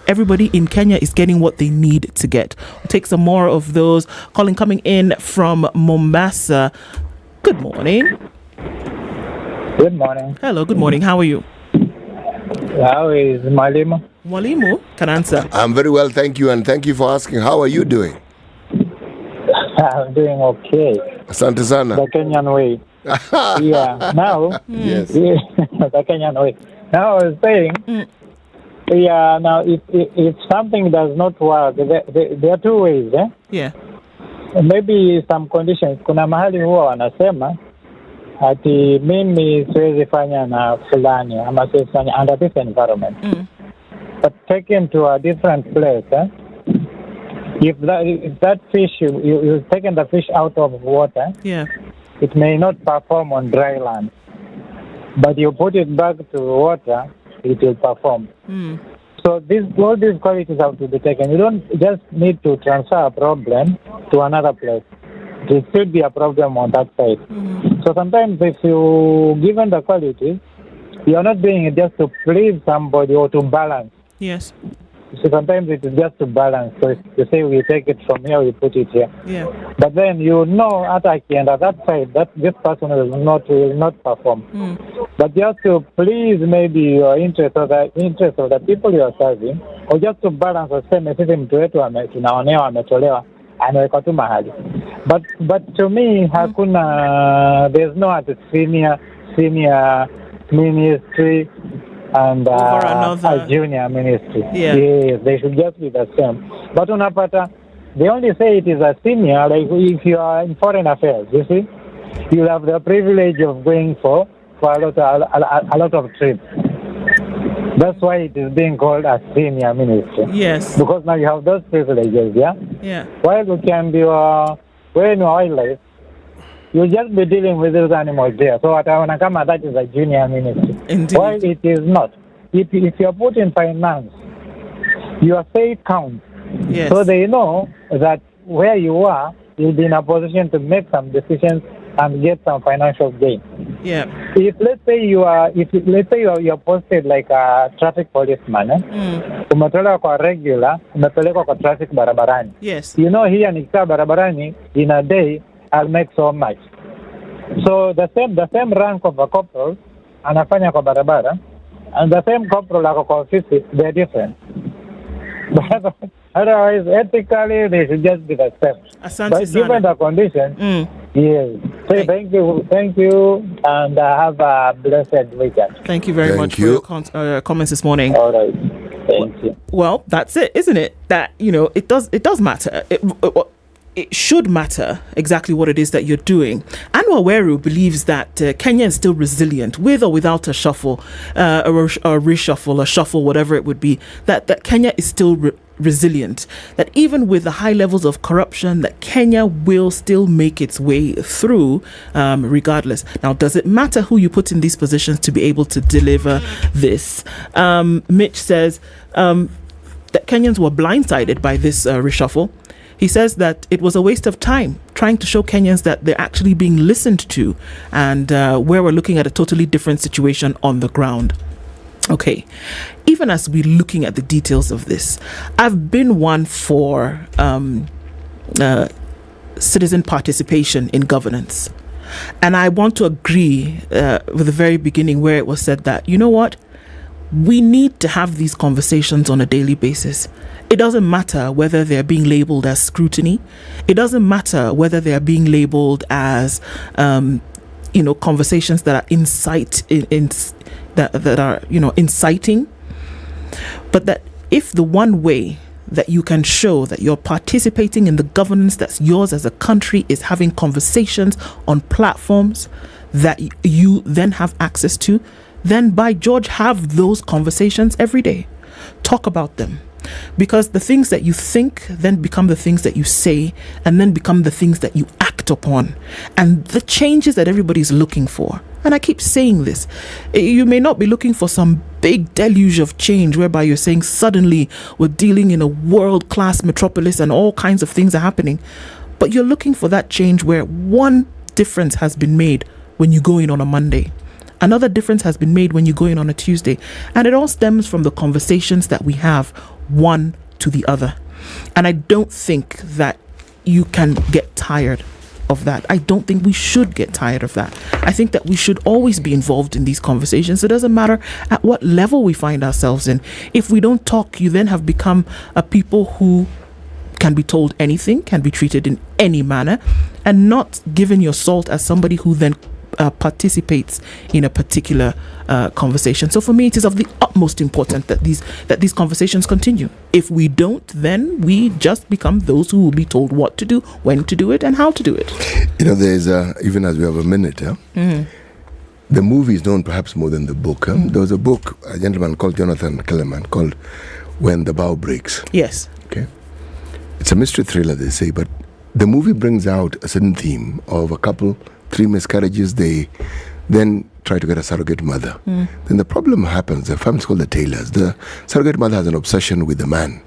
Speaker 13: everybody in Kenya is getting what they need to get. We'll take some more of those. Coming in from Mombasa. Good morning.
Speaker 7: Good morning.
Speaker 13: Hello, good morning. How are you?
Speaker 7: How is Malima?
Speaker 13: Mwalimu can answer.
Speaker 11: I'm very well, thank you, and thank you for asking. How are you doing?
Speaker 7: I'm doing okay.
Speaker 11: Asante sana.
Speaker 7: The Kenyan way. Yeah. Now,
Speaker 11: yes.
Speaker 7: The Kenyan way. Now I was saying, yeah. Now, if something does not work, there are two ways.
Speaker 13: Yeah.
Speaker 7: Maybe some conditions. Kuna mahali huwa wanasema ati mimi siwezi fanya na fulani ama siwezi fanya under this environment. But taken to a different place. If that fish, you've taken the fish out of water, it may not perform on dry land. But you put it back to water, it will perform. So all these qualities have to be taken. You don't just need to transfer a problem to another place. It should be a problem on that side. So sometimes if you given the qualities, you're not doing it just to please somebody or to balance.
Speaker 13: Yes.
Speaker 7: So sometimes it is just to balance. So you say we take it from here, we put it here.
Speaker 13: Yeah.
Speaker 7: But then you know at the end of that side that this person will not perform. But just to please maybe your interest or the interest of the people you are serving, or just to balance the same sisi mtu wetu tunaonewa ametolewa anaweka tu mahali. But to me hakuna there's no at senior ministry and a junior ministry. Yes, they should just be the same. But unapata, they only say it is a senior, like if you are in foreign affairs, you see, you have the privilege of going for a lot of trips. That's why it is being called a senior ministry.
Speaker 13: Yes.
Speaker 7: Because now you have those privileges,
Speaker 13: Yeah.
Speaker 7: While you can be when you're wildlife, you'll just be dealing with those animals there. So that is a junior ministry.
Speaker 13: Indeed.
Speaker 7: While it is not. If you're put in finance, your say counts.
Speaker 13: Yes.
Speaker 7: So they know that where you are, you'll be in a position to make some decisions and get some financial gain.
Speaker 13: Yeah.
Speaker 7: If let's say you're posted like a traffic policeman, umetolewa kwa regular, umepelekwa kwa traffic barabarani.
Speaker 13: Yes.
Speaker 7: You know here nikikaa barabarani in a day I'll make so much. So the same rank of a corporal anafanya kwa barabara and the same corporal ako kwa ofisi, they're different. Otherwise, ethically, they should just be the same.
Speaker 13: Asante
Speaker 7: But given the condition, yes. So thank you, and have a blessed weekend.
Speaker 13: Thank you very much for your comments this morning.
Speaker 7: All right. Thank you.
Speaker 13: Well, that's it, isn't it? That, it does matter. It should matter exactly what it is that you're doing. Anwar Weru believes that Kenya is still resilient, with or without a shuffle, a reshuffle, a shuffle, whatever it would be, that Kenya is still resilient, that even with the high levels of corruption, that Kenya will still make its way through regardless. Now, does it matter who you put in these positions to be able to deliver this? Mitch says that Kenyans were blindsided by this reshuffle. He says that it was a waste of time trying to show Kenyans that they're actually being listened to, and where we're looking at a totally different situation on the ground. Okay, even as we're looking at the details of this, I've been one for citizen participation in governance. And I want to agree with the very beginning where it was said that, you know what? We need to have these conversations on a daily basis. It doesn't matter whether they're being labeled as scrutiny. It doesn't matter whether they're being labeled as, conversations that are inciting. But that if the one way that you can show that you're participating in the governance that's yours as a country is having conversations on platforms that you then have access to, then by George, have those conversations every day. Talk about them. Because the things that you think then become the things that you say, and then become the things that you act upon, and the changes that everybody's looking for. And I keep saying this, you may not be looking for some big deluge of change whereby you're saying suddenly we're dealing in a world-class metropolis and all kinds of things are happening, but you're looking for that change where one difference has been made when you go in on a Monday. Another difference has been made when you go in on a Tuesday. And it all stems from the conversations that we have one to the other. And I don't think that you can get tired of that. I don't think we should get tired of that. I think that we should always be involved in these conversations. It doesn't matter at what level we find ourselves in. If we don't talk, you then have become a people who can be told anything, can be treated in any manner, and not given your salt as somebody who then participates in a particular conversation. So for me, it is of the utmost importance that these conversations continue. If we don't, then we just become those who will be told what to do, when to do it, and how to do it.
Speaker 11: There's even as we have a minute, the movie is known perhaps more than the book. There was a book, a gentleman called Jonathan Kellerman, called When the Bow Breaks.
Speaker 13: Yes.
Speaker 11: Okay. It's a mystery thriller, they say, but the movie brings out a certain theme of a couple, 3 miscarriages. They then try to get a surrogate mother. Then the problem happens. The family's called the Taylors. The surrogate mother has an obsession with the man.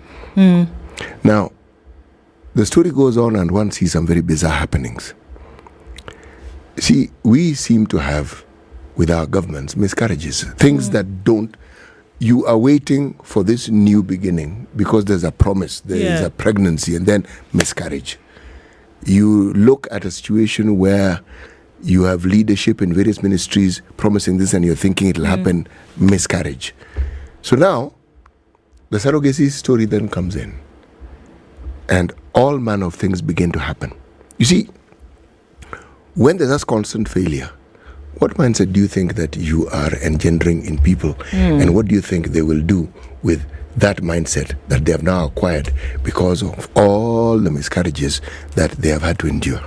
Speaker 11: Now, the story goes on and one sees some very bizarre happenings. See, we seem to have, with our governments, miscarriages. Things that don't... You are waiting for this new beginning because there's a promise, there is a pregnancy, and then miscarriage. You look at a situation where you have leadership in various ministries promising this and you're thinking it'll happen, miscarriage. So now, the surrogacy story then comes in and all manner of things begin to happen. You see, when there's this constant failure, what mindset do you think that you are engendering in people? And what do you think they will do with that mindset that they have now acquired because of all the miscarriages that they have had to endure?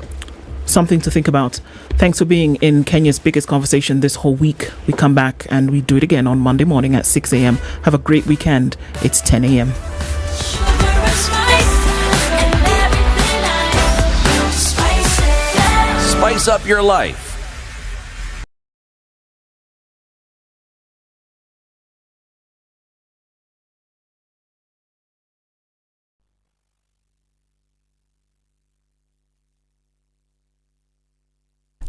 Speaker 13: Something to think about. Thanks for being in Kenya's biggest conversation this whole week. We come back and we do it again on Monday morning at 6 a.m. Have a great weekend. It's 10 a.m.
Speaker 8: Spice up your life.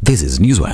Speaker 2: This is Newswire.